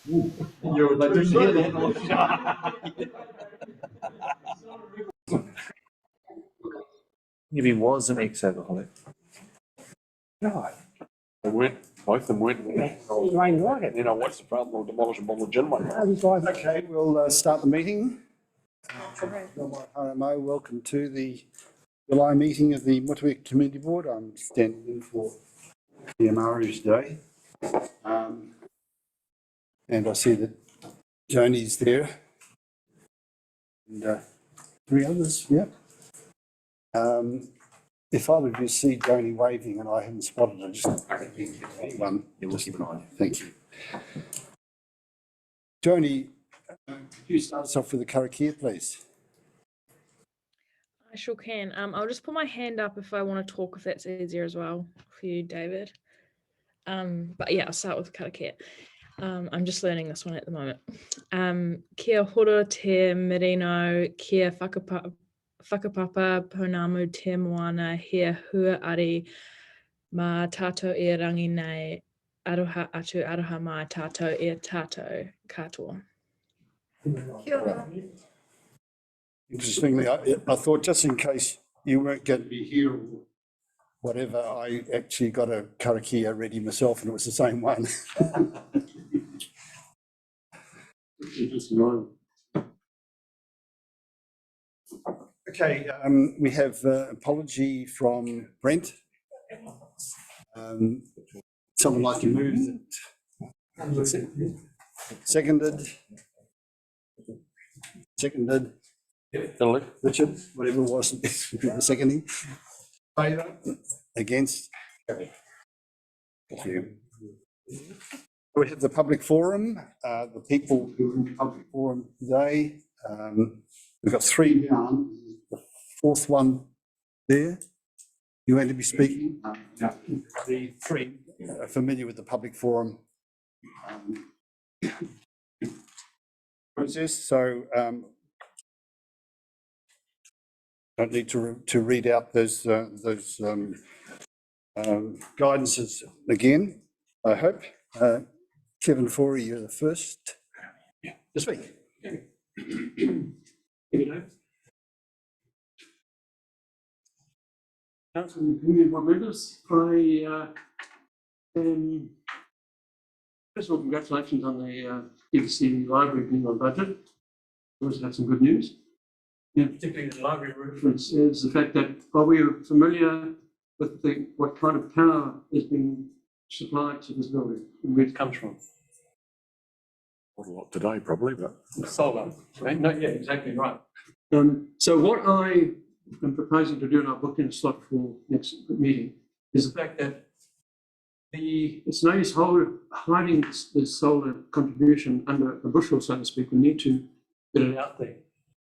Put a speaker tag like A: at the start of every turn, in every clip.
A: Did you hear that? If he was an ex-alcoholic.
B: No. They weren't, both of them weren't.
C: You ain't like it.
B: You know, what's the problem? We'll demolish a bottle of gin one night.
D: Okay, we'll start the meeting. Mo, welcome to the July meeting of the Motueka Community Board. I'm standing in for the Amaru's Day. And I see that Joni's there. And 3 others, yeah. If either of you see Joni waving and I haven't spotted her, just one.
A: Yeah, we'll keep an eye on it.
D: Thank you. Joni, could you start us off with the karakia, please?
E: I sure can. I'll just put my hand up if I want to talk, if that's easier as well for you, David. But yeah, I'll start with karakia. I'm just learning this one at the moment. Kia horo te merino, kia whakapapa ponamu te moana, hea hua ari ma tātou e rangi nei, aroha atu aroha mai tātou e tātou katoa.
D: Interestingly, I thought just in case you weren't going to be here or whatever, I actually got a karakia ready myself and it was the same one. Okay, we have apology from Brent. Someone like to move that? Seconded. Richard, whatever it was, the seconding. Favour? Against? Okay. Thank you. We have the public forum, the people who are in the public forum today. We've got 3 down, the 4th one there. You want to be speaking? The 3 are familiar with the public forum process, so don't need to read out those guidances again, I hope. Kevin Forey, you're the first to speak.
F: Council and Community Board members, I first of all, congratulations on the EDC library being on budget. We also have some good news. And particularly the library reference is the fact that while we are familiar with what kind of power is being supplied to this building and where it comes from.
B: Not a lot today, probably, but
F: Solar. Right? No, yeah, exactly right. So what I am proposing to do, and I've booked in a slot for next meeting, is the fact that it's no use hiding this solar contribution under a bushel, so to speak. We need to get it out there.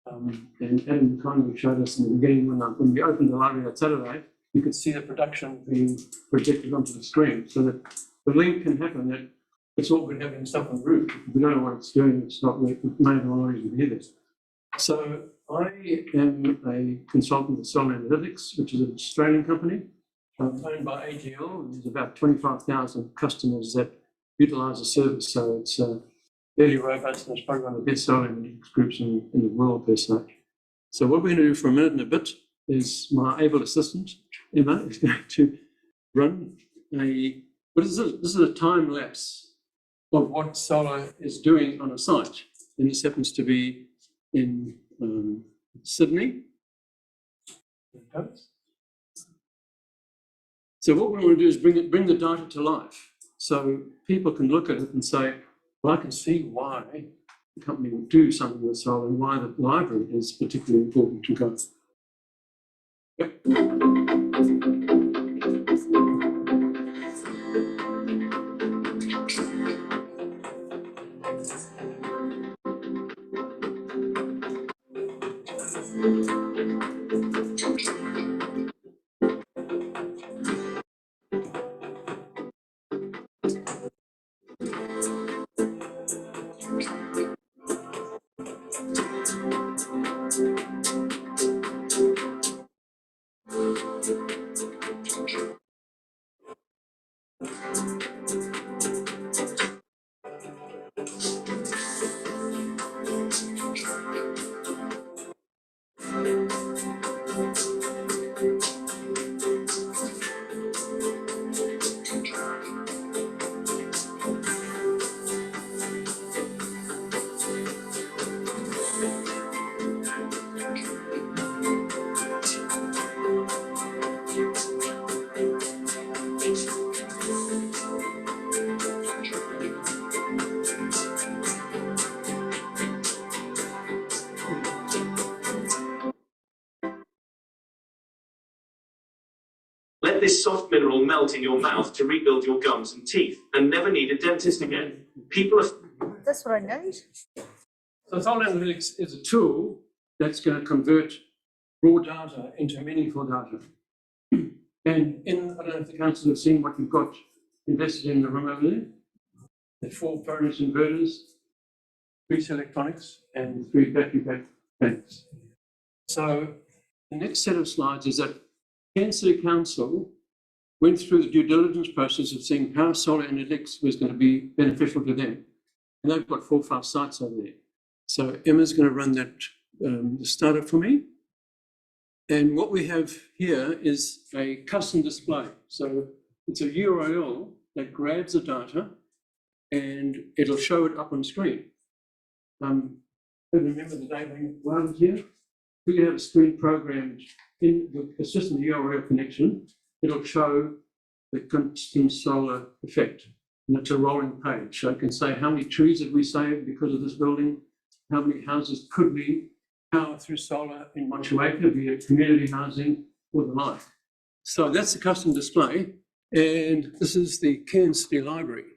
F: And Adam kindly showed us in the beginning when we opened the library that Saturday, you could see the production being projected onto the screen, so that the link can happen. That it's all good having stuff on the roof. If we don't know what it's doing, it's not really, it may have no reason to hear this. So I am a consultant with Solar Analytics, which is an Australian company owned by AGL, and there's about 25,000 customers that utilise the service. So it's fairly robust, and it's probably one of the best solar analytics groups in the world per se. So what we're going to do for a minute and a bit is my able assistant, Emma, is going to run this is a time lapse of what solar is doing on a site. And this happens to be in Sydney. So what we want to do is bring the data to life, so people can look at it and say, well, I can see why the company will do something with solar and why the library is particularly important to go. Yep.
C: Let this soft mineral melt in your mouth to rebuild your gums and teeth and never need a dentist again. People are...
G: That's what I need.
F: So Solar Analytics is a tool that's going to convert raw data into meaningful data. And I don't know if the council have seen what you've got invested in the room over there. The 4 furnace inverters, 3 electronics, and 3 battery banks. So the next set of slides is that Cairns City Council went through the due diligence process of seeing how solar analytics was going to be beneficial to them. And they've got 4 or 5 sites over there. So Emma's going to run that startup for me. And what we have here is a custom display. So it's a URL that grabs the data and it'll show it up on screen. Remember the day when I was here? We can have a screen programmed it's just an URL connection. It'll show the constant solar effect. And it's a rolling page. So I can say how many trees have we saved because of this building, how many houses could we power through solar in Motueka, be it community housing or the like. So that's the custom display. And this is the Cairns City Library,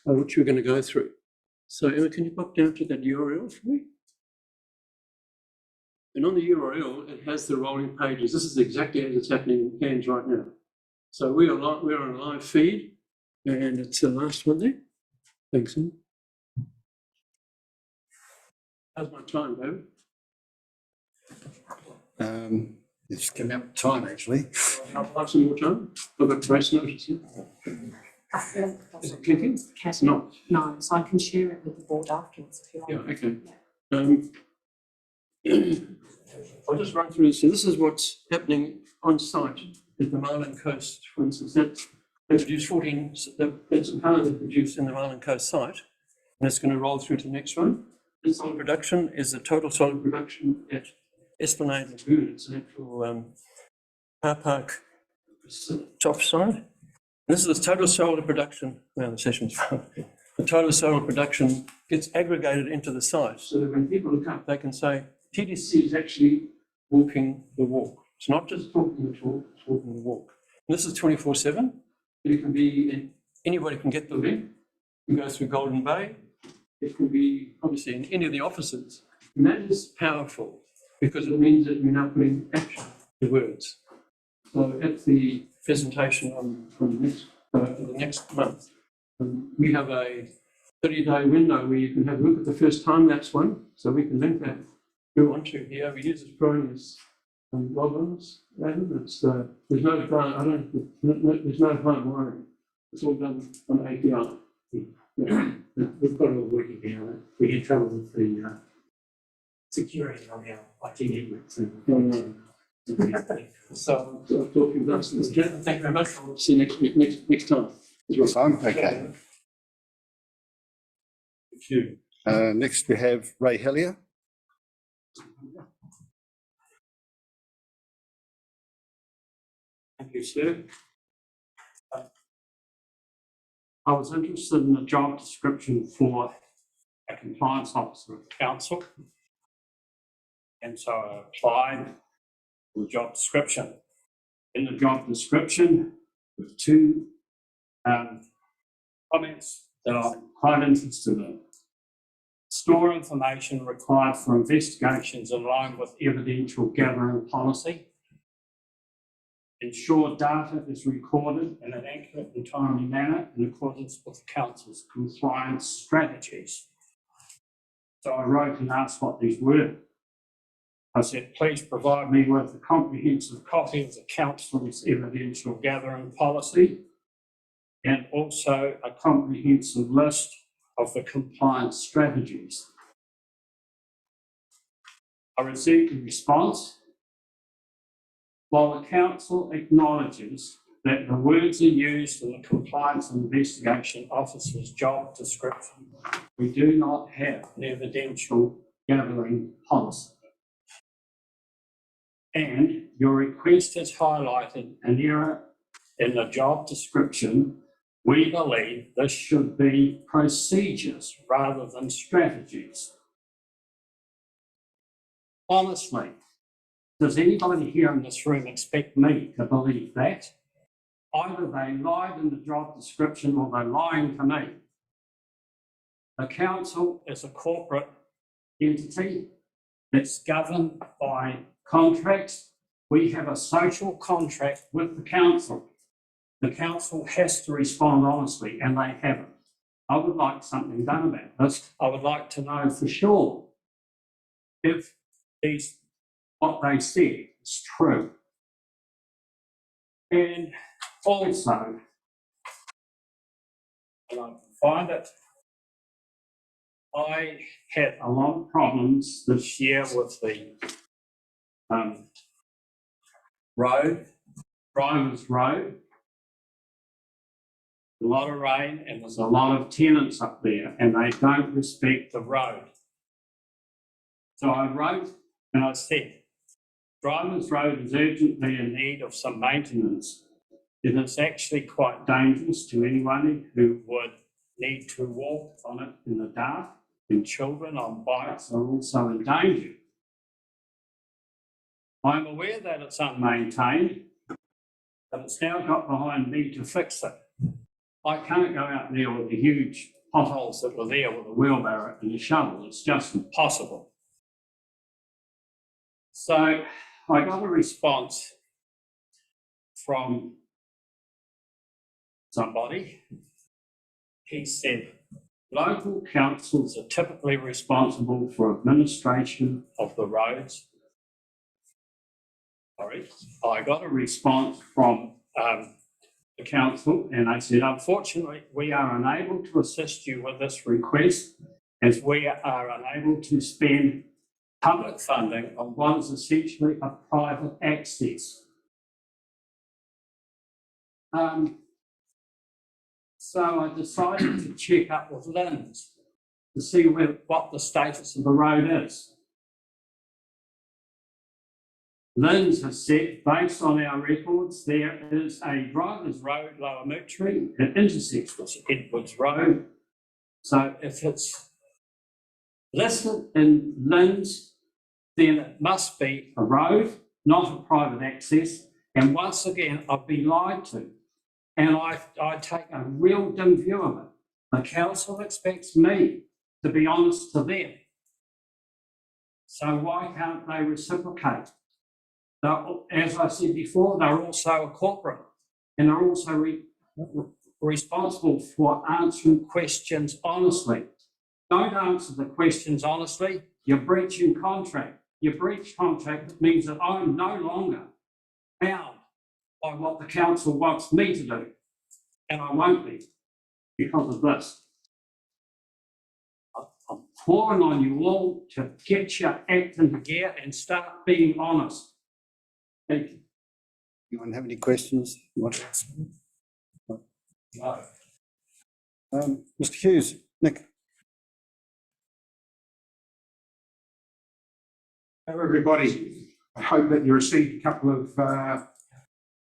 F: which we're going to go through. So Emma, can you pop down to that URL for me? And on the URL, it has the rolling pages. This is exactly as it's happening in Cairns right now. So we're on a live feed, and it's the last one there. Thanks, Emma. How's my time, David?
D: It's come out time, actually.
F: I'll have some more time. I've got trace notice here. Is it clicking?
H: No. No, so I can share it with the board afterwards if you like.
F: Yeah, okay. I'll just run through this. So this is what's happening on site at the Marlin Coast, for instance. They produce 14, that's the power they produce in the Marlin Coast site, and it's going to roll through to the next one. This solar production is the total solar production at Esplanade Lagoon. It's an actual car park top side. This is the total solar production. Well, the session's fun. The total solar production gets aggregated into the site so that when people look up, they can say TDC is actually walking the walk. It's not just talking the talk, it's walking the walk. And this is 24/7. It can be, anybody can get the link. You go through Golden Bay. It can be obviously in any of the offices. And that is powerful because it means that we're now putting action to words. So at the presentation on the next month, we have a 30-day window where you can have a look at the first time-lapse one. So we can link that through onto here. We use this Proteus logons. There's no there's no hard wiring. It's all done on API. Yeah.
I: We've got it all working now. We had trouble with the security on our IT network.
F: So I'll talk to you about this. Thank you very much. I'll see you next week, next time.
D: Your time, okay.
I: Thank you.
D: Next we have Ray Hellier.
I: Thank you, sir. I was interested in the job description for a compliance officer of the council. And so I applied for the job description. In the job description, there were 2 comments that I'm quite interested in. Store information required for investigations in line with evidential gathering policy. Ensure data is recorded in an accurate and timely manner in accordance with the council's compliance strategies. So I wrote and asked what these were. I said, please provide me with a comprehensive copy of the council's evidential gathering policy and also a comprehensive list of the compliance strategies. I received a response. While the council acknowledges that the words are used in the compliance and investigation officer's job description, we do not have an evidential gathering policy. And your request has highlighted an error in the job description. We believe this should be procedures rather than strategies. Honestly, does anybody here in this room expect me to believe that? either they lied in the job description or they're lying to me. The council is a corporate entity that's governed by contracts. We have a social contract with the council. The council has to respond honestly, and they haven't. I would like something done about this. I would like to know for sure if what they said is true. And also, and I can find it, I had a lot of problems this year with the Drivers Road. A lot of rain, and there's a lot of tenants up there, and they don't respect the road. So I wrote and I said, Drivers Road is urgently in need of some maintenance. It is actually quite dangerous to anyone who would need to walk on it in the dark, and children on bikes are also in danger. I'm aware that it's unmaintained, but it's now got behind me to fix it. I can't go out there with the huge potholes that were there with a wheelbarrow and a shovel. It's just impossible. So I got a response from somebody. He said, local councils are typically responsible for administration of the roads. Sorry, I got a response from the council, and I said, unfortunately, we are unable to assist you with this request as we are unable to spend public funding on what is essentially a private access. So I decided to check up with Lynn's to see what the status of the road is. Lynn's has said, based on our records, there is a Drivers Road, Lower Motueka. It intersects with Edwards Road. So if it's listed in Lynn's, then it must be a road, not a private access. And once again, I've been lied to. And I take a real dim view of it. The council expects me to be honest to them. So why can't they reciprocate? As I said before, they're also a corporate, and they're also responsible for answering questions honestly. Don't answer the questions honestly, you're breaching contract. You breach contract, that means that I'm no longer bound by what the council wants me to do, and I won't be because of this. I'm calling on you all to get your act into gear and start being honest. Thank you.
D: Anyone have any questions? No. Mr. Hughes, Nick.
G: Hello, everybody. I hope that you received a couple of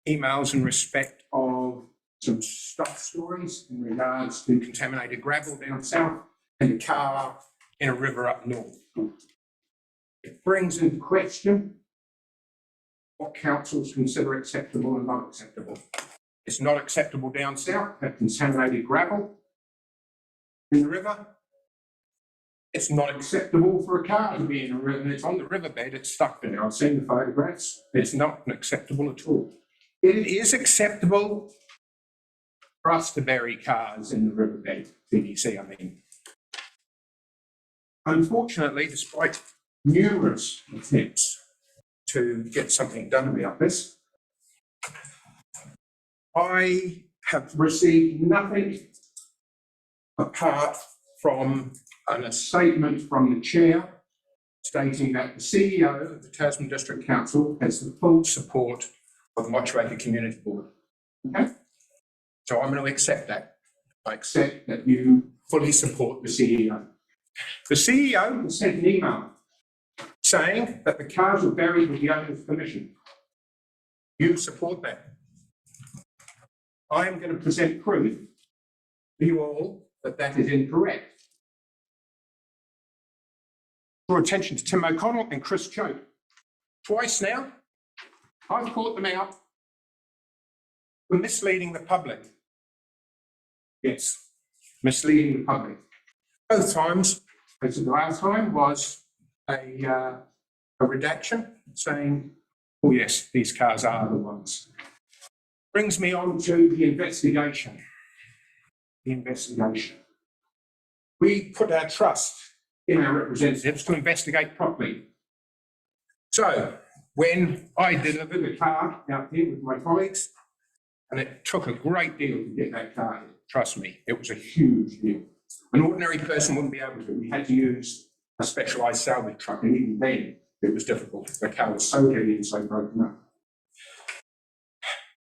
G: emails in respect of some stock stories in regards to contaminated gravel down south and a car in a river up north. It brings into question what councils consider acceptable and not acceptable. It's not acceptable down south to have contaminated gravel in the river. It's not acceptable for a car to be in a river. It's on the riverbed, it's stuck there. I've seen the photographs. It's not acceptable at all. It is acceptable for us to bury cars in the riverbed, PDC, I mean. Unfortunately, despite numerous attempts to get something done about this, I have received nothing apart from a statement from the chair stating that the CEO of the Tasman District Council has the full support of the Motueka Community Board. Okay? So I'm going to accept that. I accept that you fully support the CEO. The CEO has sent an email saying that the cars were buried with the owner's permission. You support that. I am going to present proof to you all that that is incorrect. Draw attention to Tim O'Connell and Chris Choate. Twice now, I've caught them out for misleading the public. Yes, misleading the public. Both times, as the last time, was a redaction saying, oh yes, these cars are the ones. Brings me on to the investigation. The investigation. We put our trust in our representatives to investigate properly. So, when I delivered the car out here with my colleagues, and it took a great deal to get that car here, trust me, it was a huge deal. An ordinary person wouldn't be able to. We had to use a specialised salvage truck, and even then it was difficult. The car was so heavy and so broken up.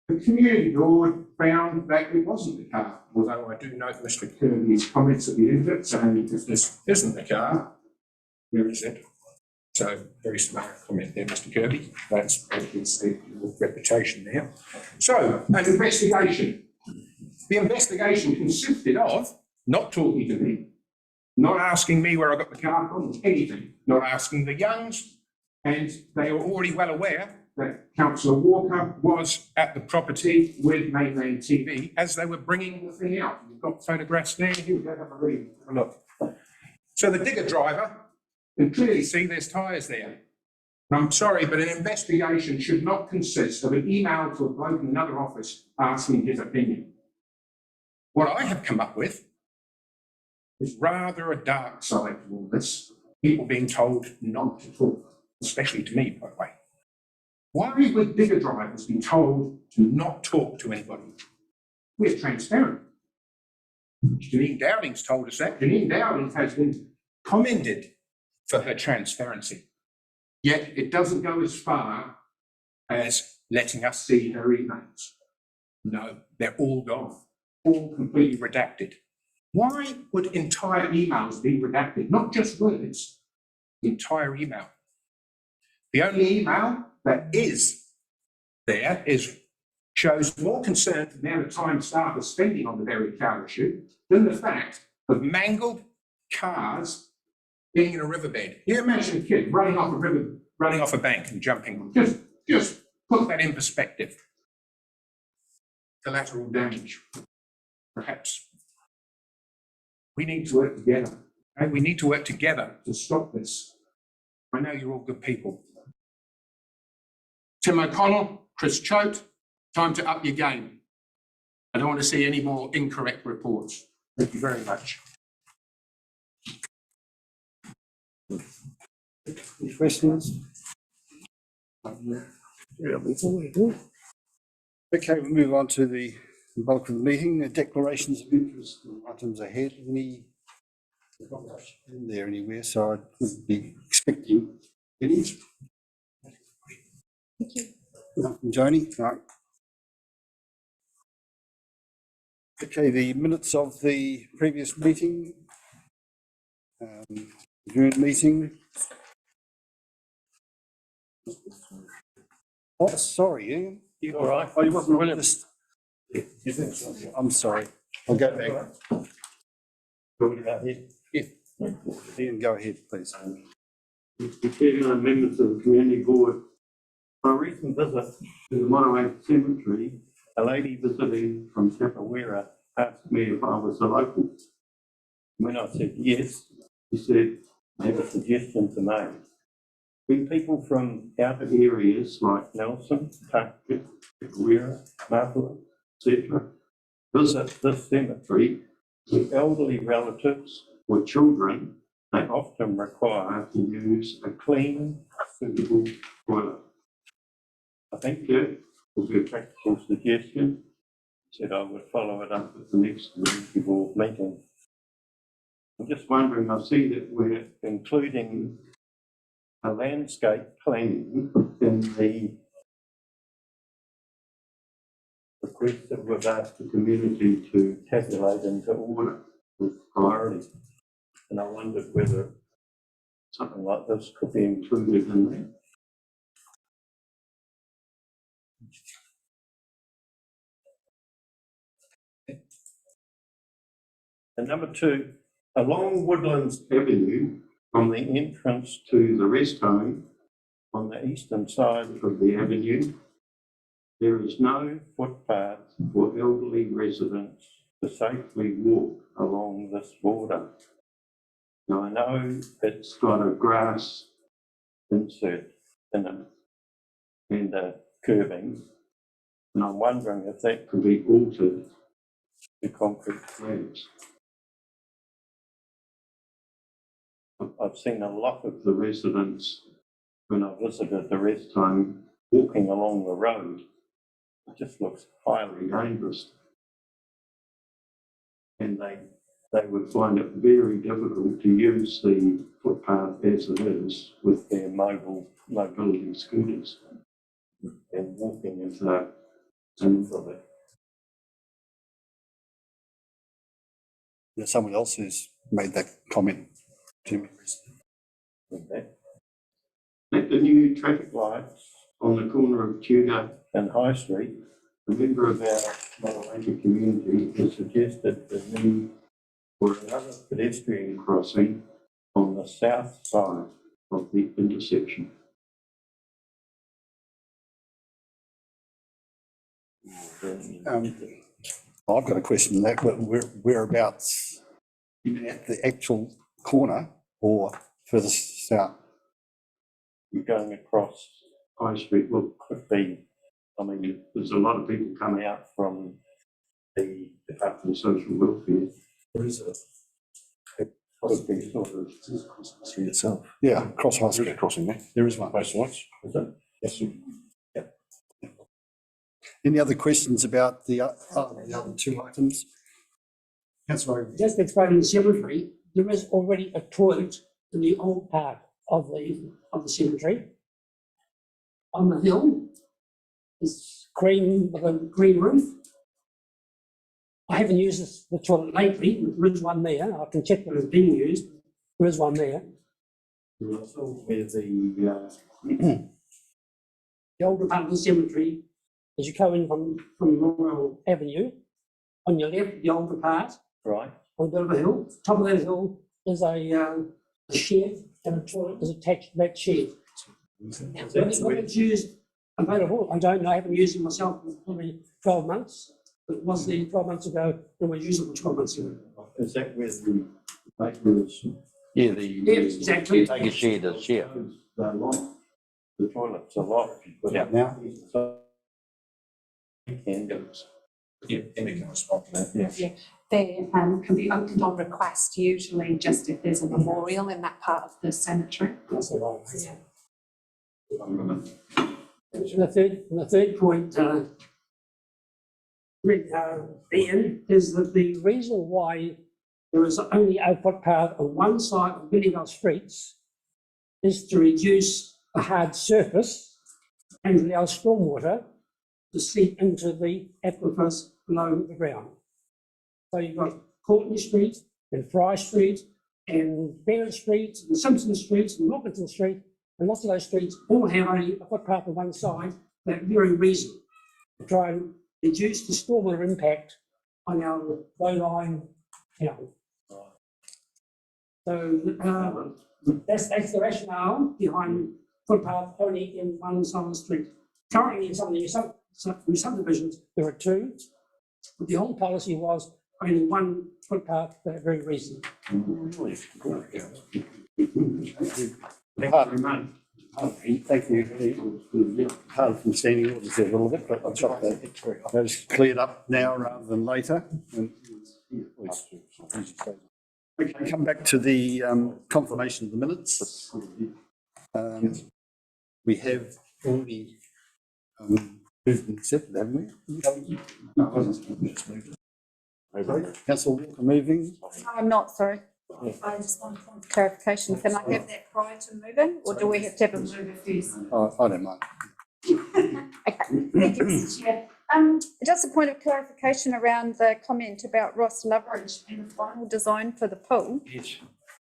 G: The community board found that it wasn't the car, although I do note Mr. Kirby's comments at the end of it saying, if this isn't the car, where is it? So, very smart comment there, Mr. Kirby. That's his reputation there. So, an investigation. The investigation consisted of not talking to me, not asking me where I got the car from, anything, not asking the Youngs, and they were already well aware that Councillor Walker was at the property with Mainland TV as they were bringing the thing out. You've got photographs there. Here we go, have a read. Have a look. So the digger driver can clearly see there's tyres there. And I'm sorry, but an investigation should not consist of an email to a bloke in another office asking his opinion. What I have come up with is rather a dark side to all this. People being told not to talk, especially to me, by the way. Why would digger drivers be told to not talk to anybody? We're transparent. Janine Dowding's told us that. Janine Dowding has been commended for her transparency. Yet it doesn't go as far as letting us see her emails. No, they're all gone, all completely redacted. Why would entire emails be redacted? Not just words, the entire email. The only email that is there shows more concern for the amount of time staff are spending on the very car issue than the fact of mangled cars being in a riverbed. You imagine a kid running off a bank and jumping. Just put that in perspective. Collateral damage, perhaps. We need to work together. And we need to work together to stop this. I know you're all good people. Tim O'Connell, Chris Choate, time to up your game. I don't want to see any more incorrect reports. Thank you very much.
D: Any questions? Okay, we'll move on to the bulk of the meeting. The declarations of interest items ahead. Any in there anywhere? So I wouldn't be expecting any.
H: Thank you.
D: Nothing, Joni? Right. Okay, the minutes of the previous meeting, adjourned meeting. Oh, sorry, Ian.
F: You all right?
D: Oh, you wasn't on the
F: William.
D: list. I'm sorry. I'll go back. Yeah. Ian, go ahead, please.
J: Mr. Chairman and members of the Community Board, on a recent visit to the Motueka Cemetery, a lady visiting from Tapawera asked me if I was a local. When I said yes, she said, I have a suggestion to make. When people from outer areas like Nelson, Tuckett, Tapawera, Mapua, etc., visit this cemetery with elderly relatives or children, they often require to use a clean, suitable toilet. I think that will be a practical suggestion. Said I would follow it up at the next community board meeting. I'm just wondering, I see that we're including a landscape planning in the request that we've asked the community to tabulate into order with priority. And I wondered whether something like this could be included in there. And number two, along Woodlands Avenue, from the entrance to the rest home on the eastern side of the avenue, There is no footpath for elderly residents to safely walk along this border. Now, I know it's got a grass insert in it and a curbing, and I'm wondering if that could be altered to concrete slabs. I've seen a lot of the residents when I visited the rest time walking along the road. It just looks highly dangerous. And they would find it very difficult to use the footpath as it is with their mobility scooters and walking into that.
D: There's someone else who's made that comment to me recently.
J: At the new traffic lights on the corner of Tudor and High Street, a member of our Motueka community has suggested the need for another pedestrian crossing on the south side of the intersection.
D: I've got a question on that, but whereabouts? At the actual corner or further south?
J: You're going across High Street, well, could be, I mean, there's a lot of people coming out from the Department of Social Welfare.
A: Where is it?
J: Could be sort of,
A: Street itself.
D: Yeah, across High Street.
B: Crossing there.
D: There is one.
B: Most lights.
J: is it?
B: Yes.
D: Any other questions about the other two items? Councillor Overy.
K: Just explaining the cemetery, there is already a toilet in the old part of the cemetery. On the hill, it's green with a green roof. I haven't used the toilet lately, but there is one there. I can check that it's being used. There is one there.
J: Where
K: The older part of the cemetery, as you go in from Royal Avenue, on your left, the older part,
J: right,
K: on the bit of a hill. Top of that hill is a shed, and a toilet is attached to that shed. When it's used available, I don't know, I haven't used it myself for probably 12 months. It was there 12 months ago, and we used it for 12 months ago.
J: is that where the neighbours?
B: Yeah,
K: Yes, exactly.
B: take a share to share.
J: They're locked. The toilets are locked.
B: Yeah.
D: Now?
J: So and
A: Yeah, Emma can respond to that, yeah.
H: They can be opened on request, usually just if there's a memorial in that part of the cemetery. Yeah.
K: The third point, Ian, is that the reason why there is only a footpath on one side of many of our streets is to reduce the hard surface and allow stormwater to seep into the aquifers below the ground. So you've got Courtney Street and Fry Street and Barrett Street and Simpson Street and Wilkinson Street, and lots of those streets all have only a footpath on one side for that very reason, to try and reduce the stormwater impact on our low-lying town. So that's the rationale behind footpath only in one side of the street. Currently, in some of the subdivisions, there are two, but the old policy was only one footpath for that very reason.
D: Thank you. Hard from standing orders there a little bit, but I've got those cleared up now rather than later. Okay, come back to the confirmation of the minutes. We have already moved and accepted, haven't we? Councillor Walker moving.
L: No, I'm not, sorry. I just want clarification. Can I have that prior to moving, or do we have to have a mover first?
D: I don't mind.
L: Okay, thank you, Mr. Chair. Just a point of clarification around the comment about Ross Loveridge and the final design for the pool.
B: Yes.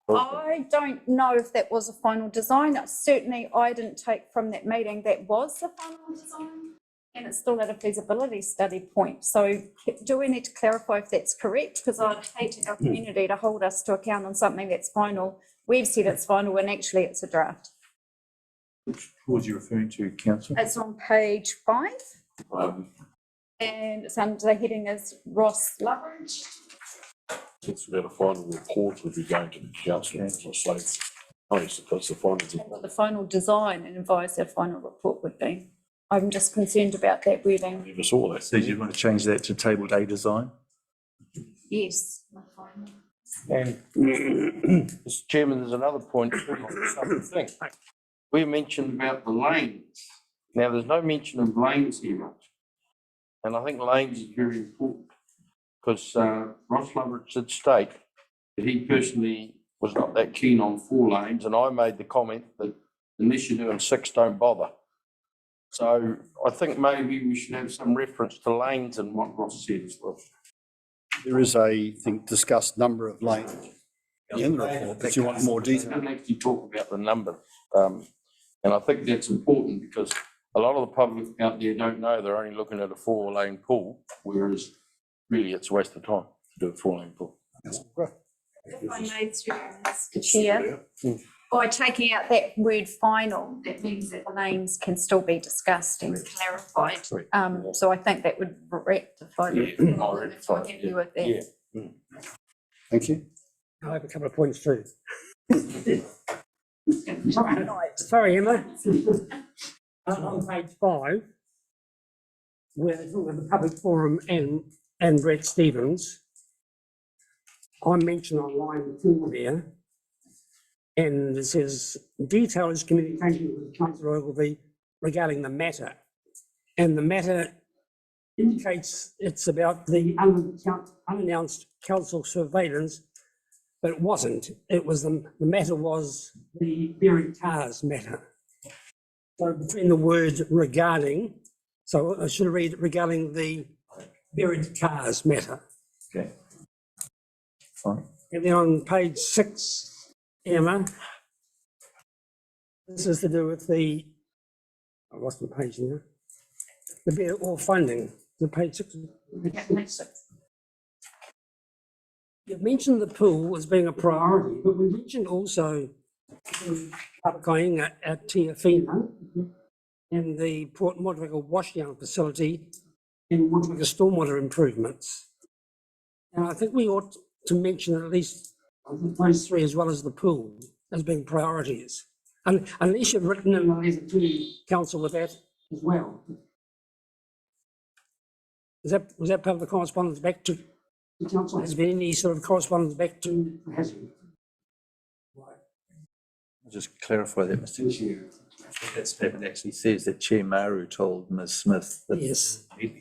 L: I don't know if that was a final design. Certainly, I didn't take from that meeting that was the final design, and it's still at a feasibility study point. So do we need to clarify if that's correct? Because I'd hate our community to hold us to account on something that's final. We've said it's final when actually it's a draft.
A: Which was you referring to, councillor?
L: It's on page 5. And it's under the heading is Ross Loveridge.
B: It's about a final report will be going to the council, as I say. I suppose the final
L: What the final design and advise their final report would be. I'm just concerned about that wording.
B: never saw that.
A: So you want to change that to tabled A design?
L: Yes.
M: And Mr. Chairman, there's another point on the same thing. We mentioned about the lanes. Now, there's no mention of lanes here much. And I think lanes is very important because Ross Loveridge did state that he personally was not that keen on 4 lanes. And I made the comment that unless you're doing 6, don't bother. So I think maybe we should have some reference to lanes and what Ross said as well.
D: There is a, discussed number of lanes in the report, but you want more
M: They
D: detail.
M: don't actually talk about the number. And I think that's important because a lot of the public out there don't know they're only looking at a 4-lane pool, whereas really it's a waste of time to do a 4-lane pool.
L: If I may, through Mr. Chair, by taking out that word final, that means that the names can still be discussed and clarified. So I think that would rectify it.
M: I'll rectify
L: I'm happy with that.
M: Yeah.
D: Thank you.
K: I have a couple of points too. Sorry, Emma. On page 5, where they're talking about the public forum and Brett Stevens, I mentioned on line 4 there, and it says, detail is communication with Councillor Ogilvie regarding the matter. And the matter indicates it's about the unannounced council surveillance, but it wasn't. It was the matter was the buried cars matter. So between the words regarding, so I should read regarding the buried cars matter.
A: Okay. Fine.
K: And then on page 6, Emma, this is to do with the, I lost the page now, the bit or funding, the page 6. You've mentioned the pool as being a priority, but we mentioned also the Papakainga at Tiafina and the Port Motueka washdown facility and Motueka stormwater improvements. And I think we ought to mention at least those 3 as well as the pool as being priorities. And unless you've written in the letter to council with that as well. Was that part of the correspondence back to the council? Has been any sort of correspondence back to?
A: I'll just clarify that, Mr. Chair. That statement actually says that Chair Maru told Ms Smith that he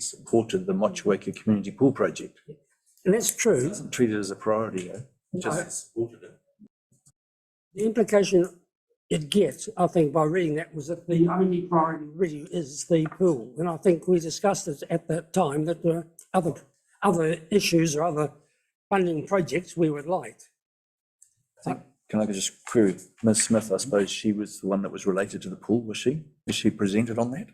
A: supported the Motueka Community Pool Project.
K: And that's true.
A: It wasn't treated as a priority, just supported it.
K: The implication it gets, I think, by reading that was that the only priority really is the pool. And I think we discussed it at that time that there are other issues or other funding projects we would like.
A: Can I just query Ms Smith? I suppose she was the one that was related to the pool, was she? Was she presented on that?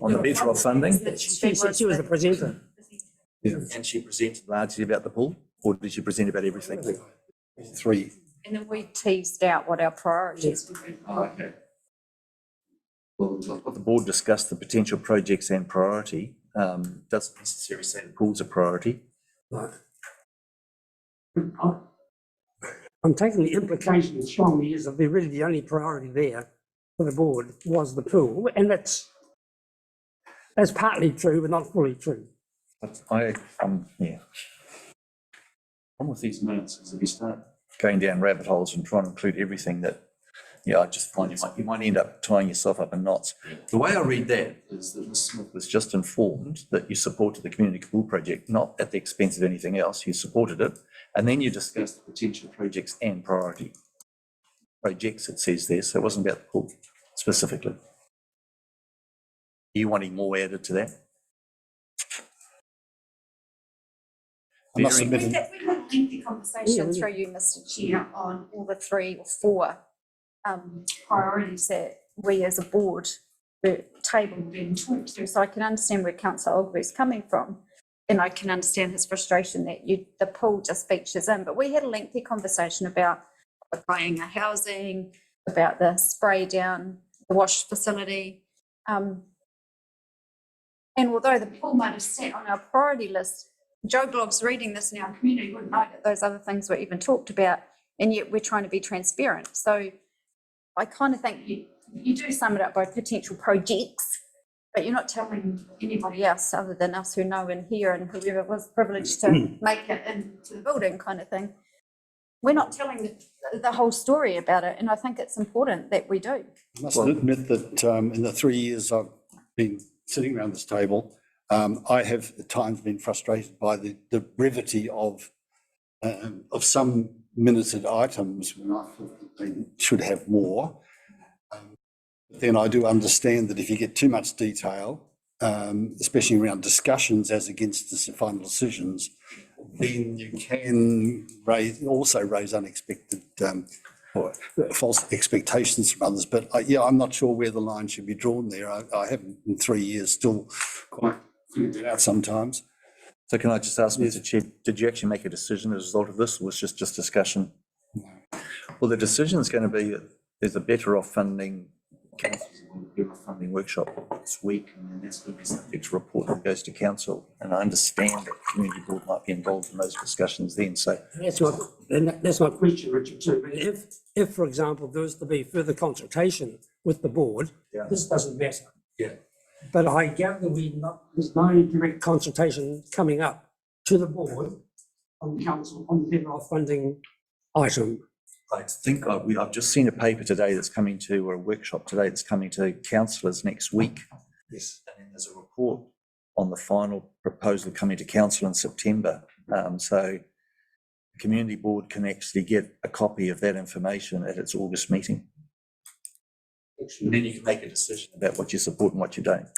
A: On the better off funding?
K: She was the presenter.
A: Yeah. And she presented largely about the pool, or did she present about everything?
D: 3.
L: And then we teased out what our priorities would be.
A: Okay. Well, the board discussed the potential projects and priority. Doesn't necessarily say the pool's a priority.
K: Right. I'm taking the implication strongly is that really the only priority there for the board was the pool, and that's partly true, but not fully true.
A: But yeah. One with these minutes is if you start going down rabbit holes and trying to include everything that, I just find you might end up tying yourself up in knots. The way I read that is that Ms Smith was just informed that you supported the community pool project, not at the expense of anything else. You supported it, and then you discussed the potential projects and priority projects. It says there, so it wasn't about the pool specifically. Are you wanting more added to that?
L: We had a lengthy conversation through you, Mr. Chair, on all the 3 or 4 priorities that we as a board were tabled and talked through. So I can understand where Councillor Ogilvie is coming from, and I can understand his frustration that the pool just features in. But we had a lengthy conversation about buying a housing, about the spray down the wash facility. And although the pool might have sat on our priority list, Joe Blogg's reading this in our community wouldn't know that those other things were even talked about, and yet we're trying to be transparent. So I kind of think you do sum it up by potential projects, but you're not telling anybody else other than us who know and hear and whoever was privileged to make it into the building kind of thing. We're not telling the whole story about it, and I think it's important that we do.
D: I must admit that in the 3 years I've been sitting around this table, I have at times been frustrated by the brevity of some minuted items when I thought that they should have more. Then I do understand that if you get too much detail, especially around discussions as against the final decisions, then you can also raise unexpected or false expectations from others. But yeah, I'm not sure where the line should be drawn there. I haven't in 3 years still quite figured it out sometimes.
A: So can I just ask, Mr. Chair, did you actually make a decision as a result of this, or was just discussion? Well, the decision is going to be that there's a better off funding, funding workshop this week, and then that's going to be subject to report that goes to council. And I understand that the community board might be involved in those discussions then. So
K: That's my question, Richard, too. But if, for example, there was to be further consultation with the board, this doesn't matter.
A: Yeah.
K: But I gather there's no direct consultation coming up to the board on council on the better off funding item.
A: I think I've just seen a paper today that's coming to, or a workshop today that's coming to councillors next week. Yes. And then there's a report on the final proposal coming to council in September. So the community board can actually get a copy of that information at its August meeting. And then you can make a decision about what you support and what you don't.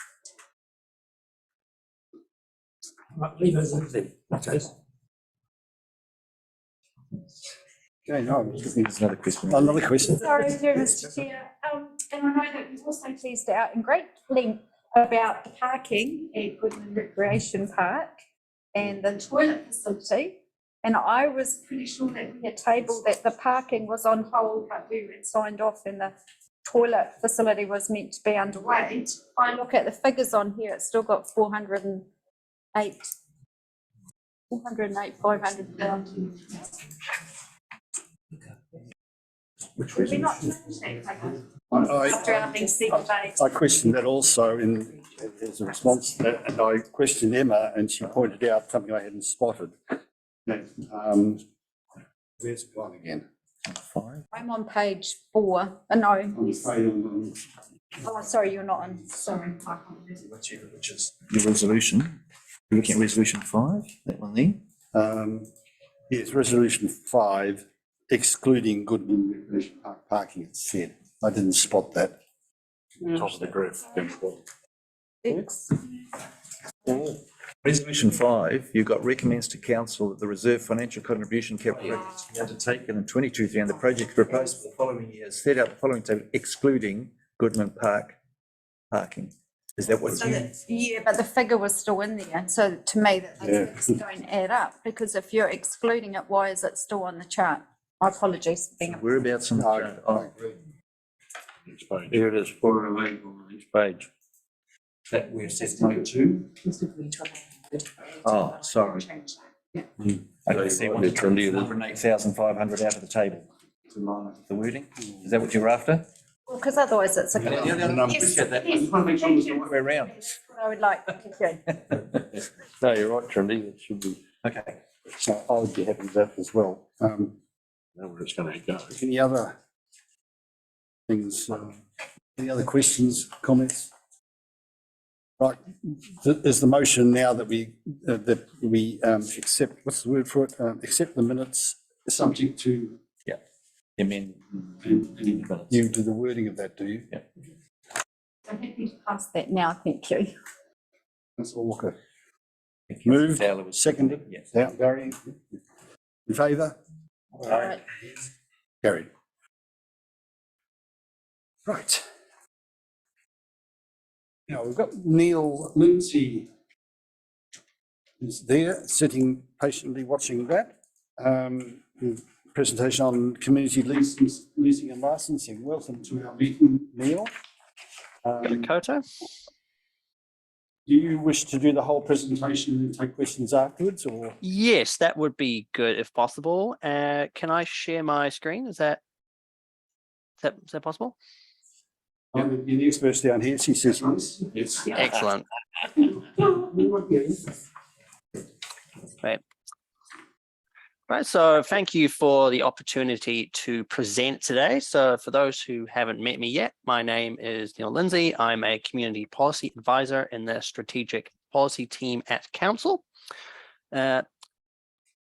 K: Leave it as it is then.
D: Okay, no,
A: There's another question.
D: Another question.
L: Sorry, Mr. Chair. And I know that we've also teased out in great length about the parking at Goodman Recreation Park and the toilet facility. And I was pretty sure that we had tabled that the parking was on hold, but we had signed off and the toilet facility was meant to be underway. If I look at the figures on here, it's still got 408, 500,000. Did we not change that figure? After our being segregated.
D: I questioned that also as a response to that, and I questioned Emma, and she pointed out something I hadn't spotted. That, where's it gone again?
A: 5.
L: I'm on page 4. No.
D: I'm afraid I'm
L: Oh, sorry, you're not on. Sorry.
A: Which is your resolution. You're looking at resolution 5, that one there.
D: Yes, resolution 5, excluding Goodman Recreation Park parking, it said. I didn't spot that.
B: Top of the graph.
A: Resolution 5, you've got recommends to council that the reserve financial contribution capital projects be undertaken in 22 and the project proposed for the following year set out the following table excluding Goodman Park parking. Is that what you?
L: Yeah, but the figure was still in there. So to me, that those don't add up, because if you're excluding it, why is it still on the chart? I apologise for being.
A: Whereabouts in the chart?
D: I agree.
B: Next page.
M: Here it is, 408 on each page.
A: That where it says note 2? Oh, sorry. Okay, so you want to take 108,500 out of the table to line up with the wording? Is that what you're after?
L: Well, because otherwise it's a.
A: Appreciate that. I just want to make sure there's no way around.
L: I would like, thank you.
M: No, you're right, Trinity, it should be.
A: Okay.
D: So I would be happy with that as well.
B: Know where it's going to go.
D: Any other things? Any other questions, comments? Right, is the motion now that we accept, what's the word for it? Accept the minutes, subject to.
A: Yeah. Amend.
D: You do the wording of that, do you?
A: Yeah.
L: I'm happy to pass that now, thank you.
D: That's all. Okay. Moved, seconded.
A: Yes.
D: Barry, in favour?
L: All right.
D: Carried. Right. Now we've got Neil Lindsay is there, sitting patiently watching that. Presentation on community leasing and licensing. Welcome to our meeting, Neil.
N: Koto.
D: Do you wish to do the whole presentation and take questions afterwards, or?
N: Yes, that would be good if possible. Can I share my screen? Is that possible?
D: You're the experts down here, she says.
B: Yes.
N: Excellent. Right. Right, so thank you for the opportunity to present today. So for those who haven't met me yet, my name is Neil Lindsay. I'm a community policy advisor in the strategic policy team at Council.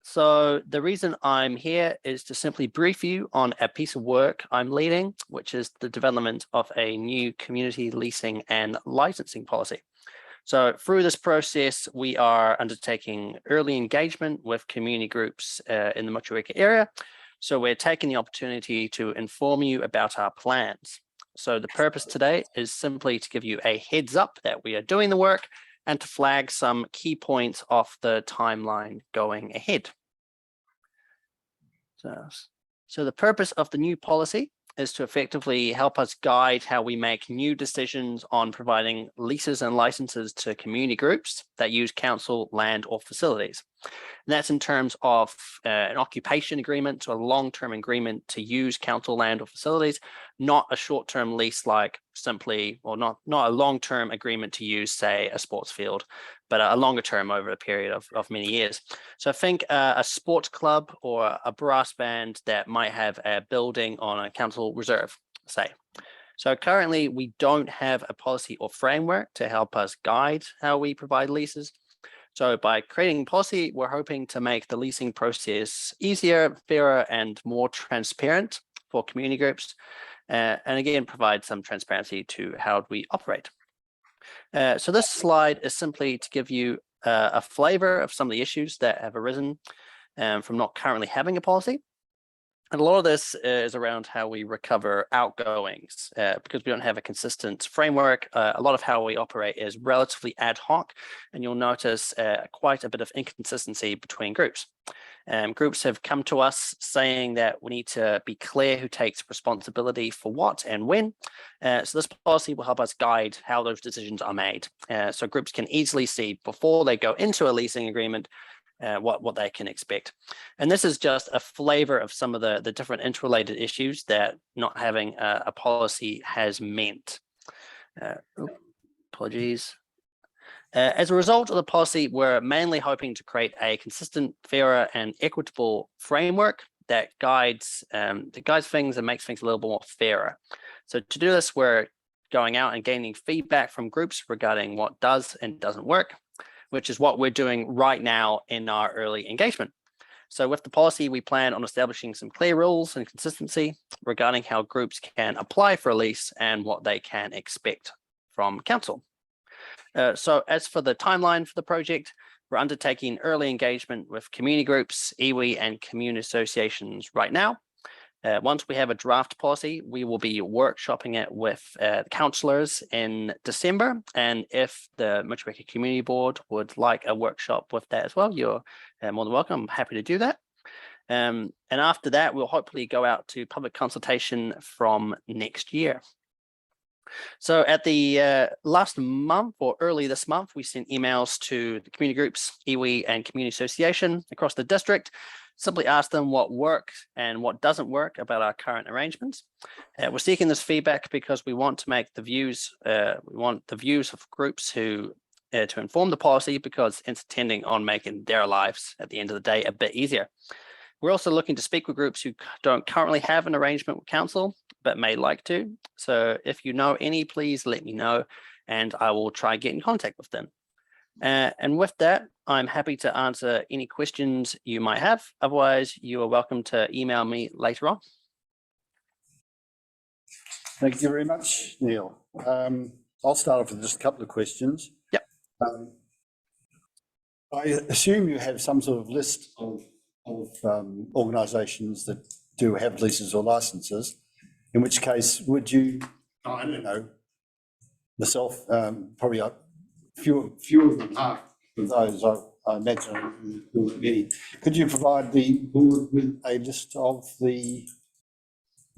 N: So the reason I'm here is to simply brief you on a piece of work I'm leading, which is the development of a new community leasing and licensing policy. So through this process, we are undertaking early engagement with community groups in the Motueka area. So we're taking the opportunity to inform you about our plans. So the purpose today is simply to give you a heads up that we are doing the work and to flag some key points off the timeline going ahead. So the purpose of the new policy is to effectively help us guide how we make new decisions on providing leases and licenses to community groups that use council land or facilities. And that's in terms of an occupation agreement or a long-term agreement to use council land or facilities, not a short-term lease like simply, or not a long-term agreement to use, say, a sports field, but a longer term over a period of many years. So think a sports club or a brass band that might have a building on a council reserve, say. So currently we don't have a policy or framework to help us guide how we provide leases. So by creating policy, we're hoping to make the leasing process easier, fairer, and more transparent for community groups. And again, provide some transparency to how we operate. So this slide is simply to give you a flavor of some of the issues that have arisen from not currently having a policy. And a lot of this is around how we recover outgoings because we don't have a consistent framework. A lot of how we operate is relatively ad hoc, and you'll notice quite a bit of inconsistency between groups. Groups have come to us saying that we need to be clear who takes responsibility for what and when. So this policy will help us guide how those decisions are made. So groups can easily see before they go into a leasing agreement what they can expect. And this is just a flavor of some of the different interrelated issues that not having a policy has meant. Apologies. As a result of the policy, we're mainly hoping to create a consistent, fairer, and equitable framework that guides things and makes things a little bit more fairer. So to do this, we're going out and gaining feedback from groups regarding what does and doesn't work, which is what we're doing right now in our early engagement. So with the policy, we plan on establishing some clear rules and consistency regarding how groups can apply for a lease and what they can expect from council. So as for the timeline for the project, we're undertaking early engagement with community groups, iwi, and community associations right now. Once we have a draft policy, we will be workshopping it with councillors in December. And if the Motueka Community Board would like a workshop with that as well, you're more than welcome. I'm happy to do that. And after that, we'll hopefully go out to public consultation from next year. So at the last month or early this month, we sent emails to the community groups, iwi, and community association across the district. Simply ask them what works and what doesn't work about our current arrangements. We're seeking this feedback because we want to make the views, of groups who to inform the policy, because it's intending on making their lives at the end of the day a bit easier. We're also looking to speak with groups who don't currently have an arrangement with council, but may like to. So if you know any, please let me know, and I will try and get in contact with them. And with that, I'm happy to answer any questions you might have. Otherwise, you are welcome to email me later on.
D: Thank you very much, Neil. I'll start off with just a couple of questions.
N: Yep.
D: I assume you have some sort of list of organisations that do have leases or licenses, in which case would you, I don't know, myself, probably a few of them are of those, I imagine many. Could you provide the board with a list of the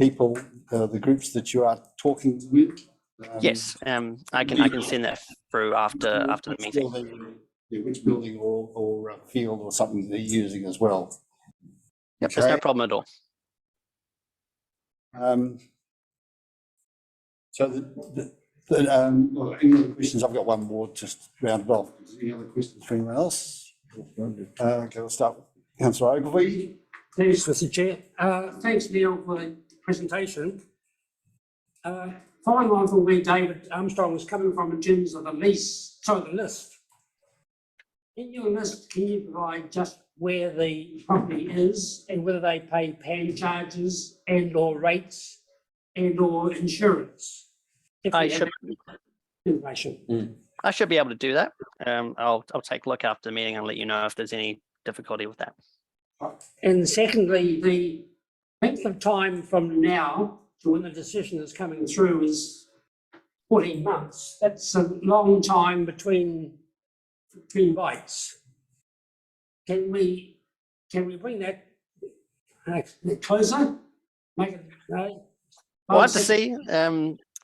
D: people, the groups that you are talking with
N: Yes, I can send that through after the
D: which
N: meeting.
D: building- yeah, which building or field or something they're using as well.
N: Yep, there's no
D: Okay.
N: problem at all.
D: So well, any other questions? I've got one more just round it off. Any other questions for anyone else? Okay, we'll start with Councillor Ogilvie.
K: Thanks, Mr. Chair. Thanks, Neil, for the presentation. Following on from where David Armstrong was coming from in terms of the list. In your list, can you provide just where the property is and whether they pay PAN charges and or rates and or insurance? If
N: I
K: you have
N: should
K: information.
N: I should be able to do that. I'll take a look after the meeting and let you know if there's any difficulty with that.
K: And secondly, the length of time from now to when the decision is coming through is 14 months. That's a long time between bites. Can we bring that closer? Make it,
N: We'll have to see.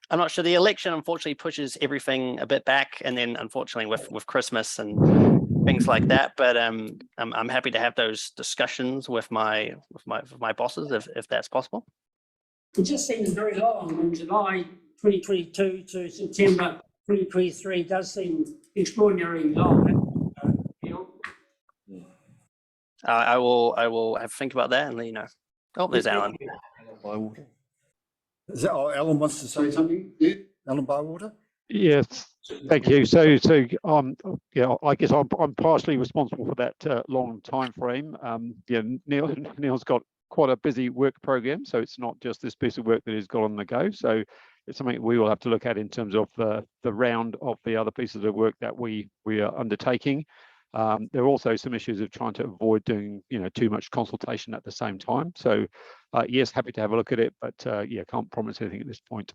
N: I'm not sure. The election unfortunately pushes everything a bit back, and then unfortunately with Christmas and things like that. But I'm happy to have those discussions with my bosses if that's possible.
K: It just seems very long. From July 2022 to September 2023 does seem extraordinarily long.
N: I will have to think about that and let you know. Oh, there's Alan.
D: Is that, Alan wants to say something? Yeah, Alan Bywater.
O: Yes, thank you. So yeah, I guess I'm partially responsible for that long time frame. Yeah, Neil's got quite a busy work program, so it's not just this piece of work that he's got on the go. So it's something we will have to look at in terms of the round of the other pieces of work that we are undertaking. There are also some issues of trying to avoid doing too much consultation at the same time. So yes, happy to have a look at it, but yeah, can't promise anything at this point.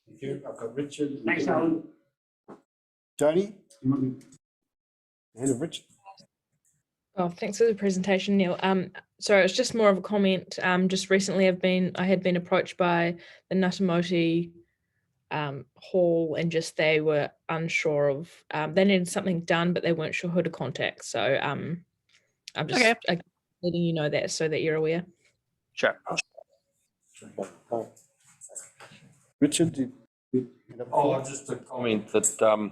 D: Thank you. I've got Richard.
K: Thanks, Alan.
D: Joni, you want to head of Richard?
E: Oh, thanks for the presentation, Neil. Sorry, it's just more of a comment. Just recently I had been approached by the Ngatamoti hall, and just they were unsure of they needed something done, but they weren't sure who to contact. So I'm just letting you know that so that you're aware.
N: Sure.
D: Richard,
M: just a comment that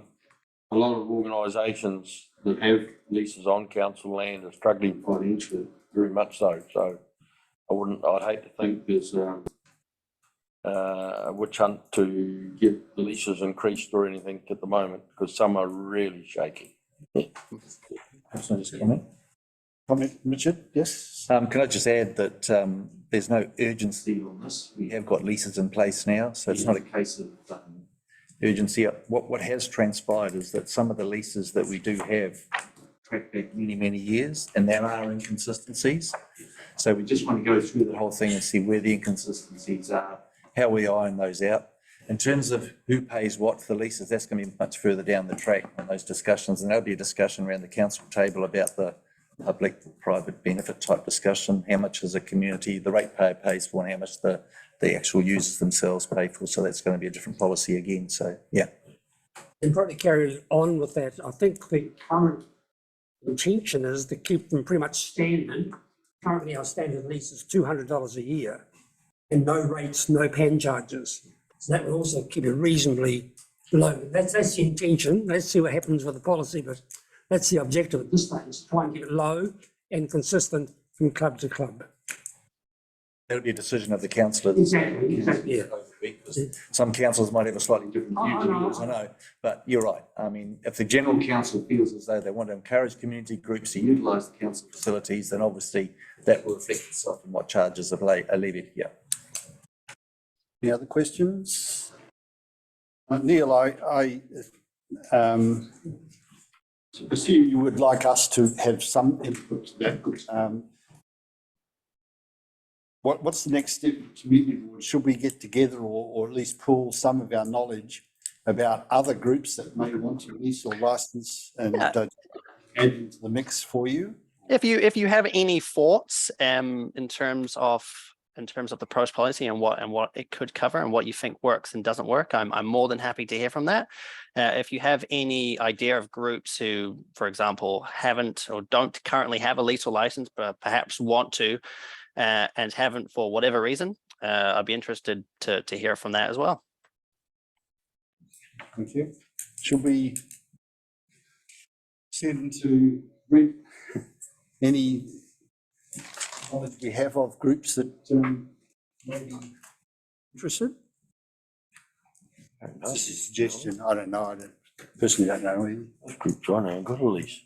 M: a lot of organisations that have leases on council land are struggling financially, very much so. So I'd hate to think there's a witch hunt to get the leases increased or anything at the moment, because some are really shaky.
D: Comment, Richard, yes?
A: Can I just add that there's no urgency on this. We have got leases in place now, so it's not a case of urgency. What has transpired is that some of the leases that we do have track back many years, and there are inconsistencies. So we just want to go through the whole thing and see where the inconsistencies are, how we iron those out. In terms of who pays what for the leases, that's going to be much further down the track on those discussions, and there'll be a discussion around the council table about the public-private benefit type discussion. How much as a community the ratepayer pays for, and how much the actual users themselves pay for. So that's going to be a different policy again. So yeah.
K: And probably carry on with that. I think the current intention is to keep them pretty much standard. Currently, our standard lease is $200 a year, and no rates, no PAN charges. So that will also keep it reasonably low. That's the intention. Let's see what happens with the policy, but that's the objective at this stage, try and keep it low and consistent from club to club.
A: That'll be a decision of the councillors.
K: Exactly. Yeah.
A: Some councillors might have a slightly different view to yours, I know, but you're right. I mean, if the general council feels as though they want to encourage community groups to utilise the council facilities, then obviously that will reflect itself in what charges are levied. Yeah.
D: Any other questions? Neil, I assume you would like us to have some input to that. What's the next step, community board? Should we get together or at least pool some of our knowledge about other groups that may want to lease or license and add into the mix for you?
N: If you have any thoughts in terms of in terms of the proposed policy and what it could cover and what you think works and doesn't work, I'm more than happy to hear from that. If you have any idea of groups who, for example, haven't or don't currently have a lease or license, but perhaps want to and haven't for whatever reason, I'd be interested to hear from that as well.
D: Thank you. Should we send to Brent any knowledge we have of groups that may be interested? Just a suggestion. I don't know. I personally don't know any.
M: Groups I know got a lease.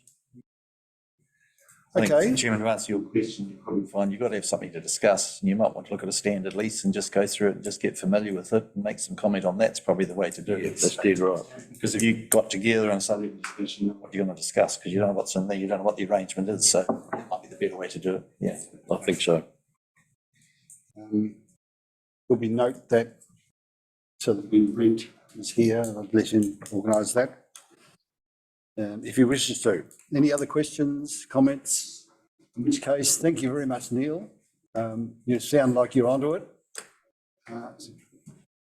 A: I
D: Okay.
A: think, Chairman, to answer your question, you probably find you've got to have something to discuss, and you might want to look at a standard lease and just go through it and just get familiar with it and make some comment on that's probably the way to do it.
M: That's dead right.
A: Because if you got together and started discussing what you're going to discuss, because you don't know what's in there, you don't know what the arrangement is, so that might be the better way to do it. Yeah,
M: I think so.
D: Will we note that so that when Brent is here, I'll let him organise that. If he wishes to. Any other questions, comments? In which case, thank you very much, Neil. You sound like you're onto it.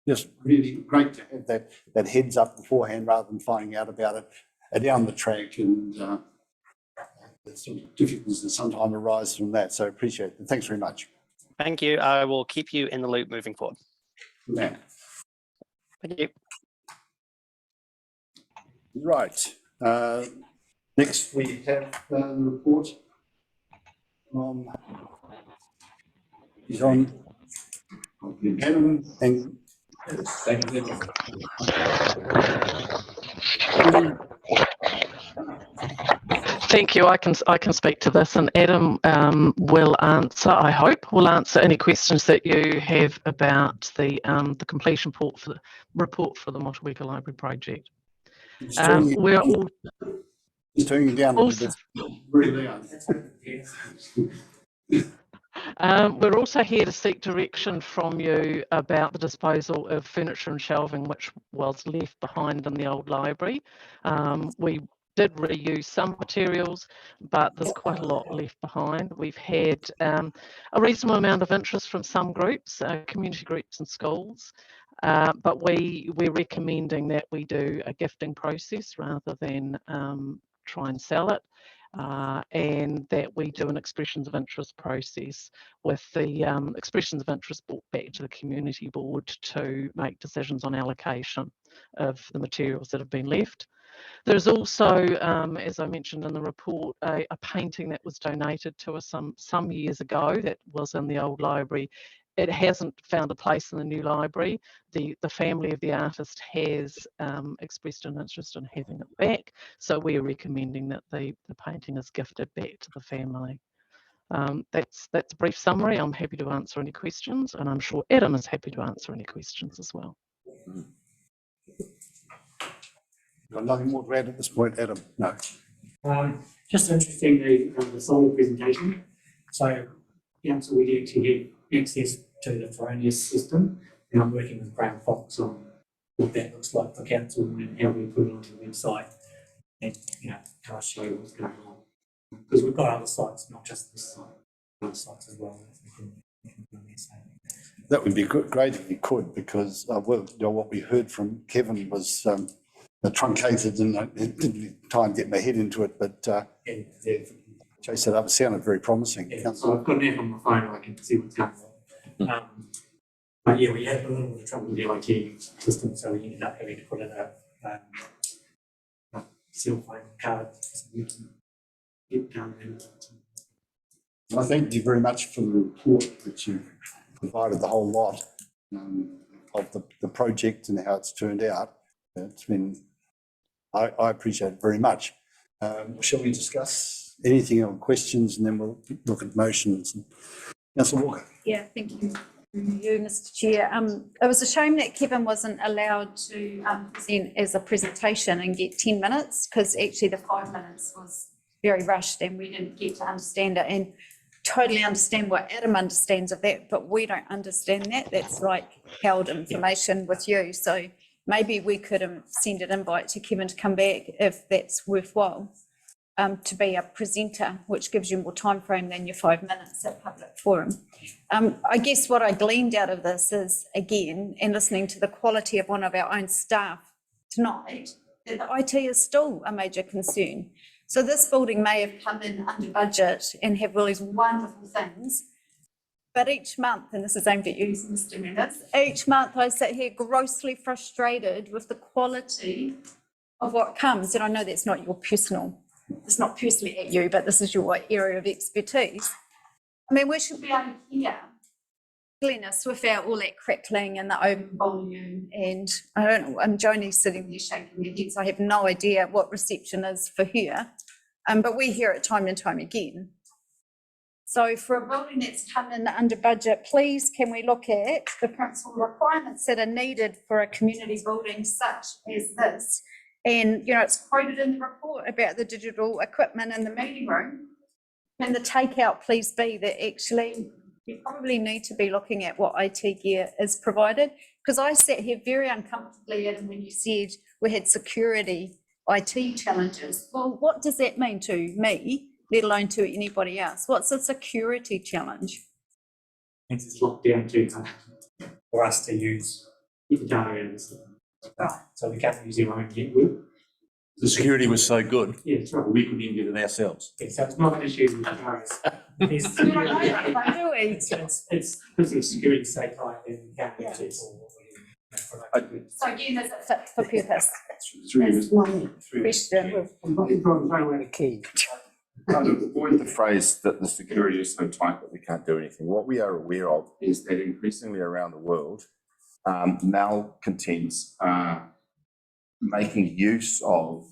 D: Just really great to have that heads up beforehand rather than finding out about it down the track and the sort of difficulties that sometimes arise from that. So appreciate it. Thanks very much.
N: Thank you. I will keep you in the loop moving forward.
D: Yeah.
N: Thank you.
D: Right. Next, we have the report from Adam and
P: Thank you. I can speak to this, and Adam will answer. I hope will answer any questions that you have about the completion report for the Motueka Library project. We're all
D: Just turning it down a little bit. Really loud.
P: We're also here to seek direction from you about the disposal of furniture and shelving which was left behind in the old library. We did reuse some materials, but there's quite a lot left behind. We've had a reasonable amount of interest from some groups, community groups and schools, but we're recommending that we do a gifting process rather than try and sell it. And that we do an expressions of interest process with the expressions of interest brought back to the community board to make decisions on allocation of the materials that have been left. There's also, as I mentioned in the report, a painting that was donated to us some years ago that was in the old library. It hasn't found a place in the new library. The family of the artist has expressed an interest in having it back, so we're recommending that the painting is gifted back to the family. That's a brief summary. I'm happy to answer any questions, and I'm sure Adam is happy to answer any questions as well.
D: Got nothing more to add at this point, Adam? No.
I: Just interesting, the solar presentation. So, council, we do actually get access to the Feronius system, and I'm working with Graham Fox on what that looks like for council and how we put it onto the website, and kind of show what's going on. Because we've got other sites, not just this site, other sites as well.
D: That would be great if we could, because what we heard from Kevin was truncated, and I didn't time to get my head into it, but chase that up. It sounded very promising.
I: Yeah, so I've got an app on my phone, I can see what's going on. But yeah, we had a little bit of trouble with the IT system, so we ended up having to put in a cell phone card so we can get done.
D: I thank you very much for the report that you provided, the whole lot of the project and how it's turned out. It's been, I appreciate it very much. Shall we discuss anything on questions, and then we'll look at motions? Councillor Walker.
L: Yeah, thank you. You, Mr. Chair. It was a shame that Kevin wasn't allowed to present as a presentation and get 10 minutes, because actually the 5 minutes was very rushed and we didn't get to understand it, and totally understand what Adam understands of that, but we don't understand that. That's like held information with you. So maybe we could send an invite to Kevin to come back if that's worthwhile. to be a presenter, which gives you more time frame than your 5 minutes at public forum. I guess what I gleaned out of this is, again, and listening to the quality of one of our own staff tonight, that the IT is still a major concern. So this building may have come in under budget and have all these wonderful things, but each month, and this is aimed at you, Mr. Mendes, each month I sit here grossly frustrated with the quality of what comes. And I know that's not your personal, it's not personally at you, but this is your area of expertise. I mean, we should be able to hear Glenys without all that crackling and the over volume. And I don't know, Joni's sitting there shaking her head, so I have no idea what reception is for her. But we hear it time and time again. So for a building that's come in under budget, please can we look at the principal requirements that are needed for a community building such as this? And, you know, it's quoted in the report about the digital equipment in the meeting room. And the takeout please be that actually you probably need to be looking at what IT gear is provided. Because I sat here very uncomfortably at when you said we had security IT challenges. Well, what does that mean to me, let alone to anybody else? What's a security challenge?
Q: It's locked down too tight for us to use the data in the system.
L: Right.
Q: So we can't use our own network.
A: The security was so good.
Q: Yeah, that's right.
A: We couldn't even get it ourselves.
Q: Yeah, so it's not an issue with ours. It's because of security so tight and we can't access all.
L: So again, is it fit for purpose?
B: That's
L: one question.
J: The key.
B: Kind of avoid the phrase that the security is so tight that we can't do anything. What we are aware of is that increasingly around the world, malcontents are making use of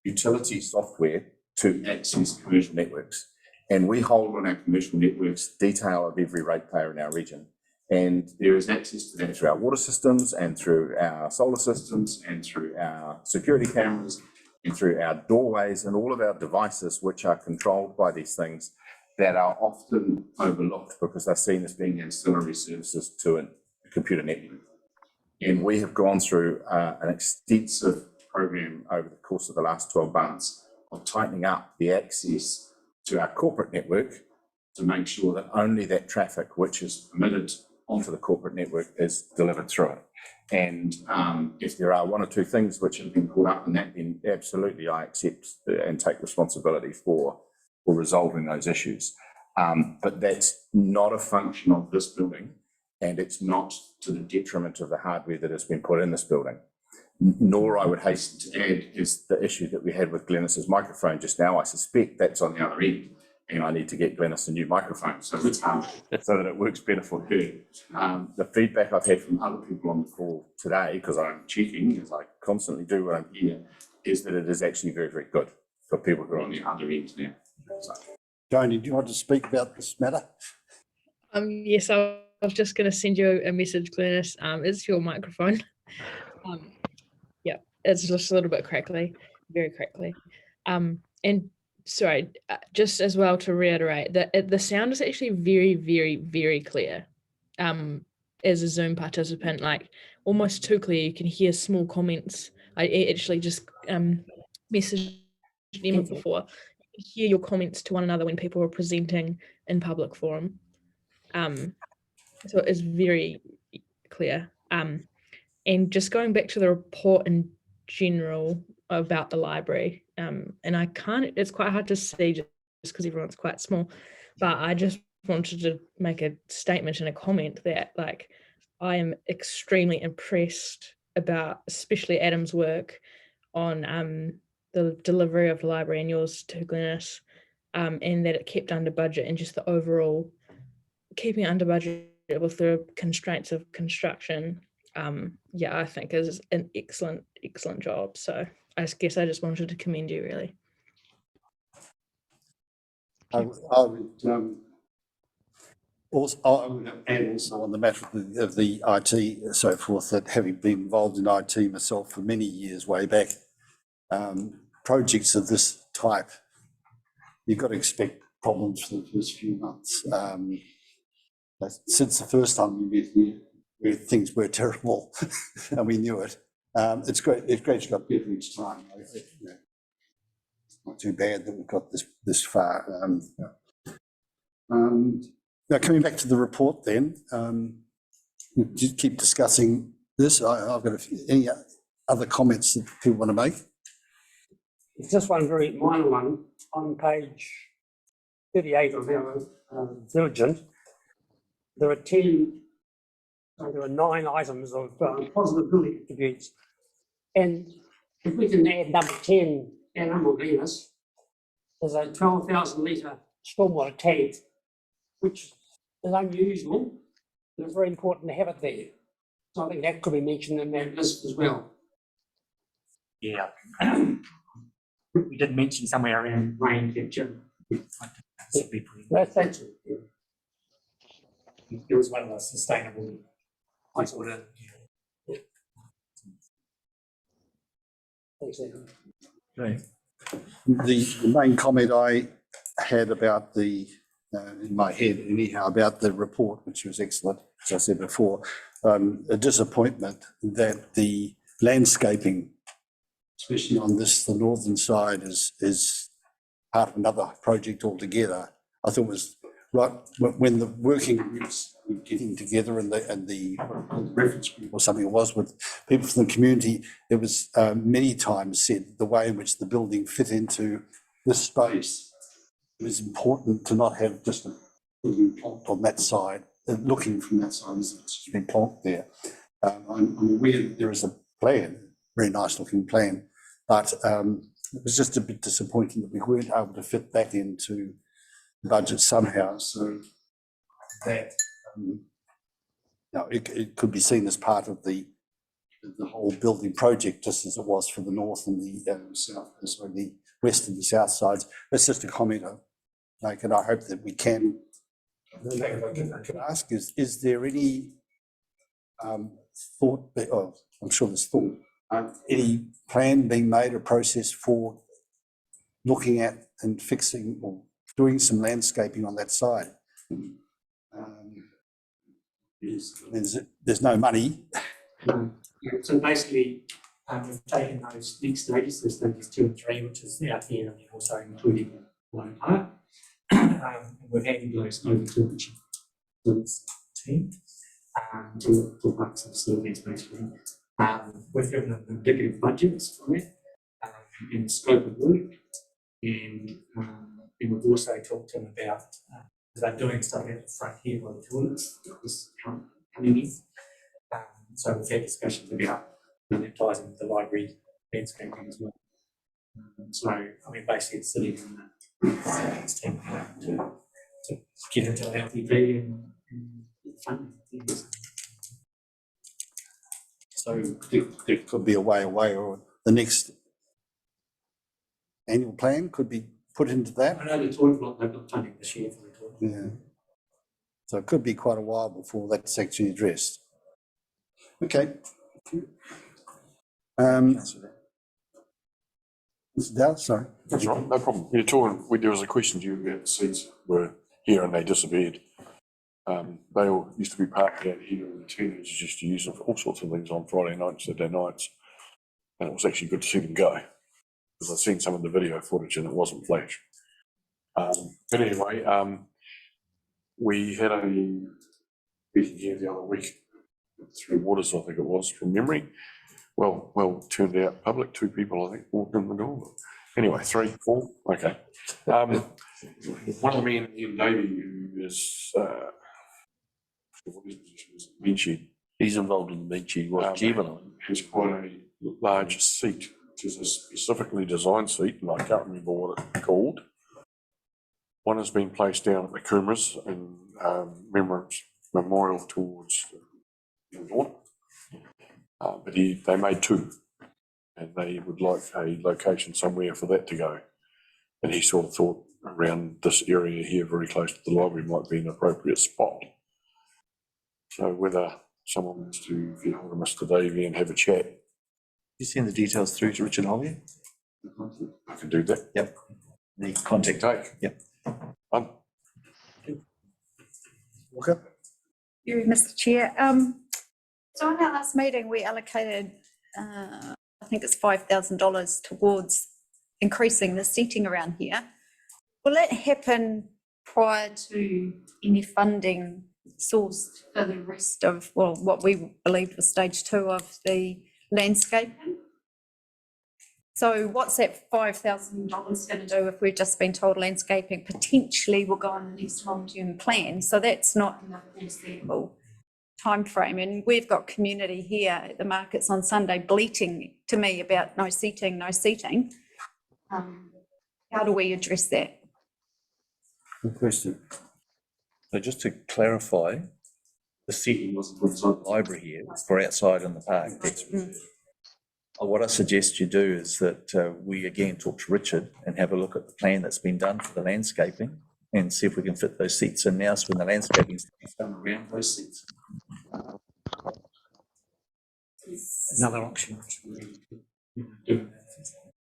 B: utility software to access commercial networks. And we hold on our commercial networks detail of every ratepayer in our region. And there is access to that through our water systems and through our solar systems and through our security cameras and through our doorways and all of our devices which are controlled by these things that are often overlooked because they're seen as being ancillary services to a computer network. And we have gone through an extensive program over the course of the last 12 months of tightening up the access to our corporate network to make sure that only that traffic which is permitted onto the corporate network is delivered through it. And if there are one or two things which have been caught up in that, then absolutely I accept and take responsibility for resolving those issues. But that's not a function of this building, and it's not to the detriment of the hardware that has been put in this building. Nor, I would hasten to add, is the issue that we had with Glenys's microphone just now. I suspect that's on the other end, and I need to get Glenys a new microphone so that it works better for her. The feedback I've had from other people on the call today, because I'm checking, as I constantly do when I'm here, is that it is actually very, very good for people who are on the other end now. So.
D: Joni, do you want to speak about this matter?
E: Yes, I was just going to send you a message, Glenys. It's your microphone. Yeah, it's just a little bit crackly, very crackly. And sorry, just as well to reiterate that the sound is actually very, very, very clear. As a Zoom participant, like almost too clear. You can hear small comments. I actually just messaged Emma before. You can hear your comments to one another when people are presenting in public forum. So it's very clear. And just going back to the report in general about the library, and it's quite hard to see just because everyone's quite small, but I just wanted to make a statement and a comment that, like, I am extremely impressed about especially Adam's work on the delivery of the library and yours too, Glenys, and that it kept under budget, and just the overall keeping it under budget with the constraints of construction. Yeah, I think is an excellent job. So I guess I just wanted to commend you, really.
D: I would also add also on the matter of the IT, so forth, that having been involved in IT myself for many years way back, projects of this type, you've got to expect problems for the first few months. Since the first time we met here, where things were terrible and we knew it, It's great. It's great you got people each time. It's not too bad that we've got this far. Now coming back to the report, then just keep discussing this. I've got any other comments that people want to make.
K: It's just one very minor one on page 38 of our diligent. There are 9 items of positive building attributes, and if we can add number 10, animal cleaners, there's a 12,000 litre stormwater tank, which is unusual, but it's very important to have it there. So I think that could be mentioned in that list as well.
Q: Yeah. We did mention somewhere around rain capture.
K: That's it.
Q: It was one of the sustainable.
D: Okay. The main comment I had about in my head anyhow, about the report, which was excellent, as I said before, a disappointment that the landscaping, especially on the northern side, is part of another project altogether. I thought it was right when the working groups were getting together and the reference group or something it was with people from the community, it was many times said the way in which the building fit into this space. It was important to not have just a building plonked on that side, looking from that side as it's just been plonked there. I'm aware that there is a plan, very nice looking plan, but it was just a bit disappointing that we weren't able to fit that into the budget somehow. So that it could be seen as part of the whole building project, just as it was for the north and the the west and the south sides. That's just a comment I make, and I hope that we can. I could ask, is there any thought, I'm sure there's thought, any plan being made, a process for looking at and fixing or doing some landscaping on that side? There's no money.
Q: So basically, we've taken those next stages, so stages 2 and 3, which is out here, and then also including one part. We're handing those over to the team to talk about some surveys basically. We've given them indicative budgets for it and the scope of work, and we've also talked to them about they're doing stuff at the front here by the toilets this coming in. So we've had discussions about that ties into the library landscaping as well. So I mean, basically, it's sitting in the team to get into a healthy V and funding.
D: So there could be a way away, or the next annual plan could be put into that.
Q: I know the toilet block, they've got funding this year for the toilet.
D: Yeah. So it could be quite a while before that's actually addressed. Okay. Mr. Dowd, sorry.
R: That's right, no problem. You're talking, there was a question to you about the seats were here and they disappeared. They all used to be parked out here, and the teenagers used to use them for all sorts of things on Friday nights, Saturday nights. And it was actually good to see them go, because I've seen some of the video footage and it wasn't flash. But anyway, we had a meeting here the other week, 3 Waters, I think it was, from memory. Well, turned out public, 2 people, I think, walked in the door. Anyway, 3, 4, okay. One of the men, Ian Davey, who is, what his position is, meat shed.
M: He's involved in the meat shed, was Gemini.
R: Has quite a large seat, which is a specifically designed seat, and I can't remember what it's called. One has been placed down at the Coomera's in memorial towards the north. But they made 2, and they would like a location somewhere for that to go. And he sort of thought around this area here, very close to the library, might be an appropriate spot. So whether someone wants to get hold of Mr. Davey and have a chat.
A: You send the details through to Richard Hollier?
R: I can do that.
A: Yep. The contact. Yep.
D: Walker?
L: You, Mr. Chair. So in our last meeting, we allocated I think it's $5,000 towards increasing the seating around here. Will that happen prior to any funding sourced for the rest of, well, what we believed was stage 2 of the landscaping? So what's that $5,000 going to do if we've just been told landscaping potentially will go on the next long-term plan? So that's not in the foreseeable timeframe. And we've got community here at the markets on Sunday bleating to me about no seating, no seating. How do we address that?
D: Good question.
A: So just to clarify, the seating wasn't inside the library here, it's for outside in the park. What I suggest you do is that we again talk to Richard and have a look at the plan that's been done for the landscaping and see if we can fit those seats in now, so when the landscaping is done around those seats.
Q: Another option.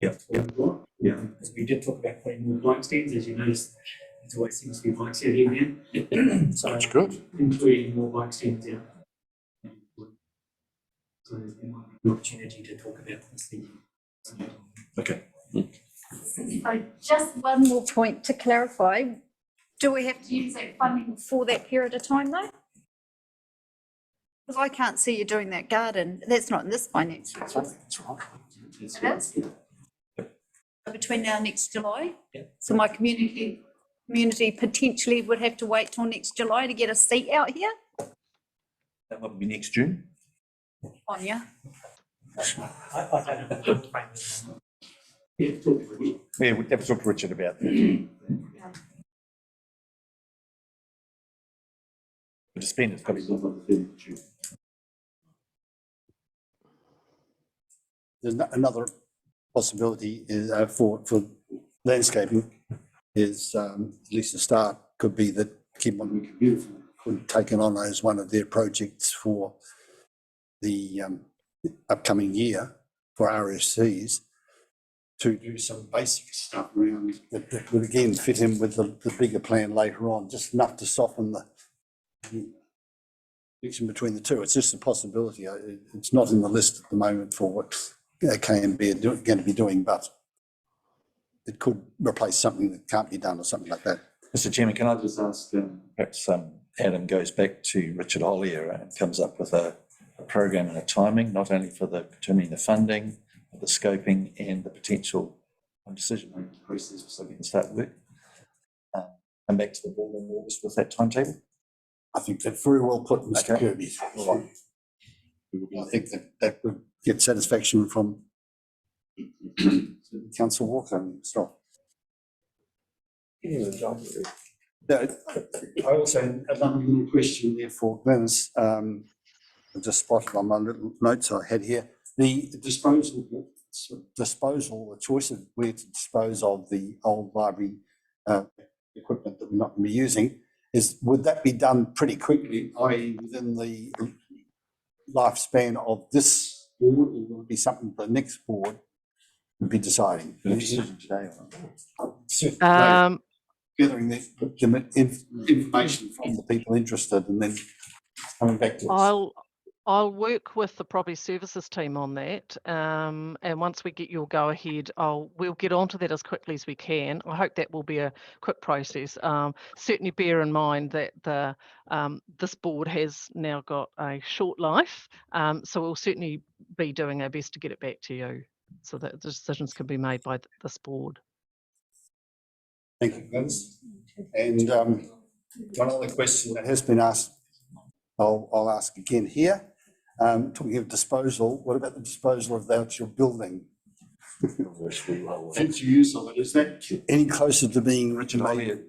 A: Yeah.
Q: Because we did talk about putting more bike stands, as you noticed, there always seems to be bikes out here now. So
R: That's good.
Q: including more bike stands, yeah. So there's an opportunity to talk about this thing.
A: Okay.
L: So just one more point to clarify. Do we have to use that funding for that period of time though? Because I can't see you doing that garden. That's not in this financial.
A: That's right.
L: It is? Between now and next July?
A: Yeah.
L: So my community potentially would have to wait till next July to get a seat out here?
A: That might be next June.
L: On ya.
Q: I don't know the timeframe.
A: Yeah, we'd have to talk to Richard about that. But to spend it's got to be done by the 30th of June.
D: There's another possibility is for landscaping is at least a start could be that Kimonwika Beautiful could take it on as one of their projects for the upcoming year for RSCs to do some basic stuff around that would again fit in with the bigger plan later on, just enough to soften the connection between the two. It's just a possibility. It's not in the list at the moment for what KMB are going to be doing, but it could replace something that can't be done or something like that.
A: Mr. Chairman, can I just ask, perhaps Adam goes back to Richard Hollier and comes up with a program and a timing, not only for determining the funding, but the scoping and the potential decision-making process so we can start work. Come back to the board in August with that timetable.
D: I think that's very well put, Mr.
A: Okay.
D: Kirby. I think that would get satisfaction from Councillor Walker and staff. Yeah, I also had another little question there for Glenys. I just spotted on my little notes I had here. The disposal, the choice of where to dispose of the old library equipment that we're not going to be using, would that be done pretty quickly, i.e. within the lifespan of this board, or will it be something the next board would be deciding?
A: Decision today.
D: Gathering the information from the people interested and then coming back to us.
P: I'll work with the property services team on that, and once we get your go ahead, we'll get onto that as quickly as we can. I hope that will be a quick process. Certainly bear in mind that this board has now got a short life, so we'll certainly be doing our best to get it back to you so that the decisions can be made by this board.
D: Thank you, Glenys. And one other question that has been asked, I'll ask again here. Talking of disposal, what about the disposal of the actual building? Future use of it, is that any closer to being
A: Richard Hollier?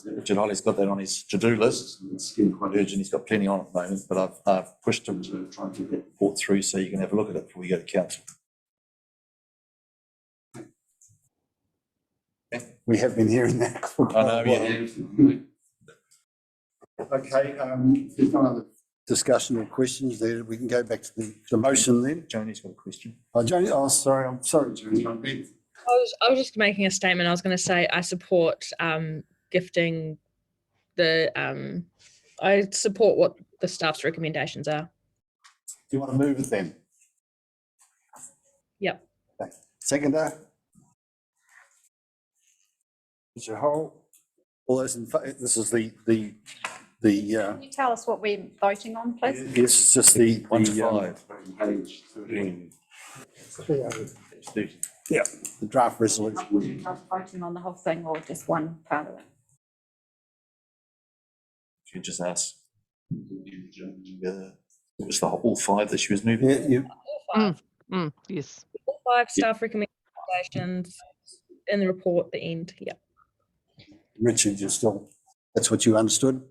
A: Richard Hollier's got that on his to-do list. It's getting quite urgent. He's got plenty on at the moment, but I've pushed him to try and get that report through so you can have a look at it before we go to council.
D: We have been hearing that for quite a while. Okay, there's no other discussion or questions there. We can go back to the motion then.
A: Joni's got a question.
D: Oh, Joni, sorry, I'm sorry, Joni.
E: I was just making a statement. I was going to say I support gifting the I support what the staff's recommendations are.
D: Do you want to move it then?
E: Yep.
D: Okay. Seconder? Mr. Hall? All those in favour, this is the,
L: Can you tell us what we're voting on, please?
D: yes, it's just the.
A: 1 to
D: the,
A: 5.
R: Page 13.
D: Yeah, the draft resolution.
L: Voting on the whole thing or just one part of it?
A: She just asked. It was the all 5 that she was moving.
D: Yeah, you.
E: All 5.
P: Yes.
E: All 5 staff recommendations in the report at the end. Yep.
D: Richard, you still, that's what you understood?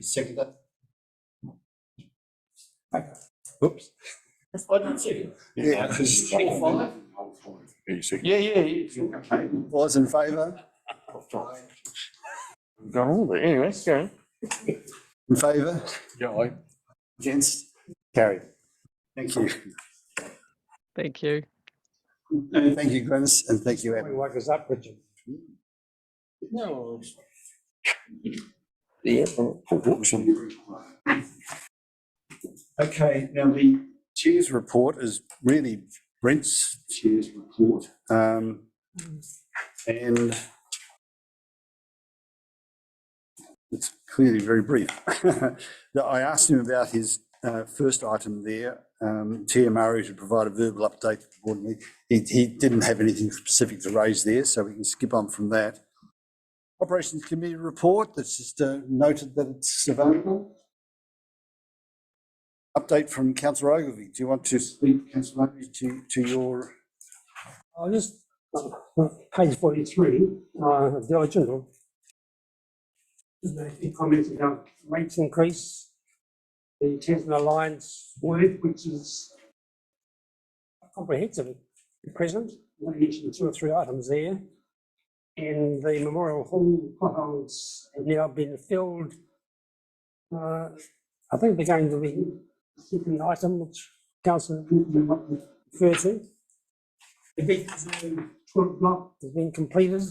D: Seconder? Okay. Oops.
M: I didn't see it.
D: Yeah.
M: Yeah.
D: All those in favour?
M: Got all there. Anyway, go.
D: In favour?
R: Yeah,
D: Against? Carried. Thank you.
P: Thank you.
D: Thank you, Glenys, and thank you, Adam.
K: Wake us up, Richard.
M: No. Yeah.
D: Okay, now the chair's report is really Brent's chair's report. And it's clearly very brief. I asked him about his first item there, Chair Murray to provide a verbal update. He didn't have anything specific to raise there, so we can skip on from that. Operations Committee report, that's just noted that it's available. Update from Councillor Ogilvie. Do you want to speak, Councillor Ogilvie, to your?
K: I'll just, page 43, the original. He commented about rates increase, the Tasman Alliance work, which is comprehensive at present. I mentioned 2 or 3 items there. And the Memorial Hall potholes have now been filled. I think they're going to be the second item, which Councillor referred to. The big 12 block has been completed.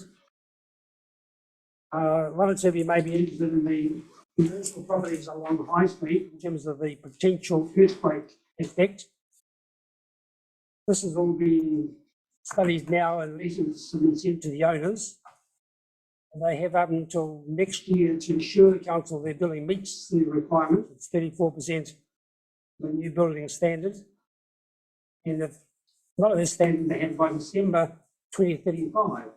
K: One or two of you may be interested in the commercial properties along High Street in terms of the potential earthquake effect. This has all been studied now and letters have been sent to the owners. And they have up until next year to ensure the council their building meets the requirement. It's 34% the new building standard. And if not of this standard, they have by December 2035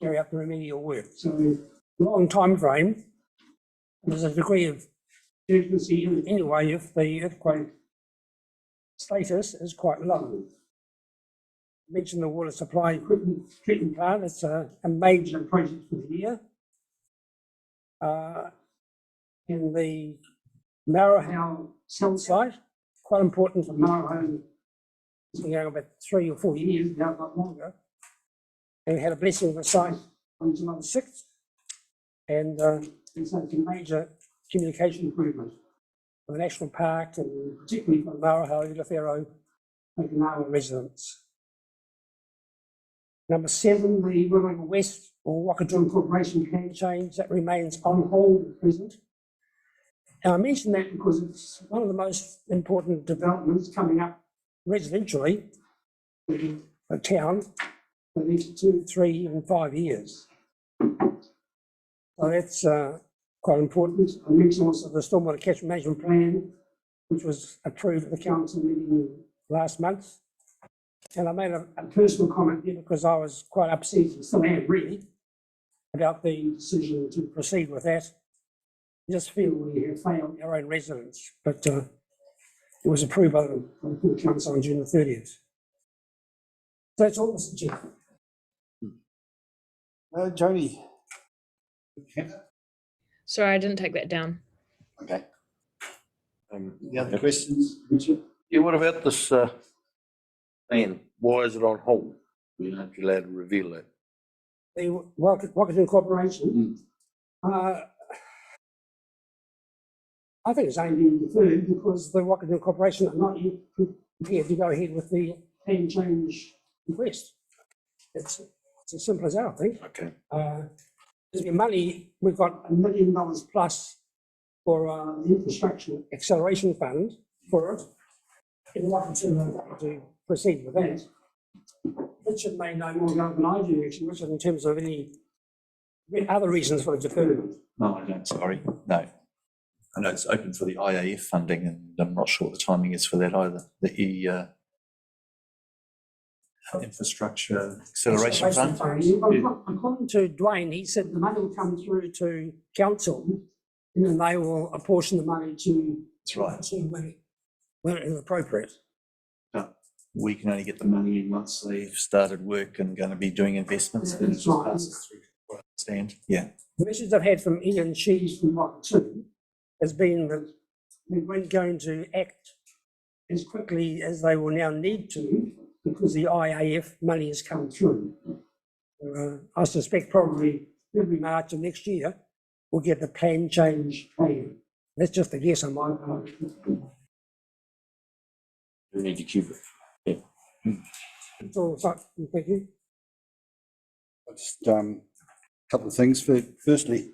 K: carry out the remedial work. So long time frame. There's a degree of urgency in it anyway if the earthquake status is quite low. I mentioned the water supply equipment treatment plant. It's a major project for the year. In the Marahau cell site, quite important for Marahau. It's been going about 3 or 4 years, now not longer. And we had a blessing of the site on July 6th. And it's a major communication improvement for the national park and particularly for Marahau, Ilafero, and Okinawa residents. Number 7, the Wimmera West or Wakatuma Corporation plan change that remains on hold at present. And I mention that because it's one of the most important developments coming up residentially in the town for the next 2, 3, even 5 years. So that's quite important. I mentioned also the stormwater catchment management plan, which was approved at the council meeting last month. And I made a personal comment here because I was quite upset, and still am really, about the decision to proceed with that. I just feel we have failed our own residents, but it was approved by the council on June the 30th. So that's all, Mr. Chair.
D: Joni.
E: Sorry, I didn't take that down.
D: Okay. Any other questions, Richard?
M: Yeah, what about this plan? Why is it on hold? We're not allowed to reveal that.
K: The Wakatuma Corporation, I think it's only been deferred because the Wakatuma Corporation are not yet prepared to go ahead with the plan change request. It's as simple as that, I think.
M: Okay.
K: There's been money, we've got $1 million plus for the infrastructure acceleration fund for it. In Wakatuma to proceed with that. Richard may know more about than I do, actually, Richard, in terms of any other reasons for the deferment.
A: No, I don't, sorry, no. I know it's open for the IAF funding and I'm not sure what the timing is for that either. The Infrastructure Acceleration Fund.
K: According to Dwayne, he said the money will come through to council and then they will apportion the money to.
A: That's right.
K: When it is appropriate.
A: No, we can only get the money in once they've started work and going to be doing investments. Then it just passes through, what I understand. Yeah.
K: The message I've had from Ian Shees from Rock 2 has been that they weren't going to act as quickly as they will now need to because the IAF money has come through. I suspect probably February, March of next year, we'll get the plan change plan. That's just a guess on my part.
B: We need to keep it. Yeah.
K: That's all. Thank you.
D: Just couple of things. Firstly,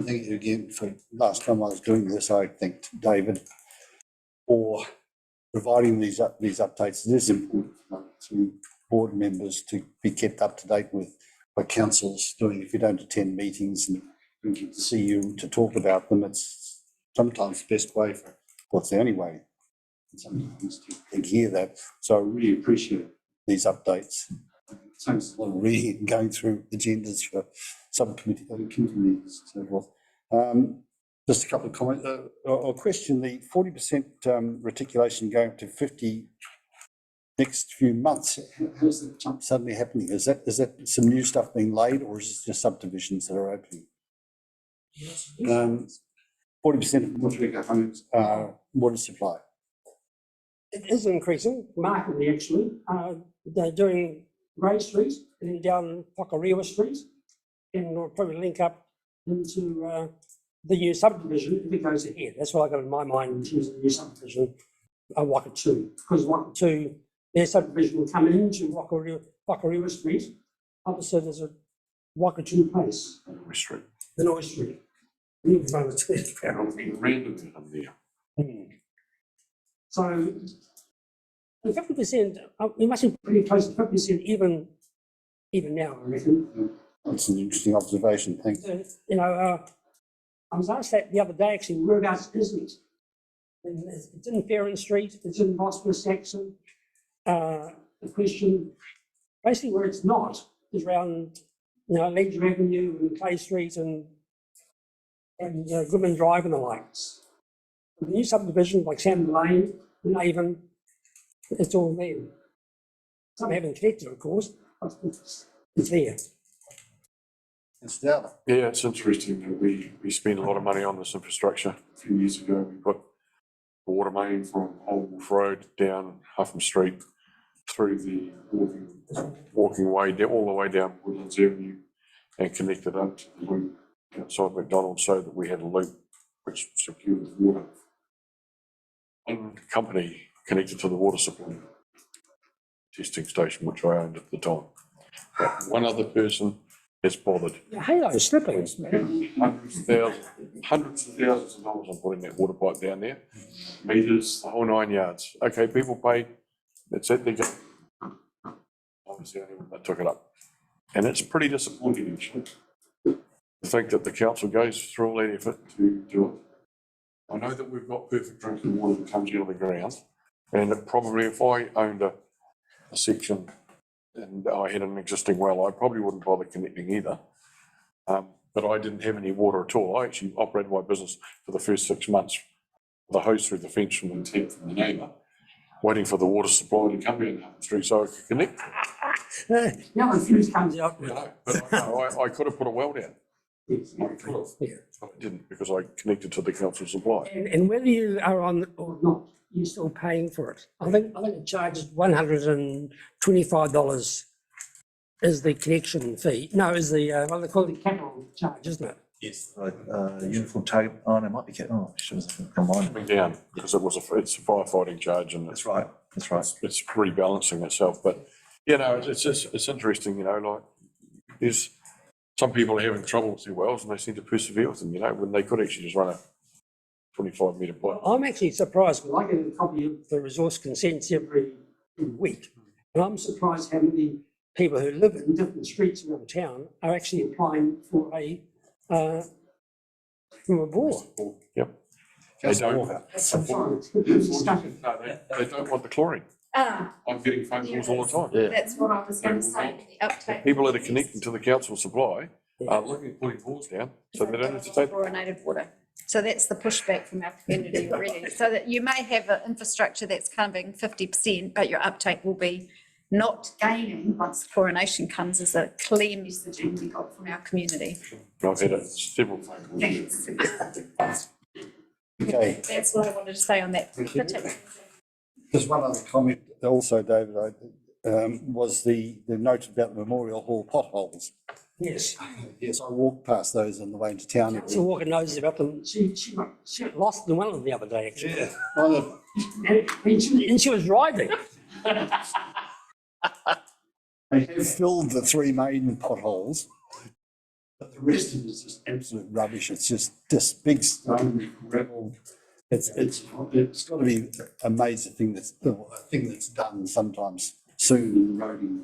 D: thank you again for last time I was doing this. I thanked David for providing these updates. It is important to board members to be kept up to date with what council's doing. If you don't attend meetings and get to see you to talk about them, it's sometimes the best way for, well, it's the only way sometimes to hear that. So I really appreciate these updates. It saves a lot of reading and going through agendas for subcommittee committee meetings and so forth. Just a couple of comments or question: the 40% reticulation going up to 50 next few months. How's that jump suddenly happening? Is that some new stuff being laid, or is it just subdivisions that are opening? 40% of Motueka homes are water supply.
K: It is increasing markedly, actually. They're doing Grey Street and then down Whakarewa Street, and we'll probably link up into the new subdivision if it goes ahead. That's what I got in my mind in terms of the new subdivision of Waka 2. Because Waka 2, their subdivision will come into Whakarewa Street. Opposite is a Waka 2 place.
R: Street.
K: The Noise Street. So the 50%, we must be pretty close to 50% even now, I reckon.
D: That's an interesting observation. Thanks.
K: You know, I was asked that the other day, actually, whereabouts is it? And it's in Ferron Street, it's in Bosphorus Saxon. The question, basically where it's not, is around, you know, Ledger Avenue and Clay Street and Goodman Drive and the likes. The new subdivision like Salmon Lane, Naven, it's all there. Some haven't connected, of course, but it's there.
R: Yeah, it's interesting that we spend a lot of money on this infrastructure. A few years ago, we put a water main from Old Wolf Road down Huffam Street through the walking way, all the way down Woodlands Avenue and connected up to the loop outside McDonald's so that we had a loop which secured the water. One company connected to the water supply testing station, which I owned at the time. But one other person has bothered.
K: Halo slipping.
R: Hundreds of thousands of dollars on putting that water pipe down there. Meters, the whole 9 yards. Okay, people pay. That's it. They go. I was the only one that took it up. And it's pretty disappointing, actually, to think that the council goes through all that effort to do it. I know that we've got perfect drinking water that comes out of the ground. And it probably, if I owned a section and I had an existing well, I probably wouldn't bother connecting either. But I didn't have any water at all. I actually operated my business for the first 6 months with a hose through the fence from the tap from the neighbour, waiting for the water supply to come down the street so I could connect.
K: Now the fuse comes out.
R: You know, but I could have put a well down.
K: Yes.
R: I could have. Yeah. But I didn't because I connected to the council supply.
K: And whether you are on or not, you're still paying for it. I think it charges $125 is the connection fee. No, is the what they call the capital charge, isn't it?
A: Yes. Uniform target. Oh, no, it might be. Oh, should have combined.
R: Coming down because it's a firefighting charge and
A: that's right. That's right.
R: It's rebalancing itself. But you know, it's interesting. You know, like there's some people are having trouble with their wells and they seem to persevere with them. You know, when they could actually just run a 25-metre pipe.
K: I'm actually surprised because I get a copy of the resource consents every week. And I'm surprised how many people who live in different streets around town are actually applying for a bore.
R: Yep. They don't, no, they don't want the chlorine. I'm getting phone calls all the time.
L: That's what I was going to say. The uptake.
R: People that are connecting to the council supply are looking at putting bores down, so they don't have to take.
L: Chlorinated water. So that's the pushback from our community already. So that you may have an infrastructure that's covering 50%, but your uptake will be not gaining once chlorination comes, is a clear messaging we got from our community.
R: I've had several phone calls.
L: Thanks.
D: Okay.
L: That's what I wanted to say on that.
D: Just one other comment also, David, was the note about the Memorial Hall potholes.
K: Yes.
D: Yes, I walked past those on the way into town.
K: So walking knows about them. She got lost in one of them the other day, actually.
D: Yeah.
K: And she was driving.
D: They have filled the three main potholes, but the rest of it is just absolute rubbish. It's just big stone, gravel. It's got to be a major thing that's done sometimes soon in the roading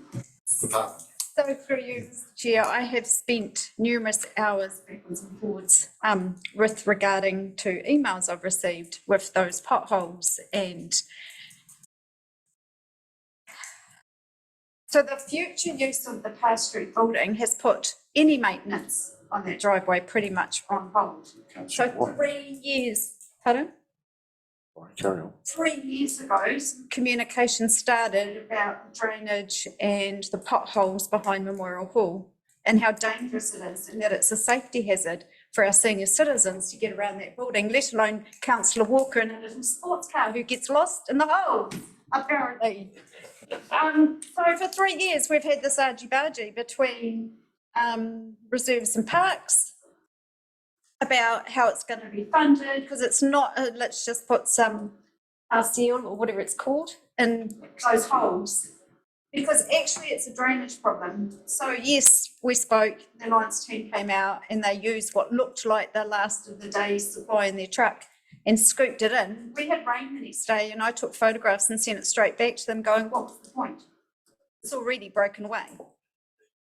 D: department.
L: So through you, Mr. Chair, I have spent numerous hours backwards and forwards with regarding to emails I've received with those potholes. And so the future use of the Parr Street building has put any maintenance on that driveway pretty much on hold. So 3 years, pardon?
R: Carry on.
L: 3 years ago, some communication started about the drainage and the potholes behind Memorial Hall and how dangerous it is and that it's a safety hazard for our senior citizens to get around that building, let alone Councillor Walker in a little sports car who gets lost in the hole, apparently. So for 3 years, we've had this argy-bargy between reserves and parks about how it's going to be funded, because it's not, let's just put some RCL or whatever it's called in those holes, because actually it's a drainage problem. So yes, we spoke, the Alliance team came out and they used what looked like the last of the day's supply in their truck and scooped it in. We had rain the next day and I took photographs and sent it straight back to them going, what was the point? It's already broken away.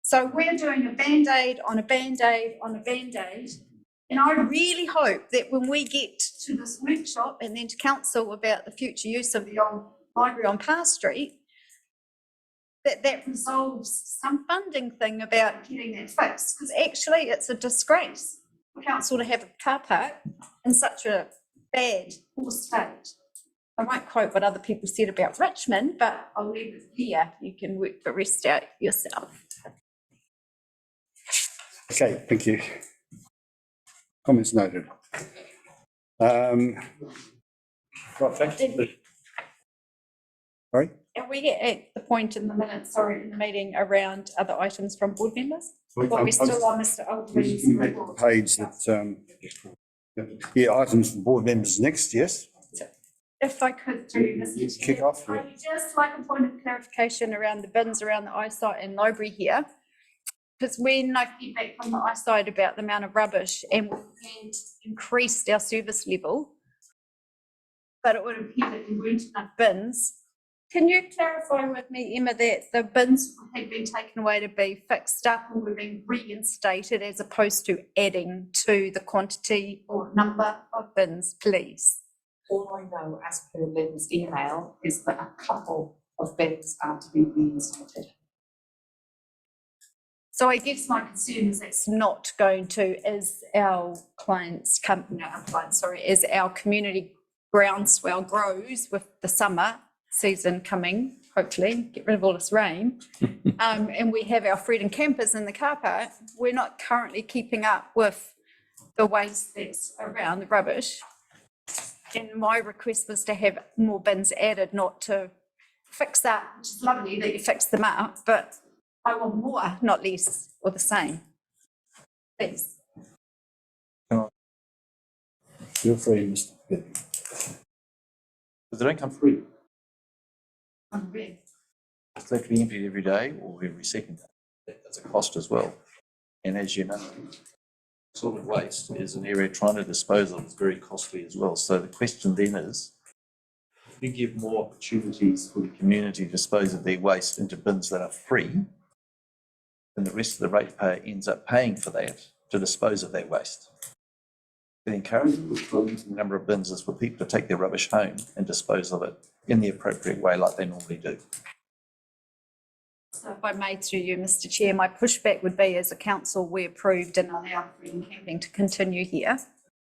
L: So we're doing a Band-Aid on a Band-Aid on a Band-Aid. And I really hope that when we get to this workshop and then to council about the future use of the old library on Parr Street, that resolves some funding thing about getting that fixed. Because actually it's a disgrace for council to have a car park in such a bad, poor state. I won't quote what other people said about Richmond, but I'll leave it here. You can work the rest out yourself.
D: Okay, thank you. Comments noted. Right, sorry?
L: Are we at the point in the minutes, in the meeting around other items from board members? Or are we still on Mr. Oldby's report?
D: Page that, yeah, items from board members next, yes?
L: If I could do this.
D: Kick off.
L: I would just like a point of clarification around the bins around the eyesight and library here. Because when I feedback from the eyesight about the amount of rubbish and we increased our service level, but it would appear that there weren't enough bins. Can you clarify with me, Emma, that the bins had been taken away to be fixed up and were being reinstated as opposed to adding to the quantity or number of bins, please?
H: All I know, as per Lynn's email, is that a couple of bins are to be reinstated.
L: So I guess my concern is it's not going to, as our clients as our community groundswell grows with the summer season coming, hopefully, get rid of all this rain, and we have our Freedom campers in the car park, we're not currently keeping up with the waste that's around, the rubbish. And my request was to have more bins added, not to fix that, which is lovely that you fix them up, but I want more, not less, or the same. Please.
D: Feel free, Mr. Pitt.
A: But they don't come free.
L: Unreal.
A: If they're to be emptied every day or every second day, that's a cost as well. And as you know, solid waste is an area trying to dispose of is very costly as well. So the question then is, we give more opportunities for the community to dispose of their waste into bins that are free, then the rest of the ratepayer ends up paying for that to dispose of that waste. The encouragement the number of bins is for people to take their rubbish home and dispose of it in the appropriate way like they normally do.
L: So if I may through you, Mr Chair, my pushback would be as a council, we approved and allowed green camping to continue here.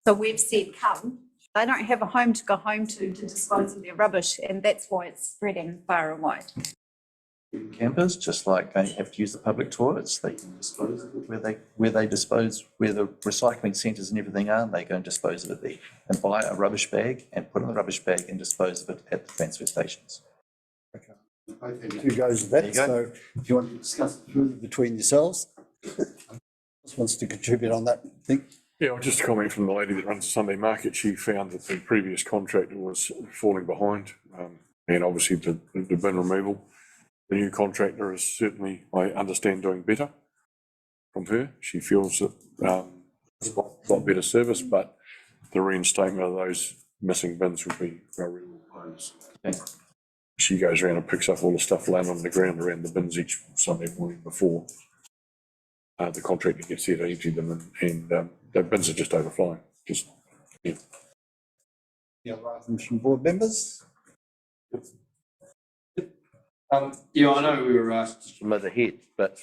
L: So we've said come, they don't have a home to go home to dispose of their rubbish, and that's why it's spreading far and wide.
A: Campers, just like they have to use the public toilets, they can dispose of it where they dispose, where the recycling centres and everything are, and they go and dispose of it there and buy a rubbish bag and put in the rubbish bag and dispose of it at the transfer stations.
D: Okay. Both have 2 goes of that, so if you want to discuss it further between yourselves, just wants to contribute on that thing.
R: Yeah, just a comment from the lady that runs the Sunday market. She found that the previous contractor was falling behind, and obviously the bin removal. The new contractor is certainly, I understand, doing better from her. She feels that it's a lot better service, but the reinstatement of those missing bins would be a real bonus. She goes around and picks up all the stuff laying on the ground around the bins each Sunday morning before the contractor gets there to empty them, and the bins are just overflowing. Just yeah.
D: Yeah, items from board members.
M: Yeah, I know we were asked to submit ahead, but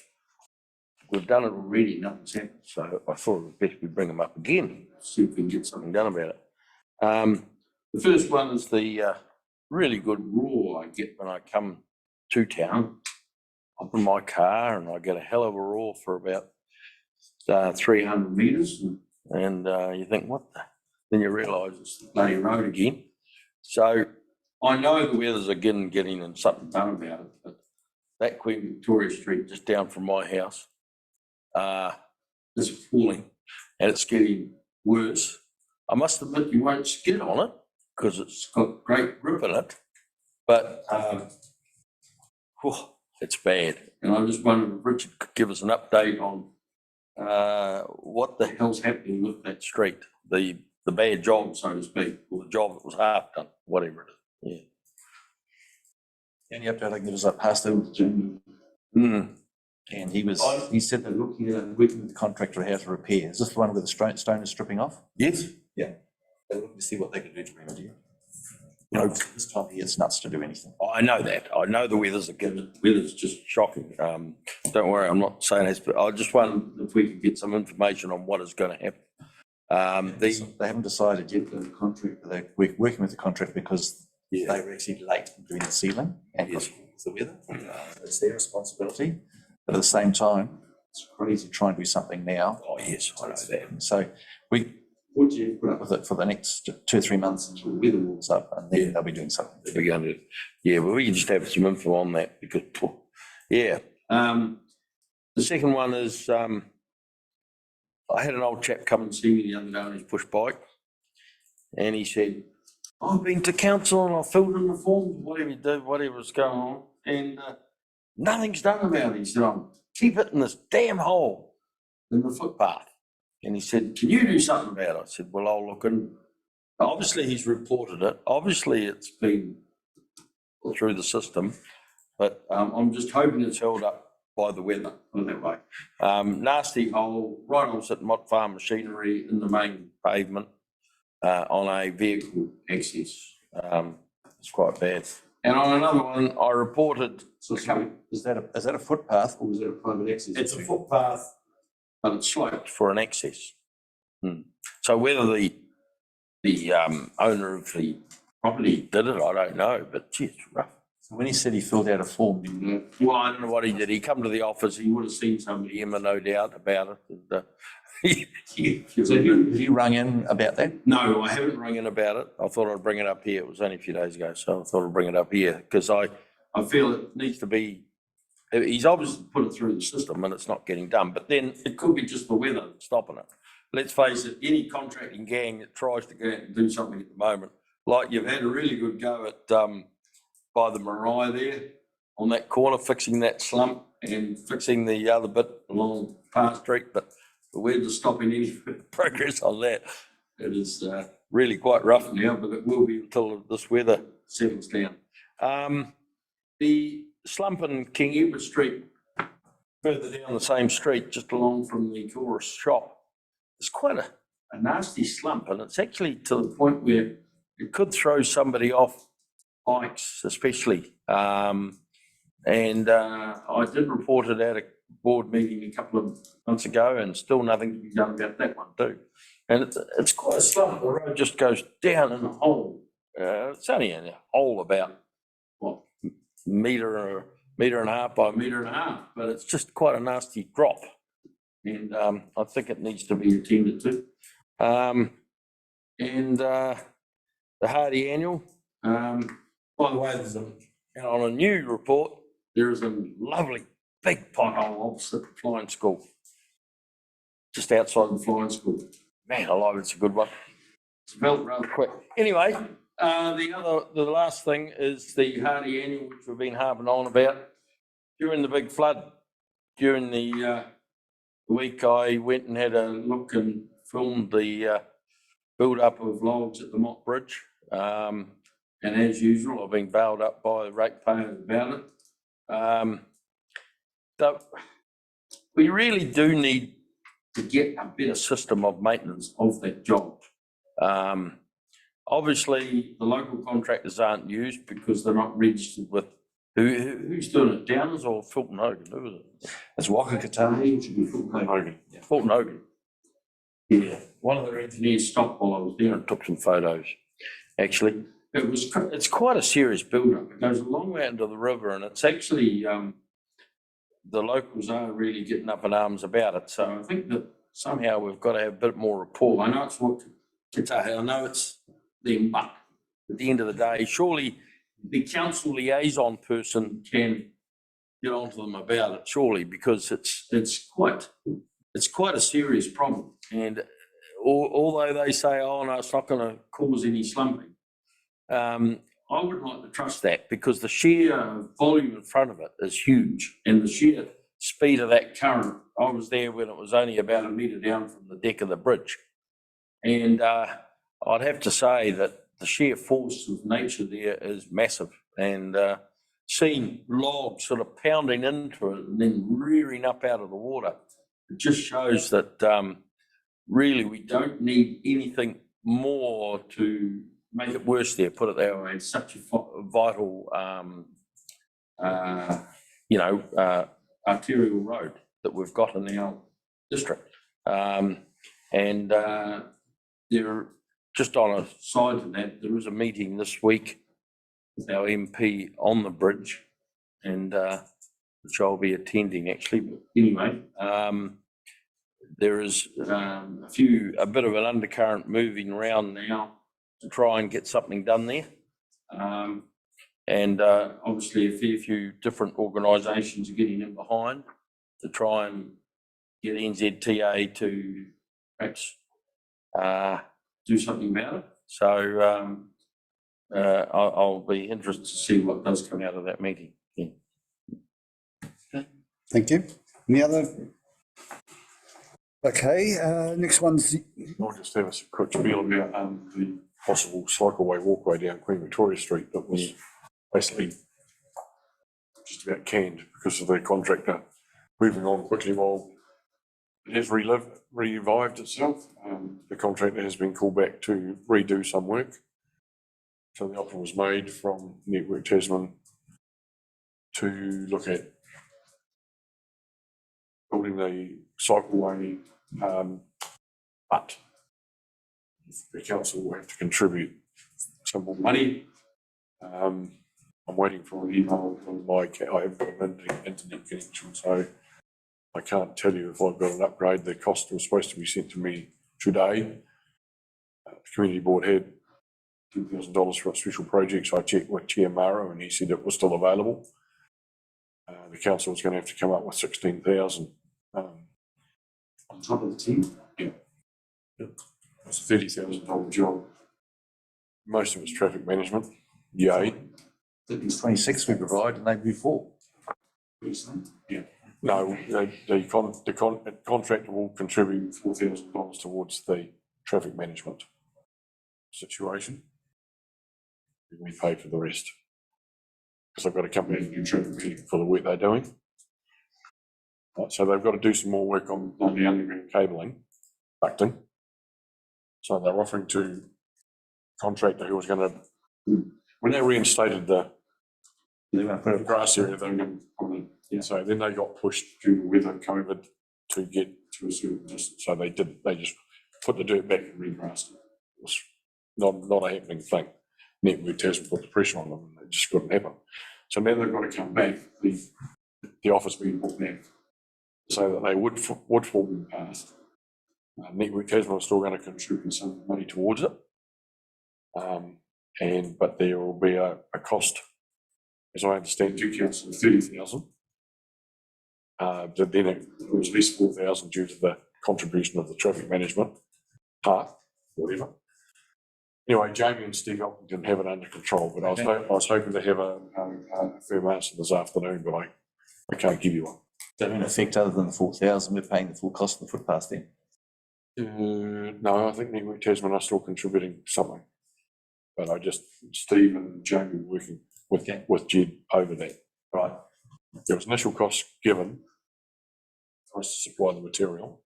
M: we've done it already, nothing's happened, so I thought it was best we bring them up again, see if we can get something done about it. The first one is the really good roar I get when I come to town. Hop in my car and I get a hell of a roar for about 300 metres, and you think, what the? Then you realise it's the bloody road again. So I know the weather's again getting in something done about it, but that Queen Victoria Street just down from my house is falling, and it's getting worse. I must admit you won't skid on it because it's got great grip in it, but it's bad. And I just wondered if Richard could give us an update on what the hell's happening with that street, the bad job, so to speak, or the job that was half done, whatever it is. Yeah.
A: The only update I can give is I passed over to Jim. And he said they're looking at it and working with the contractor how to repair. Is this the one where the stone is stripping off?
M: Yes.
A: Yeah. They're looking to see what they can do to remedy it. No, this time of year it's nuts to do anything.
M: I know that. I know the weather's just shocking. Don't worry, I'm not saying this, but I just wondered if we could get some information on what is going to happen.
A: They haven't decided yet. The contractor, they're working with the contractor because they were actually late in doing the sealing and it's the weather. It's their responsibility. But at the same time, it's crazy trying to do something now.
M: Oh yes, I know that.
A: So we would you put up with it for the next 2 or 3 months until the weather warms up, and then they'll be doing something.
M: We're going to, well, we can just have some info on that because, yeah. The second one is I had an old chap come and see me the other day on his push bike, and he said, "I've been to council and I've filled in the forms, whatever you do, whatever's going on, and nothing's done about it." He said, "Keep it in this damn hole in the footpath." And he said, "Can you do something about it?" I said, "Well, I'll look." And obviously he's reported it. Obviously it's been through the system, but I'm just hoping it's held up by the weather, put it that way. Nasty hole right opposite Mott Farm Machinery in the main pavement on a vehicle access. It's quite bad. And on another one, I reported.
A: Is that a footpath or is that a private access?
M: It's a footpath, but it's sloped for an access. So whether the owner of the property did it, I don't know, but gee, it's rough.
A: So when he said he filled out a form,
M: well, I don't know what he did. He come to the office, he would have seen somebody, Emma, no doubt, about it. And,
A: so have you rung in about that?
M: No, I haven't rung in about it. I thought I'd bring it up here. It was only a few days ago, so I thought I'd bring it up here because I feel it needs to be. He's obviously put it through the system and it's not getting done, but then it could be just the weather stopping it. Let's face it, any contracting gang that tries to go out and do something at the moment, like you've had a really good go at by the Mariah there on that corner, fixing that slump and fixing the other bit along Park Street, but we're just stopping any progress on that. It is really quite rough now, but it will be until this weather settles down. The slump in King Edward Street, further down the same street, just along from the Chorus shop, it's quite a nasty slump, and it's actually to the point where it could throw somebody off bikes, especially. And I did report it at a board meeting a couple of months ago, and still nothing to be done about that one too. And it's quite a slump. The road just goes down in a hole. It's only in a hole about what, metre and a half by a metre and a half, but it's just quite a nasty drop. And I think it needs to be attended to. The Hardy Annual, by the way, on a new report, there is a lovely big pothole opposite the flying school, just outside the flying school. Man, alive, it's a good one. It's built rather quick. Anyway, the last thing is the Hardy Annual, which we've been harping on about. During the big flood, during the week, I went and had a look and filmed the build-up of logs at the Mott Bridge. And as usual, I've been bailed up by the ratepayers about it. So we really do need to get a better system of maintenance of that job. Obviously, the local contractors aren't used because they're not registered with who's doing it, Downers or Fulton Hogan? Who is it?
A: It's Wakakatahi.
M: Fulton Hogan. Yeah. Fulton Hogan. Yeah, one of their engineers stopped while I was there and took some photos. Actually, it's quite a serious build-up. It goes a long way into the river, and it's actually the locals are really getting up in arms about it. So I think that somehow we've got to have a bit more rapport. I know it's Wakakatahi, I know it's them, but at the end of the day, surely the council liaison person can get onto them about it, surely, because it's quite a serious problem. And although they say, oh no, it's not going to cause any slumping, I would like to trust that, because the sheer volume in front of it is huge, and the sheer speed of that current. I was there when it was only about a metre down from the deck of the bridge, and I'd have to say that the sheer force of nature there is massive, and seeing logs sort of pounding into it and then rearing up out of the water, it just shows that really we don't need anything more to make it worse there, put it that way. It's such a vital, arterial road that we've got in our district. There, just on a side to that, there was a meeting this week with our MP on the bridge, and which I'll be attending actually. But anyway, there is a bit of an undercurrent moving around now to try and get something done there. Obviously a fair few different organisations are getting in behind to try and get NZTA to perhaps do something about it. So I'll be interested to see what does come out of that meeting. Yeah.
D: Thank you. Any other? Okay, next one's.
R: I'll just have a quick spiel about the possible cycleway walkway down Queen Victoria Street that was basically just about canned because of the contractor moving on quickly while it has revived itself. The contractor has been called back to redo some work. So the offer was made from Network Tasman to look at building the cycleway, but the council will have to contribute some more money. I'm waiting for an email from I have got an internet connection, so I can't tell you if I've got an upgrade. The cost was supposed to be sent to me today. The community board had $2,000 for a special project, so I checked with Chair Mara and he said it was still available. The council was going to have to come up with 16,000 on top of the 10. Yeah, it's a $30,000 job. Most of it's traffic management. Yay.
A: It's 26 we provide, and they do 4.
R: Yeah. No, the contractor will contribute $4,000 towards the traffic management situation. and we pay for the rest. Because I've got to come back and do traffic meeting for the work they're doing. Right, so they've got to do some more work on the underground cabling, ducting. So they're offering to a contractor who was going to, when they reinstated the grass area, they were going to, so then they got pushed due to weather, COVID, to get to a certain distance. So they just put the dirt back and regrassed it. It was not a happening thing. Network hasn't put the pressure on them, and it just couldn't happen. So now they've got to come back, the offer's been put back, so that they would form passed. Network Tasman are still going to contribute some money towards it. But there will be a cost, as I understand, to council of 30,000. But then it was at least 4,000 due to the contribution of the traffic management part, whatever. Anyway, Jamie and Steve didn't have it under control, but I was hoping to have a firm answer this afternoon, but I can't give you one.
A: So in effect, other than the 4,000, we're paying the full cost of the footpath then?
R: No, I think Network Tasman are still contributing something. But Steve and Jamie were working with Jed over that.
A: Right.
R: There was initial cost given for us to supply the material,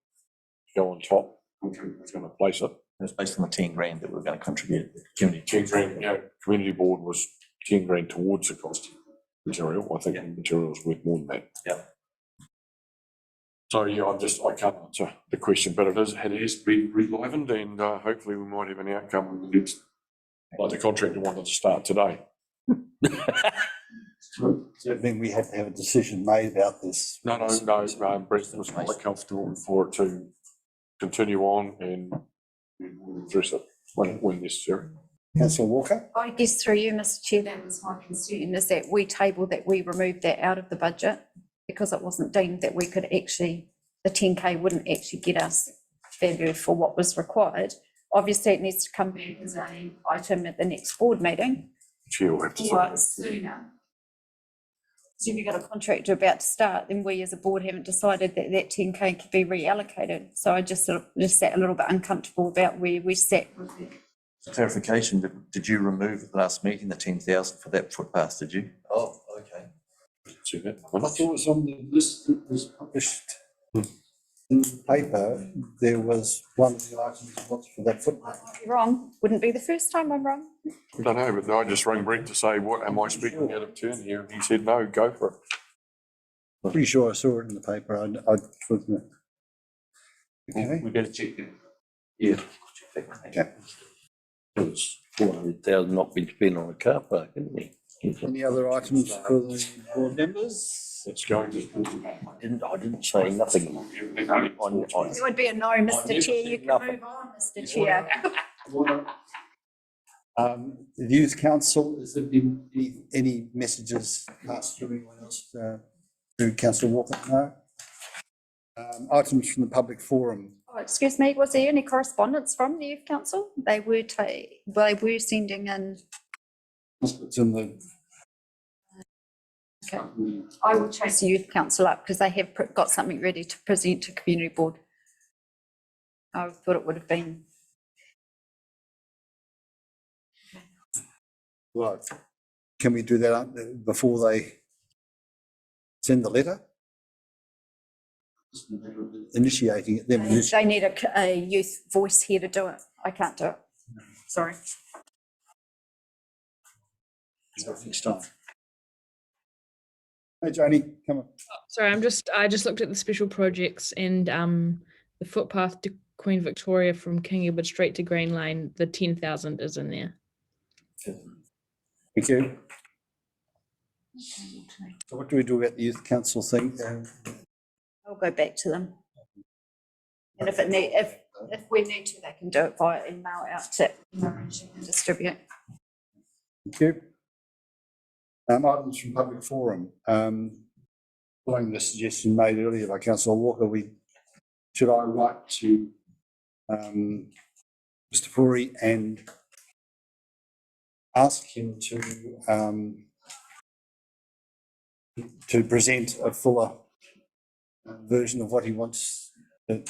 R: go on top, contractor was going to place it.
A: It was based on the 10 grand that we're going to contribute. Community
R: 10 grand, community board was 10 grand towards the cost of material. I think the material is worth more than that.
A: Yeah.
R: So I can't answer the question, but it has been relivened, and hopefully we might have an outcome in the next, like the contractor wanted to start today.
D: So then we have to have a decision made about this.
R: No, Brett was quite comfortable for it to continue on, and we'll address it when necessary.
D: Councillor Walker?
L: I guess through you, Mr Chair, that was my concern, is that we tabled that we removed that out of the budget because it wasn't deemed that we could actually, the 10K wouldn't actually get us value for what was required. Obviously, it needs to come back as an item at the next board meeting.
R: Chair will have to
L: Or sooner. So if you've got a contractor about to start, then we as a board haven't decided that that 10K could be reallocated. So I just sat a little bit uncomfortable about where we sat with it.
A: Clarification, did you remove at the last meeting the 10,000 for that footpath, did you? Oh, okay.
R: See that?
D: I thought it was on the list that was published in the paper. There was one of the items was for that footpath.
L: I might be wrong. Wouldn't be the first time I'm wrong.
R: I don't know, but I just rang Brett to say, what am I speaking out of turn here? And he said, no, go for it.
D: I'm pretty sure I saw it in the paper. Okay.
A: We better check that. Yeah.
D: Okay.
M: It's 400,000 not been spent on a car park, isn't it?
D: Any other items for the board members?
R: It's going to.
M: I didn't say nothing.
L: It would be a no, Mr Chair. You can move on, Mr Chair.
D: The Youth Council, has there been any messages passed to anyone else? To Councillor Walker? No. Items from the public forum.
L: Oh, excuse me, was there any correspondence from the Youth Council? They were sending in.
D: It's in the.
L: Okay. I will chase the Youth Council up because they have got something ready to present to Community Board. I thought it would have been.
D: Right. Can we do that before they send the letter? Initiating it, them.
L: They need a youth voice here to do it. I can't do it. Sorry.
D: Next time. Hey, Janie, come on.
E: Sorry, I just looked at the special projects and the footpath to Queen Victoria from King Edward Street to Green Lane, the 10,000 is in there.
D: Thank you. So what do we do about the Youth Council thing?
L: I'll go back to them. And if we need to, they can do it via email out to distribute.
D: Thank you. Items from public forum. Following the suggestion made earlier by Councillor Walker, should I write to Mr. Fourie and ask him to present a fuller version of what he wants to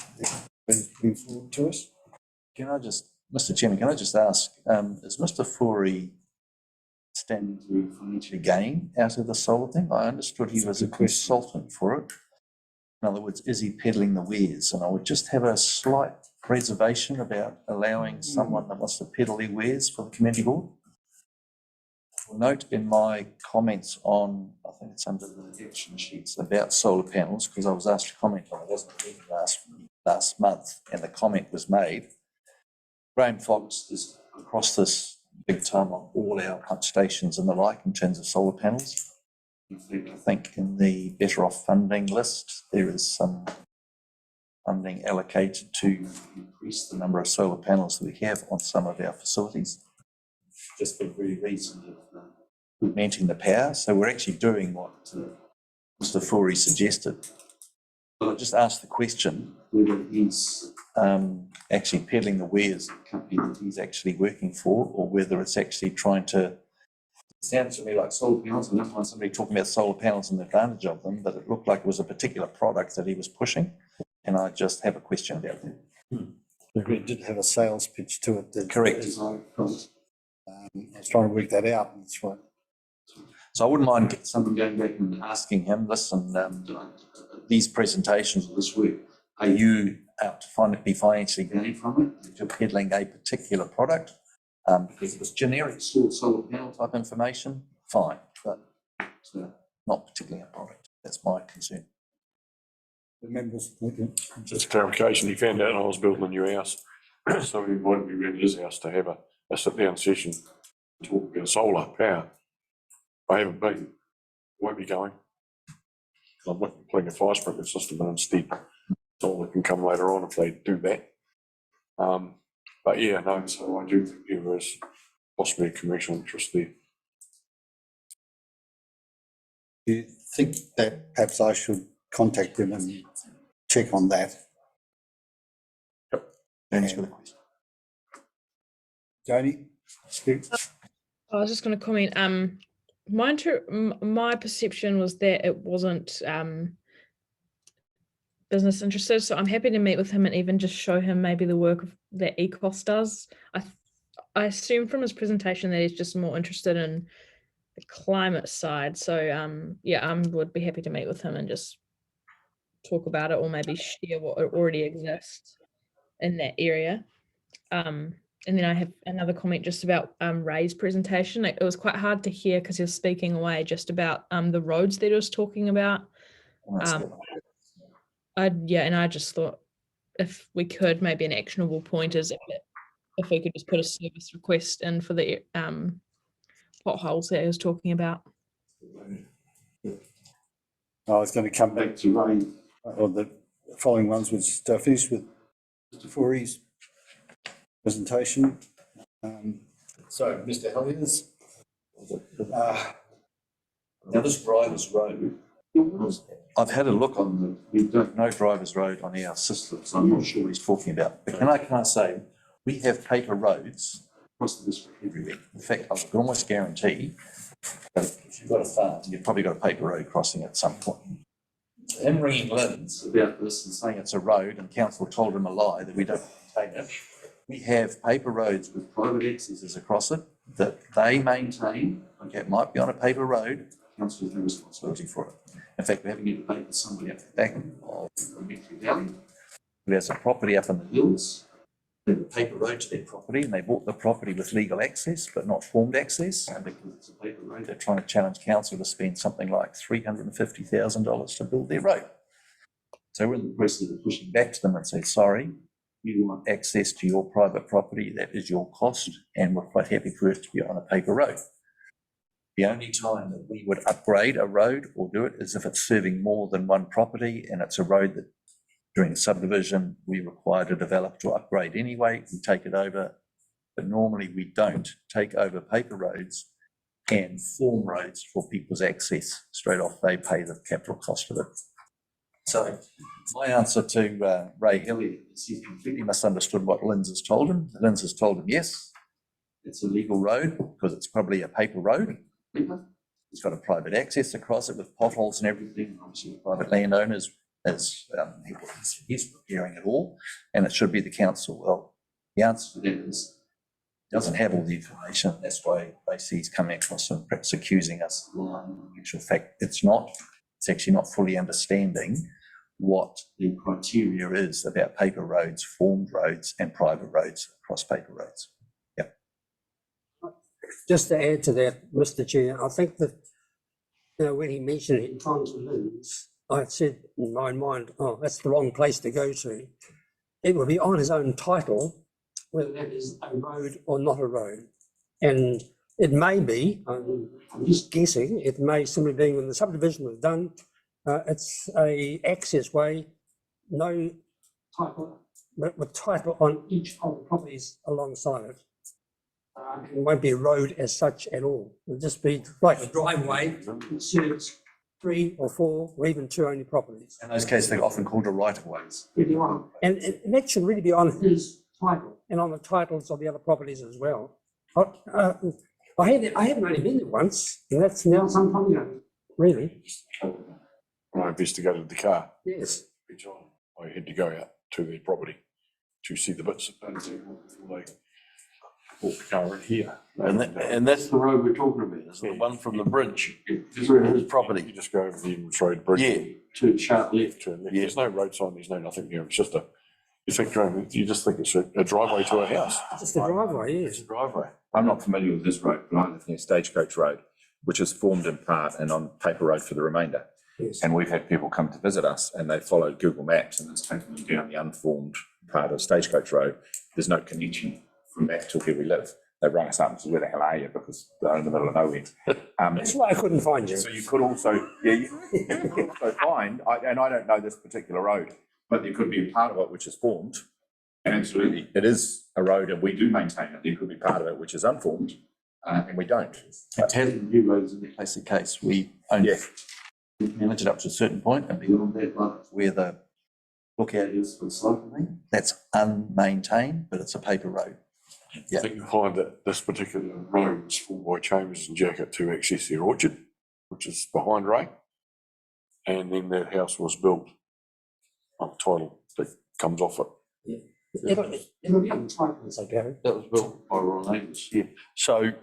D: bring forward to us?
A: Can I just, Mr Chairman, can I just ask, is Mr Fourie standing to financially gain out of the solar thing? I understood he was a consultant for it. In other words, is he peddling the wares? And I would just have a slight reservation about allowing someone that wants to peddle their wares for the community board. Note in my comments on, I think it's under the action sheets about solar panels, because I was asked to comment on it, wasn't it, last month, and the comment was made. Graham Fox is across this big time on all our pump stations and the like in terms of solar panels. In fact, I think in the Better Off funding list, there is some funding allocated to increase the number of solar panels that we have on some of our facilities, just for the very reason of augmenting the power. So we're actually doing what Mr. Fourie suggested. But I just asked the question whether he's actually peddling the wares of the company that he's actually working for, or whether it's actually trying to. It sounds to me like solar panels. I don't mind somebody talking about solar panels and the advantage of them, but it looked like it was a particular product that he was pushing, and I just have a question about that.
D: It did have a sales pitch to it.
A: Correct.
D: I was trying to work that out. That's right.
A: So I wouldn't mind someone going back and asking him, listen, these presentations of this work, are you out to be financially gained from it? If you're peddling a particular product, because if it's generic solar panel type information, fine, but not particularly a product. That's my concern.
D: The members,
R: Just a clarification, he found out I was building a new house, so he invited me around his house to have a sit-down session, talk about solar power. I haven't been, won't be going. I'm looking at putting a fire sprinkler system in instead. Solar can come later on if they do that. But yeah, no, so I do think there is possibly a commercial interest there.
D: do you think that perhaps I should contact them and check on that?
A: Yep. Thanks for the question.
D: Joni?
E: I was just going to comment. My perception was that it wasn't business interested, so I'm happy to meet with him and even just show him maybe the work that ECOS does. I assume from his presentation that he's just more interested in the climate side. So yeah, I would be happy to meet with him and just talk about it, or maybe share what already exists in that area. And then I have another comment just about Ray's presentation. It was quite hard to hear because he was speaking away just about the roads that he was talking about. And I just thought if we could, maybe an actionable point is if we could just put a service request in for the potholes that he was talking about.
D: I was going to come back to Ray, or the following ones, which finish with Mr. Fourie's presentation. So, Mr. Helliers.
A: Now this Drivers Road, I've had a look on we don't know Drivers Road on our system, so I'm not sure what he's talking about. But can I say, we have paper roads across the district everywhere. In fact, I can almost guarantee that if you've got a farm, you've probably got a paper road crossing at some point. So him ringing Lynn's about this and saying it's a road, and council told him a lie that we don't maintain it. We have paper roads with private accesses across it that they maintain. Okay, it might be on a paper road, council has no responsibility for it. In fact, we're having a debate with somebody up the back of Metro Valley who has a property up in the hills. They have a paper road to their property, and they bought the property with legal access but not formed access. And because it's a paper road, they're trying to challenge council to spend something like $350,000 to build their road. So we're in the process of pushing back to them and say, sorry, you want access to your private property, that is your cost, and we're quite happy for it to be on a paper road. The only time that we would upgrade a road or do it is if it's serving more than one property and it's a road that during subdivision we require to develop to upgrade anyway, we take it over. But normally we don't take over paper roads and form roads for people's access. Straight off, they pay the capital cost of it. So my answer to Ray Hillier is he's completely misunderstood what Linz has told him. Linz has told him, yes, it's a legal road because it's probably a paper road. He's got a private access across it with potholes and everything. Obviously, the private landowners, he's preparing it all, and it should be the council. Well, the answer to that is doesn't have all the information. That's why basically he's coming across and perhaps accusing us of lying. In actual fact, it's not. It's actually not fully understanding what the criteria is about paper roads, formed roads, and private roads across paper roads. Yeah.
K: Just to add to that, Mr. Chair, I think that, you know, when he mentioned it in times of Lynn's, I said in my mind, oh, that's the wrong place to go to. It will be on his own title, whether that is a road or not a road. And it may be, I'm just guessing, it may simply be when the subdivision was done, it's a access way, no title, but with title on each of the properties alongside it. It won't be a road as such at all. It'll just be like a driveway that serves 3 or 4 or even 2 only properties.
A: In those cases, they're often called a right-of-ways.
K: And that should really be on his title and on the titles of the other properties as well. I haven't only been there once, and that's now some time ago, really.
R: When I investigated the car.
K: Yes.
R: I had to go out to their property to see the bits that they bought the car in here.
M: And that's the road we're talking about, is the one from the bridge through his property.
R: You just go over the Edmonds Road Bridge.
M: Yeah, to sharp left.
R: Turn left. There's no road sign, there's no nothing there, it's just you just think it's a driveway to a house.
K: Just a driveway, yes.
M: Driveway.
B: I'm not familiar with this road, but I live near Stagecoach Road, which is formed in part and on paper road for the remainder.
K: Yes.
B: And we've had people come to visit us and they followed Google Maps and it's taken them down the unformed part of Stagecoach Road. There's no connection from that to where we live. They rang us up and said, where the hell are you? Because they're in the middle of nowhere.
K: That's why I couldn't find you.
B: So you could also, you could also find, and I don't know this particular road, but there could be a part of it which is formed. And absolutely, it is a road and we do maintain it. There could be part of it which is unformed and we don't.
A: It hasn't new roads in the classic case. We only manage it up to a certain point, and beyond that, like where the lookout is for the cycling, that's unmaintained, but it's a paper road.
R: I think you'll find that this particular road was formed by Chambers and Jacket to access their orchard, which is behind Ray. And then that house was built on the title that comes off it.
K: It'll be on the title, so Gary.
M: That was built by Royal Navys, yeah. So,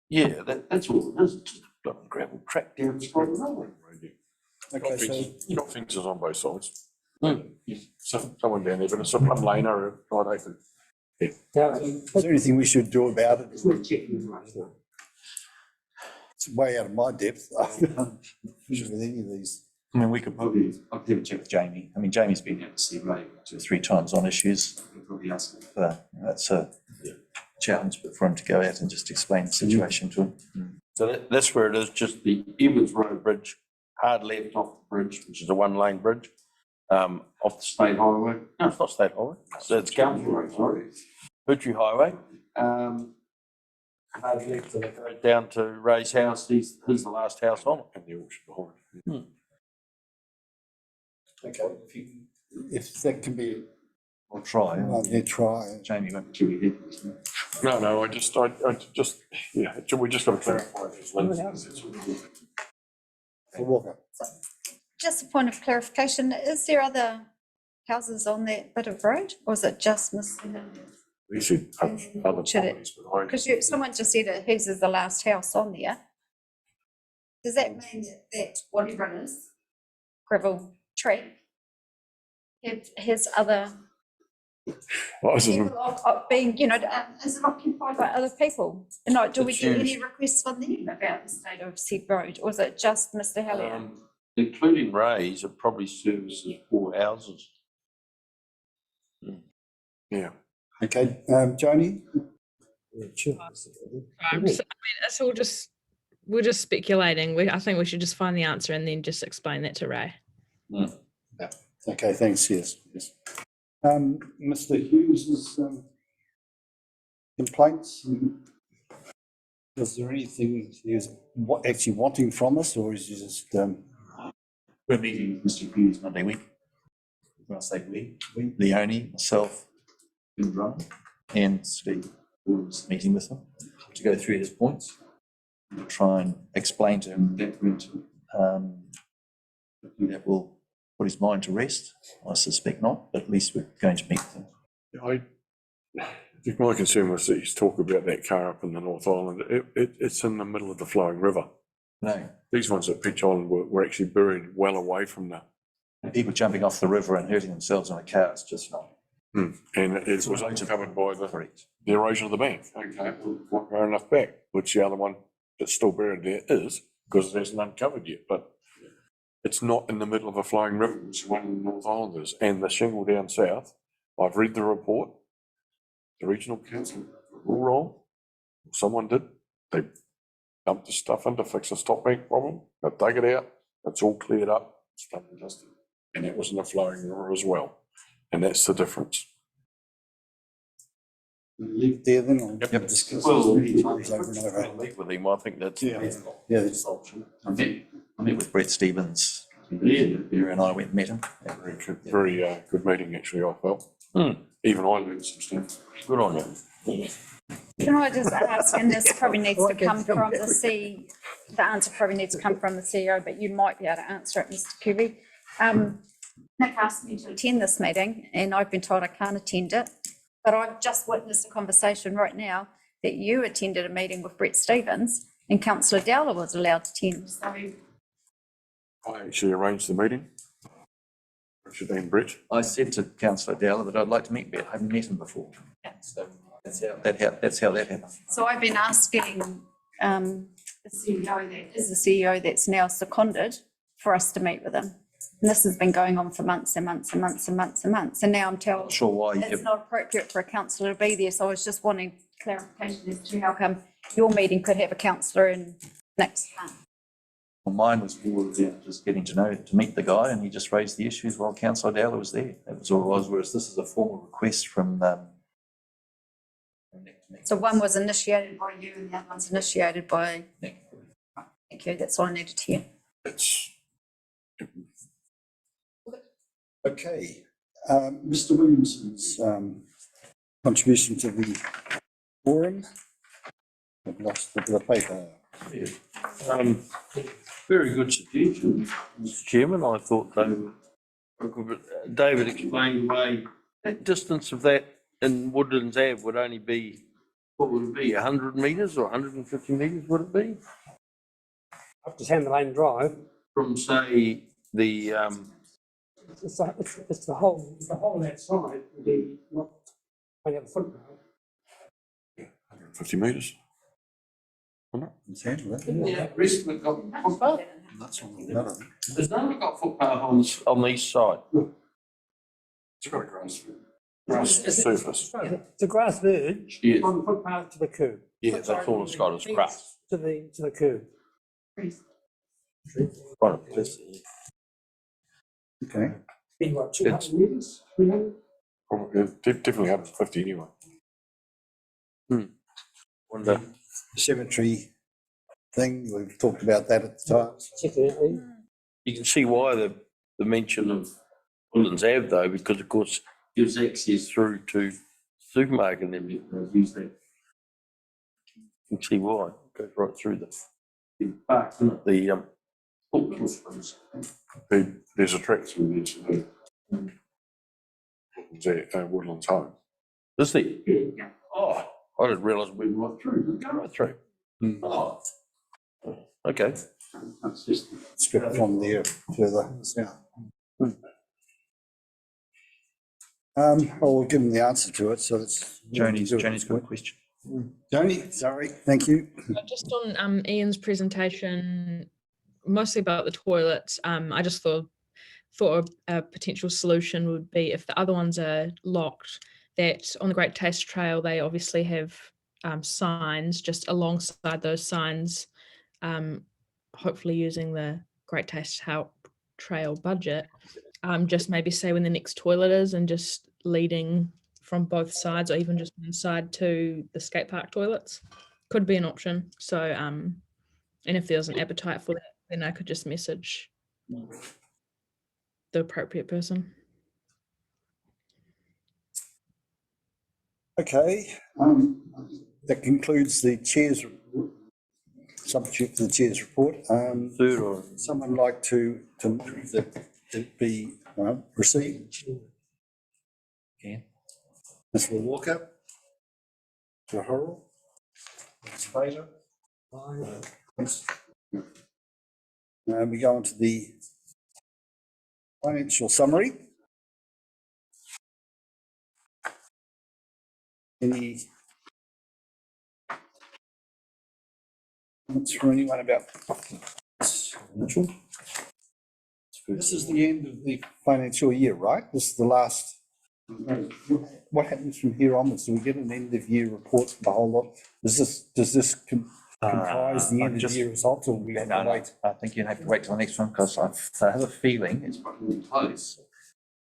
M: yeah, that's all it is, just a gravel track down the side of the road.
D: Okay, so
R: You've got fences on both sides. Someone down there, but it's a one lane or a right open.
D: is there anything we should do about it?
K: It's worth checking right now.
D: It's way out of my depth. With any of these.
A: I mean, we could probably, I'll have a chat with Jamie. I mean, Jamie's been out to see Ray 2 or 3 times on issues. We'll probably ask him for, that's a challenge, but for him to go out and just explain the situation to him.
M: So that's where it is, just the Evans Road Bridge, hard left off the bridge, which is a 1-lane bridge, off the state highway. No, it's not state highway. So it's Council Road, sorry. Butchery Highway. Hard left and it goes down to Ray's house. He's the last house on it.
R: And the orchard behind.
D: Okay, if that can be.
A: I'll try.
D: Try.
A: Jamie won't kill you.
R: No, I just, yeah, we just got to clarify these links.
D: For Walker.
L: Just a point of clarification, is there other houses on that bit of road, or is it just Mr.
R: We should have other
L: Should it-
R: properties behind.
L: Because someone just said that his is the last house on there. Does that mean that whatever it is, gravel track, his other people of being, you know, is it occupied by other people? And like, do we get any requests from them about the state of said road, or is it just Mr. Hellier?
M: Including Ray's, it probably services 4 houses.
R: Yeah.
D: Okay, Joni?
E: So, I mean, it's all just, we're just speculating. I think we should just find the answer and then just explain that to Ray.
D: Okay, thanks, yes. Mr. Hughes's complaints, is there anything he was actually wanting from us, or is he just...
A: We're meeting with Mr. Hughes Monday week. When I say we, Leonie, myself, and Drum, and Steve, was meeting with him to go through his points, and try and explain to him that will put his mind to rest. I suspect not, but at least we're going to meet with him.
R: My concern was that he's talk about that car up in the North Island. It's in the middle of the flowing river.
A: No.
R: These ones at Peach Island were actually buried well away from the.
A: People jumping off the river and hurting themselves on a car, it's just not.
R: And it was uncovered by the erosion of the bank. Okay, not far enough back, which the other one that's still buried there is, because it hasn't uncovered yet, but it's not in the middle of a flowing river, which one in the North Island is. And the shingle down south, I've read the report, the regional council, all wrong. Someone did. They dumped the stuff in to fix a stop bank problem. They dug it out. It's all cleared up. It's done and dusted. And it was in the flowing river as well. And that's the difference.
D: Leave it there then, or discuss this many times over and over.
M: Meet with him, I think that's.
D: Yeah. That's
A: I met with Brett Stevens. Vera and I went and met him.
R: Very good meeting, actually, I felt. Even I learned some stuff.
M: Good on you.
L: Can I just ask, and this probably needs to come from the answer probably needs to come from the CEO, but you might be able to answer it, Mr. Cooey. Nick asked me to attend this meeting and I've been told I can't attend it, but I've just witnessed a conversation right now that you attended a meeting with Brett Stevens and Councillor Dowler was allowed to attend, so.
R: I actually arranged the meeting. Richard and Brett.
A: I said to Councillor Dowler that I'd like to meet Brett. I haven't met him before. So that's how that happened.
L: So I've been asking the CEO that's now seconded for us to meet with him. And this has been going on for months and months and months and months and months. And now I'm told
A: Sure why
L: it's not appropriate for a councillor to be there. So I was just wanting clarification as to how come your meeting could have a councillor in next month.
A: Well, mine was more about just getting to meet the guy, and he just raised the issues while Councillor Dowler was there. That was all it was, whereas this is a formal request from
L: So one was initiated by you and the other one's initiated by
A: Nick.
L: Thank you, that's all I needed to hear.
D: okay. Mr. Williamson's contribution to the forum. I've lost the paper.
M: Very good suggestion, Mr. Chairman. I thought David explained away that distance of that in Woodlands Ave would only be, what would it be, 100 metres or 150 metres, would it be?
K: Up to Sand Lane Drive.
M: From, say, the
K: It's the whole of that side, the, not, only have a footpath.
R: 150 metres.
M: Yeah, rest of it got footpath.
D: That's on the other.
M: There's none got footpath on the east side.
R: It's got a grass surface.
K: It's a grass verge on the footpath to the curb.
M: Yeah, that's all it's got is grass.
K: To the curb.
M: Right,
D: okay.
K: Been what, 200 metres?
R: Probably, definitely 150 anyway.
M: Wonder.
D: Cemetery thing, we've talked about that at the time.
M: You can see why the mention of Woodlands Ave though, because of course gives access through to supermarket and everything. They use that. You can see why. It goes right through the park, isn't it?
R: There's a track through there to Woodlands Home.
M: Is there? Yeah. Oh, I didn't realise we went right through. We go right through. Oh, okay.
D: That's just strip from there further south. We'll give them the answer to it, so it's.
A: Joni's got a question.
D: Joni, sorry, thank you.
E: Just on Ian's presentation, mostly about the toilets, I just thought a potential solution would be if the other ones are locked, that on the Great Taste Trail, they obviously have signs just alongside those signs, hopefully using the Great Taste Trail budget, just maybe say when the next toilet is and just leading from both sides or even just one side to the skate park toilets could be an option. So, and if there's an appetite for that, then I could just message the appropriate person.
D: Okay, that concludes the chair's substitute for the chair's report. Someone like to move that it be received?
A: Yeah.
D: Mr. Walker. Councillor Hurrell. Fraser. We go on to the financial summary. Any comments from anyone about financial? This is the end of the financial year, right? This is the last. What happens from here onwards? Do we get an end of year report for the whole lot? Does this comprise the end of year results, or we have to wait?
A: I think you have to wait till the next one, because I have a feeling it's probably close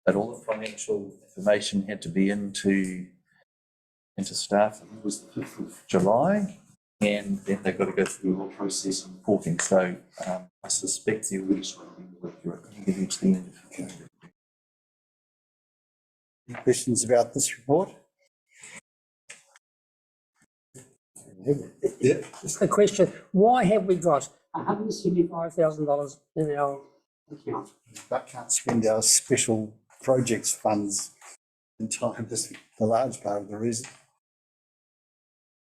A: that all the financial information had to be into staff. It was the 5th of July, and then they've got to go through a whole process of reporting. So I suspect they're really struggling with your end of.
D: Any questions about this report?
K: Yeah. Just a question, why have we got $175,000 in our account?
D: But can't spend our special projects funds in time. That's the large part of the reason.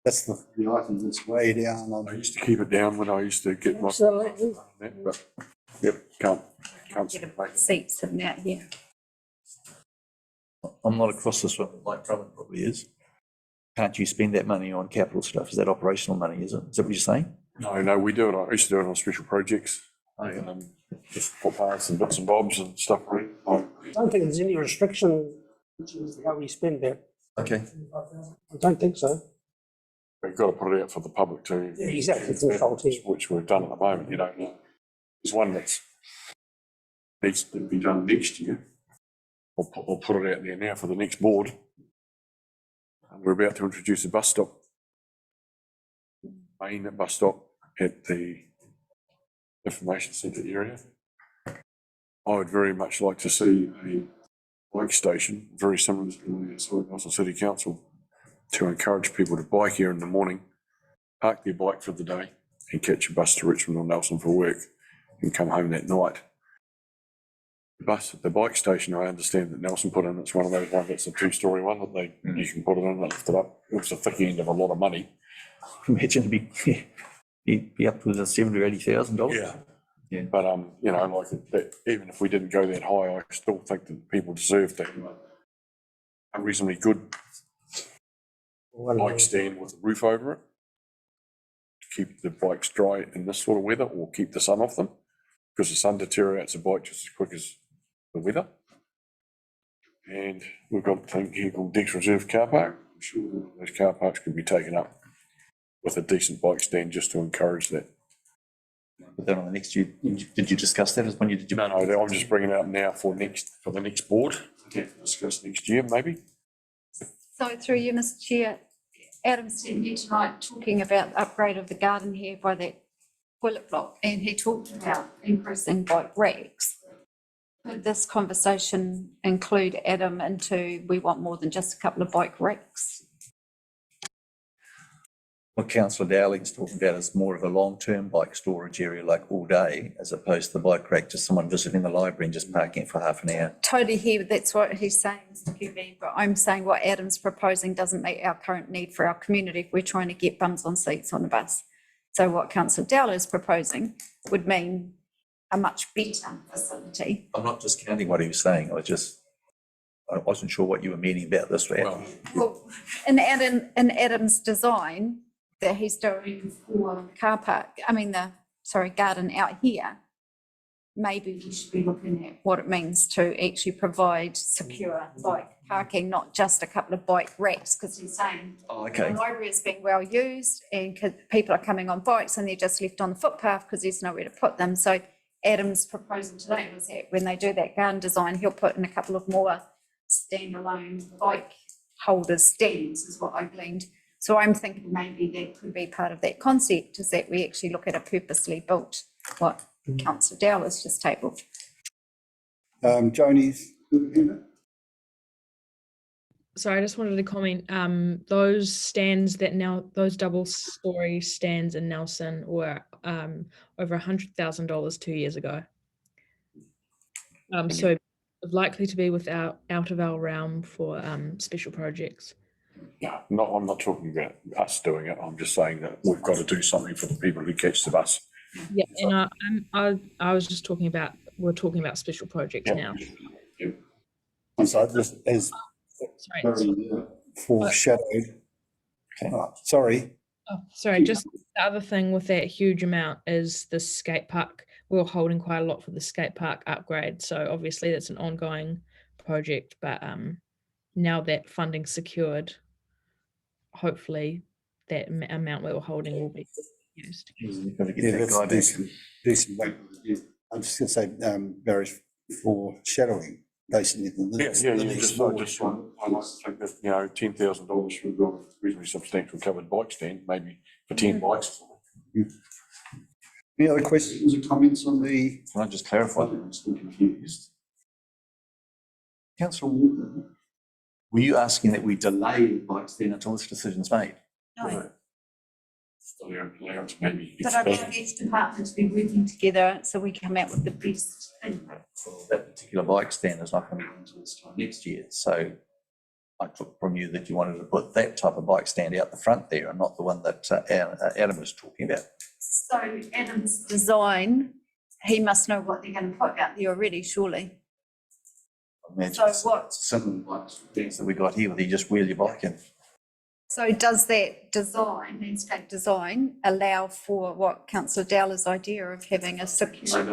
D: That's the item that's way down on.
R: I used to keep it down when I used to get my.
K: Absolutely.
R: But, yep, can't.
L: Get a seat sitting out here.
A: I'm not across this one, like Drummond probably is. Can't you spend that money on capital stuff? Is that operational money, is it? Is that what you're saying?
R: No, we do it. I used to do it on special projects. Just footpaths and bits and bobs and stuff. Right?
K: I don't think there's any restriction which is how we spend that.
A: Okay.
K: I don't think so.
R: We've got to put it out for the public to.
K: Yeah, exactly. Control,
R: which we've done at the moment. You know, there's one that needs to be done next year. I'll put it out there now for the next board. We're about to introduce a bus stop, main bus stop at the information centre area. I would very much like to see a bike station, very similar to the Nelson City Council, to encourage people to bike here in the morning, park their bike for the day, and catch a bus to Richmond or Nelson for work, and come home that night. The bike station, I understand that Nelson put in, it's one of those ones that's a 2-story one that you can put it in and lift it up. It was a thick end of a lot of money.
A: Imagine be up to the $70,000 or $80,000.
R: Yeah. But you know, like that, even if we didn't go that high, I still think that people deserve to have a reasonably good bike stand with a roof over it to keep the bikes dry in this sort of weather, or keep the sun off them, because the sun deteriorates a bike just as quick as the weather. And we've got a thing here called Dex Reserve Car Park. I'm sure those car parks could be taken up with a decent bike stand just to encourage that.
A: But then on the next year, did you discuss that as when you did?
R: No, I'm just bringing it up now for the next board. Okay, discuss next year maybe.
L: So through you, Mr. Chair, Adam's sitting here tonight talking about the upgrade of the garden here by that toilet block, and he talked about increasing bike racks. Could this conversation include Adam into, we want more than just a couple of bike racks?
A: What Councillor Dowling's talking about is more of a long-term bike storage area, like all day, as opposed to the bike rack, just someone visiting the library and just parking it for half an hour.
L: Totally hear that's what he's saying, Mr. QB, but I'm saying what Adam's proposing doesn't meet our current need for our community if we're trying to get bums on seats on the bus. So what Councillor Dowler is proposing would mean a much better facility.
A: I'm not discounting what he was saying, I wasn't sure what you were meaning about this.
L: Well, in Adam's design that he's doing for the car park, garden out here, maybe we should be looking at what it means to actually provide secure bike parking, not just a couple of bike racks, because he's saying the library is being well used and people are coming on bikes and they're just left on the footpath because there's nowhere to put them. So Adam's proposal today was that when they do that garden design, he'll put in a couple of more standalone bike holder stands, is what I gleaned. So I'm thinking maybe that could be part of that concept, is that we actually look at a purposely built, what Councillor Dowler's just tabled.
D: Joni's.
E: Sorry, I just wanted to comment. Those stands those double-story stands in Nelson were over $100,000 2 years ago. So likely to be out of our realm for special projects.
R: Yeah, no, I'm not talking about us doing it. I'm just saying that we've got to do something for the people who catch the bus.
E: Yeah, and I was just talking about, we're talking about special projects now.
D: And so this is very foreshadowed. Sorry.
E: Oh, sorry, just the other thing with that huge amount is the skate park. We were holding quite a lot for the skate park upgrade. So obviously that's an ongoing project, but now that funding's secured, hopefully that amount we were holding will be used.
D: Decent weight. I'm just going to say, Barry's foreshadowing, basically.
R: I just like to think that, you know, $10,000 should build a reasonably substantial covered bike stand, maybe for 10 bikes.
D: Any other questions or comments on the?
A: Can I just clarify? I'm still confused. Councillor Walker, were you asking that we delay the bike stand until this decision's made?
L: No.
R: Maybe.
L: But I want each department to be working together so we come out with the best thing.
A: Well, that particular bike stand is not going to be until this time next year. So I took from you that you wanted to put that type of bike stand out the front there and not the one that Adam was talking about.
L: So Adam's design, he must know what they're going to put out there already, surely.
A: So
L: what?
A: Similar bike stands that we got here, where you just wheel your bike in.
L: So does that design, landscape design, allow for what councillor Dowler's idea of having a secure?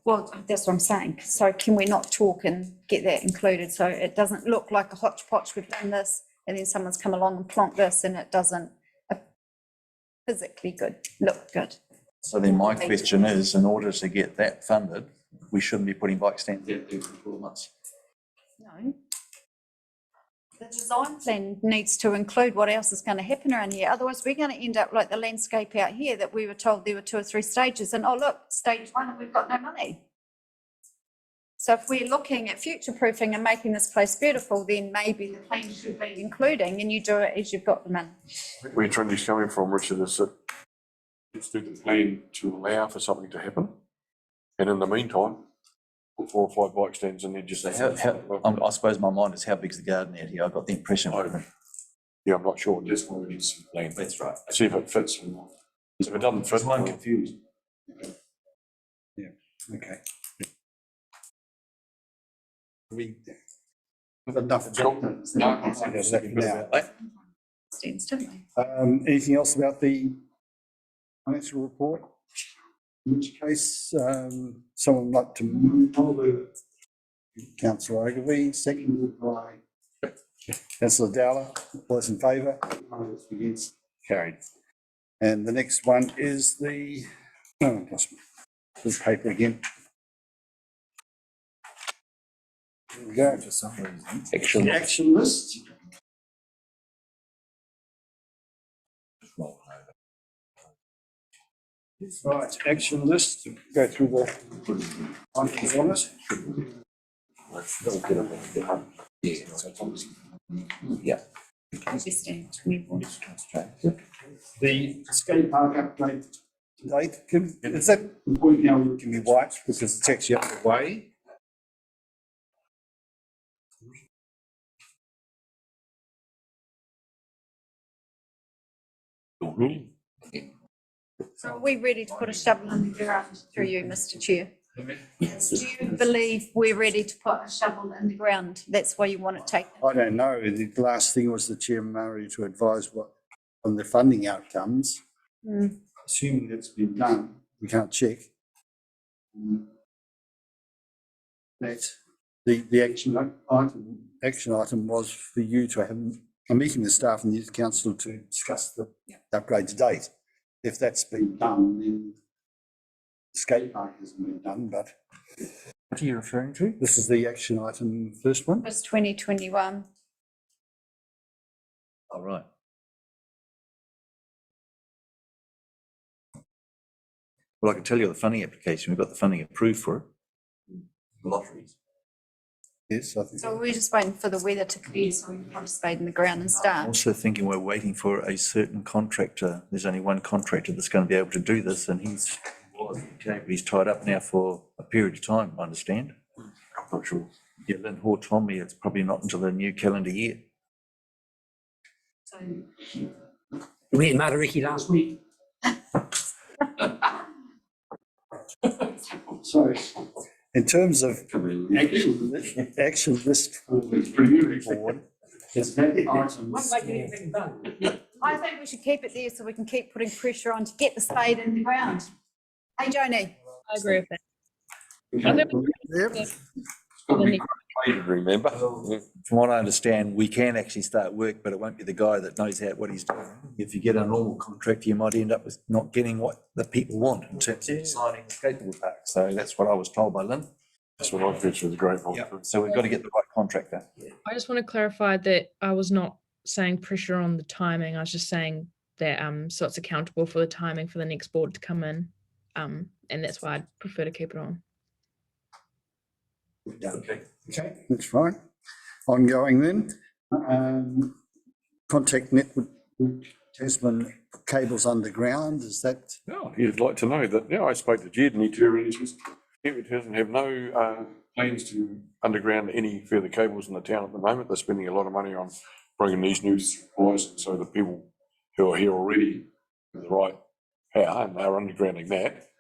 L: Well, that's what I'm saying. So can we not talk and get that included so it doesn't look like a hodgepodge, we've done this and then someone's come along and plonked this and it doesn't physically look good.
A: So then my question is, in order to get that funded, we shouldn't be putting bike stands out there for 12 months.
L: No. The design plan needs to include what else is going to happen around here. Otherwise, we're going to end up like the landscape out here that we were told there were 2 or 3 stages. And oh, look, stage 1 and we've got no money. So if we're looking at future proofing and making this place beautiful, then maybe the plan should be including and you do it as you've got the money.
R: Where Trinity's coming from, Richard, is that let's do the plan to allow for something to happen. And in the meantime, put 4 or 5 bike stands and then just.
A: I suppose my mind is how big's the garden out here? I got the impression.
R: Yeah, I'm not sure. Just want to see the plan.
A: That's right.
R: See if it fits or not. If it doesn't fit,
A: I'm confused.
D: Yeah. Okay. We have enough. Anything else about the financial report? In which case, someone would like to move. Councillor Ogilvie, seconded by Councillor Dowler. All those in favour? Against? Carried. And the next one is the, oh, lost this paper again. There we go. Action list. Right, action list, go through the items on it.
A: Yeah.
D: The skate park upgrade date, is that the point now it can be wiped because it's actually up the way?
L: So are we ready to put a shovel in the ground through you, Mr Chair? Yes. Do you believe we're ready to put a shovel in the ground? That's why you want it taken?
D: I don't know. The last thing was the Chair Murray to advise what on the funding outcomes. Assuming that's been done, we can't check. That the action item was for you to have a meeting with staff and the youth council to discuss the upgrade to date. If that's been done, then the skate park hasn't been done, but.
A: What are you referring to?
D: This is the action item, first one.
L: It's 2021.
A: All right. Well, I can tell you the funding application, we've got the funding approved for it. Lotteries.
D: Yes, I think.
L: So we're just waiting for the weather to clear so we can put a spade in the ground and
A: I'm
L: start.
A: also thinking we're waiting for a certain contractor. There's only one contractor that's going to be able to do this, and he's tied up now for a period of time, I understand.
R: I'm not sure.
A: Yeah, Lynn Hoare told me it's probably not until the new calendar year.
H: So
K: We had Matariki last week.
D: So in terms of action list for the board,
K: Won't make anything done.
L: I think we should keep it there so we can keep putting pressure on to get the spade in the ground. Hey, Joni?
E: I agree with that. I think we-
A: Remember? From what I understand, we can actually start work, but it won't be the guy that knows what he's doing. If you get a normal contractor, you might end up with not getting what the people want in terms of designing the skateboard park. So that's what I was told by Lynn.
R: That's what I fetched with a great one.
A: So we've got to get the right contractor.
E: I just want to clarify that I was not saying pressure on the timing. I was just saying that so it's accountable for the timing for the next board to come in. And that's why I'd prefer to keep it on.
D: Okay, that's fine. Ongoing then. Contact network Tasman cables underground, is that?
R: No, you'd like to know that, I spoke to Jed and he says, Network Tasman have no plans to underground any further cables in the town at the moment. They're spending a lot of money on bringing these new supplies, so the people who are here already with the right power and they're undergrounding that.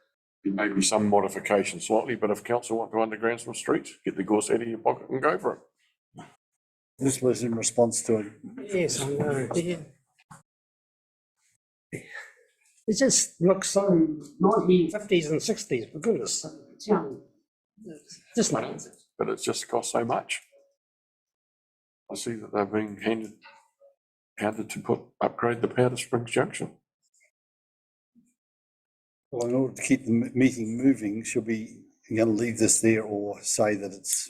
R: There may be some modification slightly, but if council want to underground some streets, get the gorse out of your pocket and go for it.
D: This was in response to it.
K: Yes, I know. Yeah. It just looks so 1950s and 60s, for goodness. It's young. Just like it.
R: But it's just cost so much. I see that they're being handed to upgrade the power to Springs Junction.
D: Well, in order to keep the meeting moving, should we going to leave this there or say that it's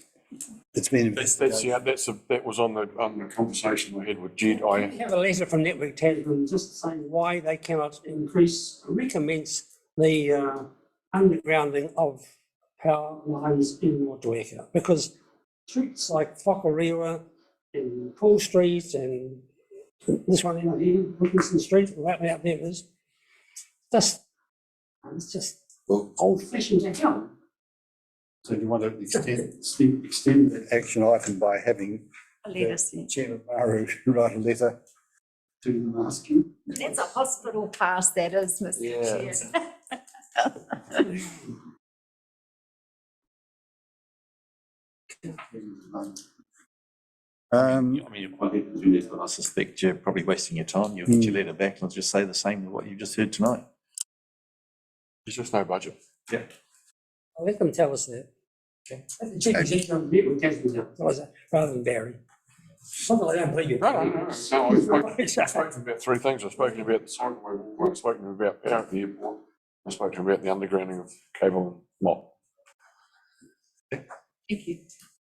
D: been investigated?
R: That was on the conversation I had with Jed.
K: I have a letter from Network Tasman just saying why they cannot recommence the undergrounding of power lines in Motueka, because streets like Whakarewa and Paul Street and this one in here, Wilkinson Street, right out there is it's just old-fashioned to hell.
D: So you want to extend that action item by having Chairman Maru write a letter to them asking?
L: That's a hospital pass, that is, Mr. Chair.
A: I mean, you're quite happy to do this, but I suspect you're probably wasting your time. You'll get your letter back and just say the same as what you just heard tonight.
R: There's just no budget.
A: Yeah.
K: I'll let them tell us that. Okay. The chief executive of Network Tasman now, rather than Barry. Something like that, I believe you.
R: No, I've spoken about three things. I've spoken about the cycleway walk, I've spoken about power at the airport, I've spoken about the undergrounding of cable and mop.
H: Thank you.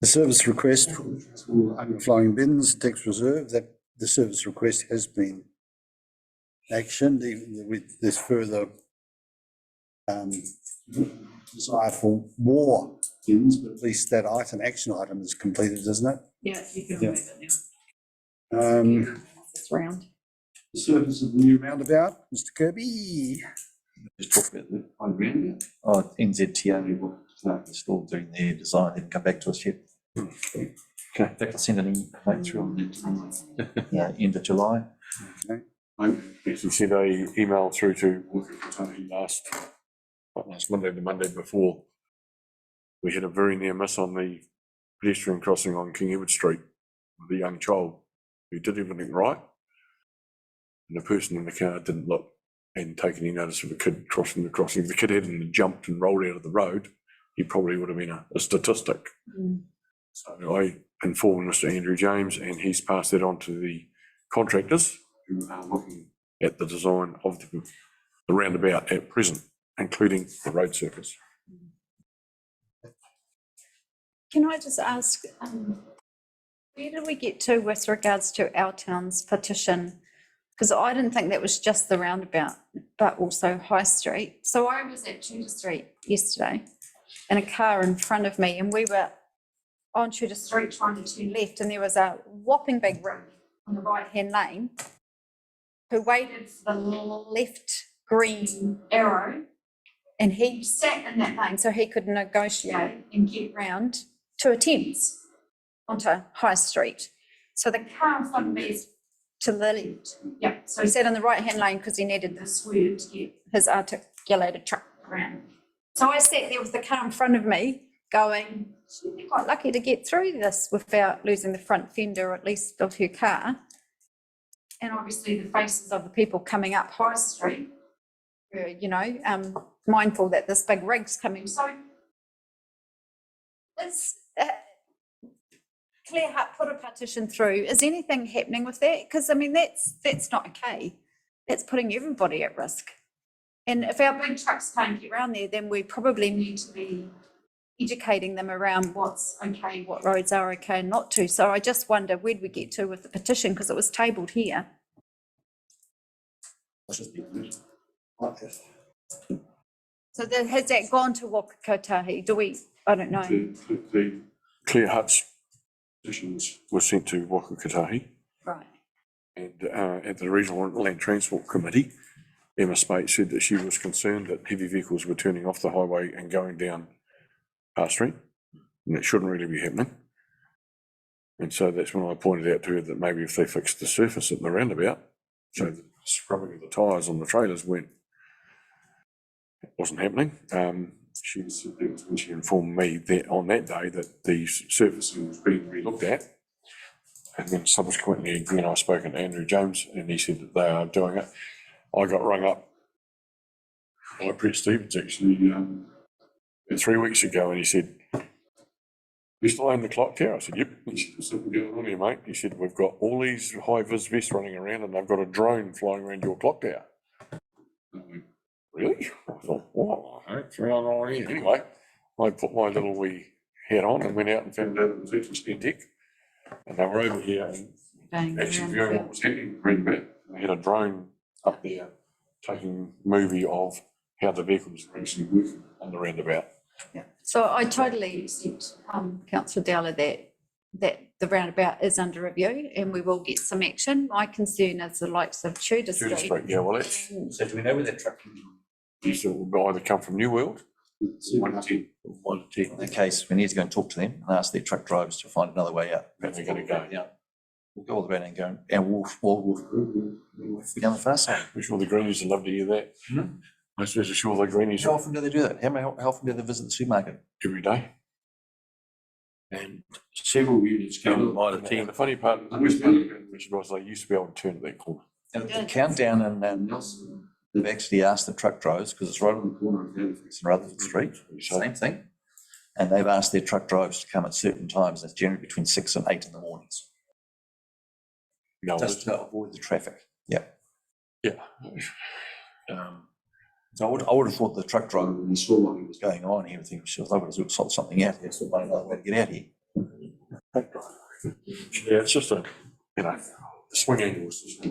D: The service request for overflowing bins, tax reserve, that the service request has been actioned, even with this further desire for more bins, but at least that action item is completed, isn't it?
H: Yeah, you can remove it now.
L: This round.
D: The service of the new roundabout, Mr. Kirby.
A: Just talk about the roundabout. Oh, NZTA, they're still doing their design, they haven't come back to us yet. Okay. In fact, I sent an email through on that end of July.
D: Okay.
R: I actually sent an email through to last Monday, the Monday before. We had a very near miss on the pedestrian crossing on King Edward Street with a young child who did everything right. And the person in the car didn't look and take any notice of a kid crossing the crossing. If the kid hadn't jumped and rolled out of the road, he probably would have been a statistic. So I informed Mr. Andrew James, and he's passed that on to the contractors who are looking at the design of the roundabout at present, including the road surface.
L: Can I just ask, where did we get to with regards to our town's petition? Because I didn't think that was just the roundabout, but also High Street. So I was at Tudor Street yesterday in a car in front of me, and we were on Tudor Street trying to turn left, and there was a whopping big rig on the right-hand lane who waited for the left green arrow, and he sat in that lane so he could negotiate and get round to a Thames onto High Street. So the car in front of me is to the left.
H: Yeah, so
L: He sat in the right-hand lane because he needed
H: this word to get
L: his articulated truck around. So I sat there with the car in front of me going, she'd be quite lucky to get through this without losing the front fender, or at least of her car. And obviously the faces of the people coming up High Street were, you know, mindful that this big rig's coming. So it's Claire Hart put a petition through. Is anything happening with that? Because I mean, that's not okay. That's putting everybody at risk. And if our big trucks can't get around there, then we probably need to be educating them around what's okay, what roads are okay and not to. So I just wonder, where'd we get to with the petition? Because it was tabled here. So has that gone to Waka Kotahi? Do we, I don't know.
R: The Claire Hutt's petitions were sent to Waka Kotahi.
L: Right.
R: And at the Regional Land Transport Committee, Emma Spate said that she was concerned that heavy vehicles were turning off the highway and going down our street, and it shouldn't really be happening. And so that's when I pointed out to her that maybe if they fixed the surface at the roundabout, so the scrubbing of the tyres on the trailers wasn't happening. She said that was when she informed me that on that day that the surfacing was being re-looked at. And then subsequently, again, I've spoken to Andrew Jones and he said that they are doing it. I got rung up by Brett Stevens actually 3 weeks ago, and he said, "You still own the clock tower?" I said, "Yep." He said, "What's going on here, mate?" He said, "We've got all these high-vis vests running around and they've got a drone flying around your clock tower." Really? I thought, what? Anyway, I put my little wee hat on and went out and found out it was actually Stentec. And they were over here and actually viewing what was happening around back. They had a drone up there taking a movie of how the vehicles were actually working on the roundabout.
L: Yeah. So I totally accept, Councillor Dowler, that the roundabout is under review and we will get some action. My concern is the likes of Tudor Street.
R: Yeah, well, that's.
A: So do we know where that truck comes from?
R: It will either come from New World.
A: 110. In that case, we need to go and talk to them and ask their truck drivers to find another way out.
R: Where they're going to go.
A: Yeah. We'll go all the way down and go, and we'll down the far side.
R: I'm sure the greenies would love to hear that. I'm sure the greenies.
A: How often do they do that? How often do they visit the supermarket?
R: Every day. And several units come by the team. The funny part was they used to be able to turn at that corner.
A: And the countdown and Nelson, they've actually asked the truck drivers, because it's right on the corner of Halifax and Rutherford Street, same thing. And they've asked their truck drivers to come at certain times. That's generally between 6 and 8 in the mornings.
R: No,
A: just to avoid the traffic. Yeah.
R: Yeah.
A: So I would have thought the truck driver, when he saw what was going on, he would think, sure, I've got to sort something out here, so find another way to get out here.
R: Yeah, it's just a, the swing angle is just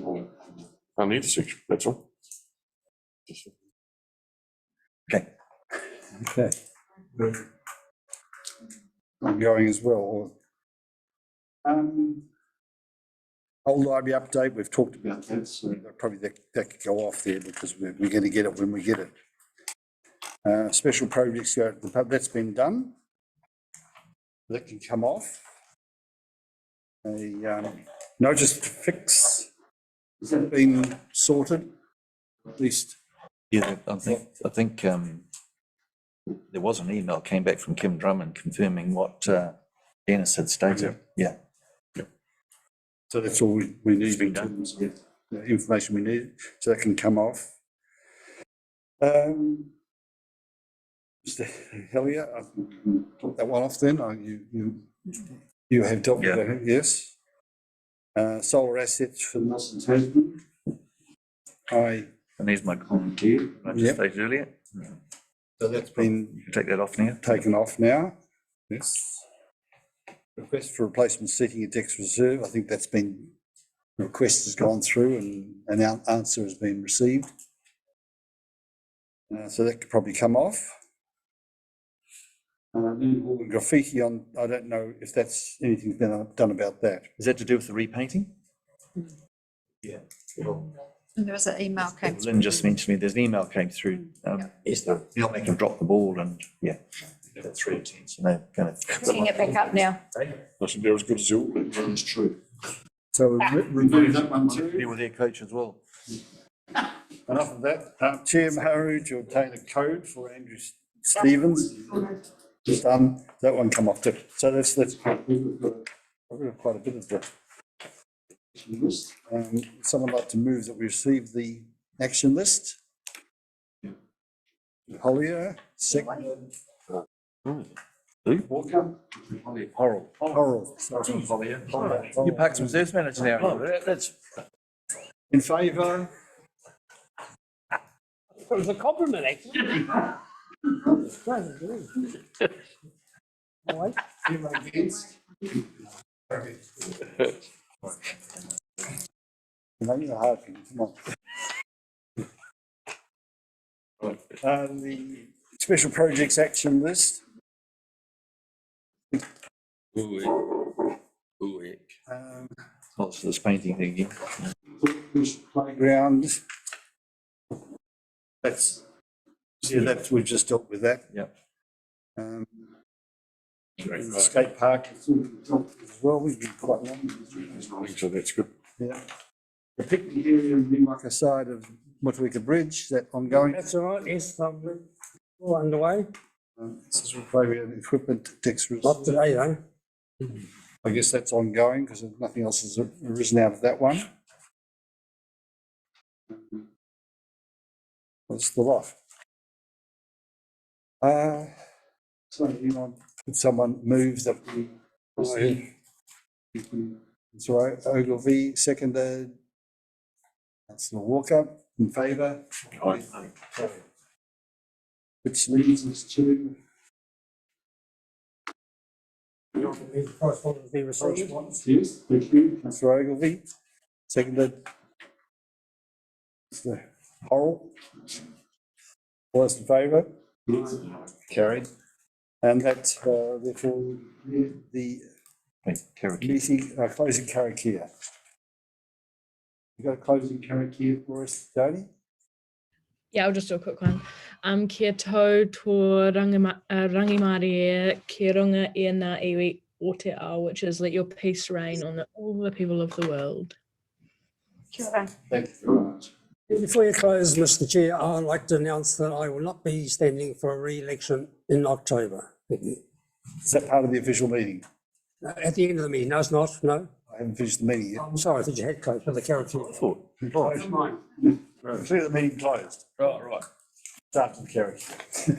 R: I need a section, that's all.
A: Okay.
D: Okay. I'm going as well. Old library update, we've talked about that, so probably that could go off there because we're going to get it when we get it. Special projects go to the pub, that's been done. That can come off. A notice to fix, has that been sorted? At least.
A: Yeah, I think there was an email came back from Kim Drummond confirming what Dennis had stated. Yeah.
D: So that's all we need in terms of the information we need, so that can come off. Mr. Hellier, I took that one off then. You have dealt with that, yes. Solar assets for Nelson Tasman.
A: And there's my comment here, I just stated earlier.
D: So that's been.
A: You can take that off now.
D: Taken off now, yes. Request for replacement seating at Dex Reserve. I think that's been, the request has gone through and an answer has been received. So that could probably come off. Graffiti on, I don't know if that's anything's been done about that.
A: Is that to do with the repainting? Yeah. Well,
L: and there was an email came through.
A: Lynn just mentioned to me, there's an email came through. He'll make him drop the ball and that's really intense. And they're going to.
L: Picking it back up now.
R: I think they're as good as all, but it's true.
D: So we'll remove that one
A: Deal
D: too.
A: with their coach as well.
D: Enough of that. Chair Maharu to obtain a code for Andrew Stevens. Done. That one come off too. So that's we've got quite a bit of the. Someone like to move that we receive the action list? Hollier, second. Walker.
A: Horrible.
D: Oral.
A: You Parks and Reserves manager now. That's
D: In favour?
K: It was a compliment, actually.
D: Against? Make it hard for you, come on. The special projects action list.
A: oh, so this painting thing again.
D: Playground. That's, we've just dealt with that.
A: Yep.
D: The skate park as well, we've been quite long.
R: So that's good.
D: Yeah. The picnic area on the Motueka side of Motueka Bridge, that ongoing.
K: That's all right, yes, all underway.
D: This is playground equipment tax.
K: Not today, though.
D: I guess that's ongoing because nothing else has arisen out of that one. What's the lot? So, you know, could someone move that we. That's right, Ogilvy, seconded. Councillor Walker, in favour? Which leads us to.
K: Correspondence be received.
D: Correspondence, yes, thank you. Councillor Ogilvy, seconded. Mr. Horrell. All those in favour? Carried. And that, therefore, the meeting, closing karakia. You got a closing karakia for us, Jody?
E: Yeah, I'll just do a quick one. Kia tau tō rangimari ki runga I ngā iwi o te ao, which is let your peace reign on all the people of the world.
L: Kia ora.
D: Thank you very much.
K: Before you close, Mr. Chair, I'd like to announce that I will not be standing for a re-election in October.
D: Is that part of the official meeting?
K: At the end of the meeting, no, it's not, no.
D: I haven't finished the meeting yet.
K: I'm sorry, I thought you had closed for the karakia.
D: I thought. Clear the meeting closed. Right. Start the karakia.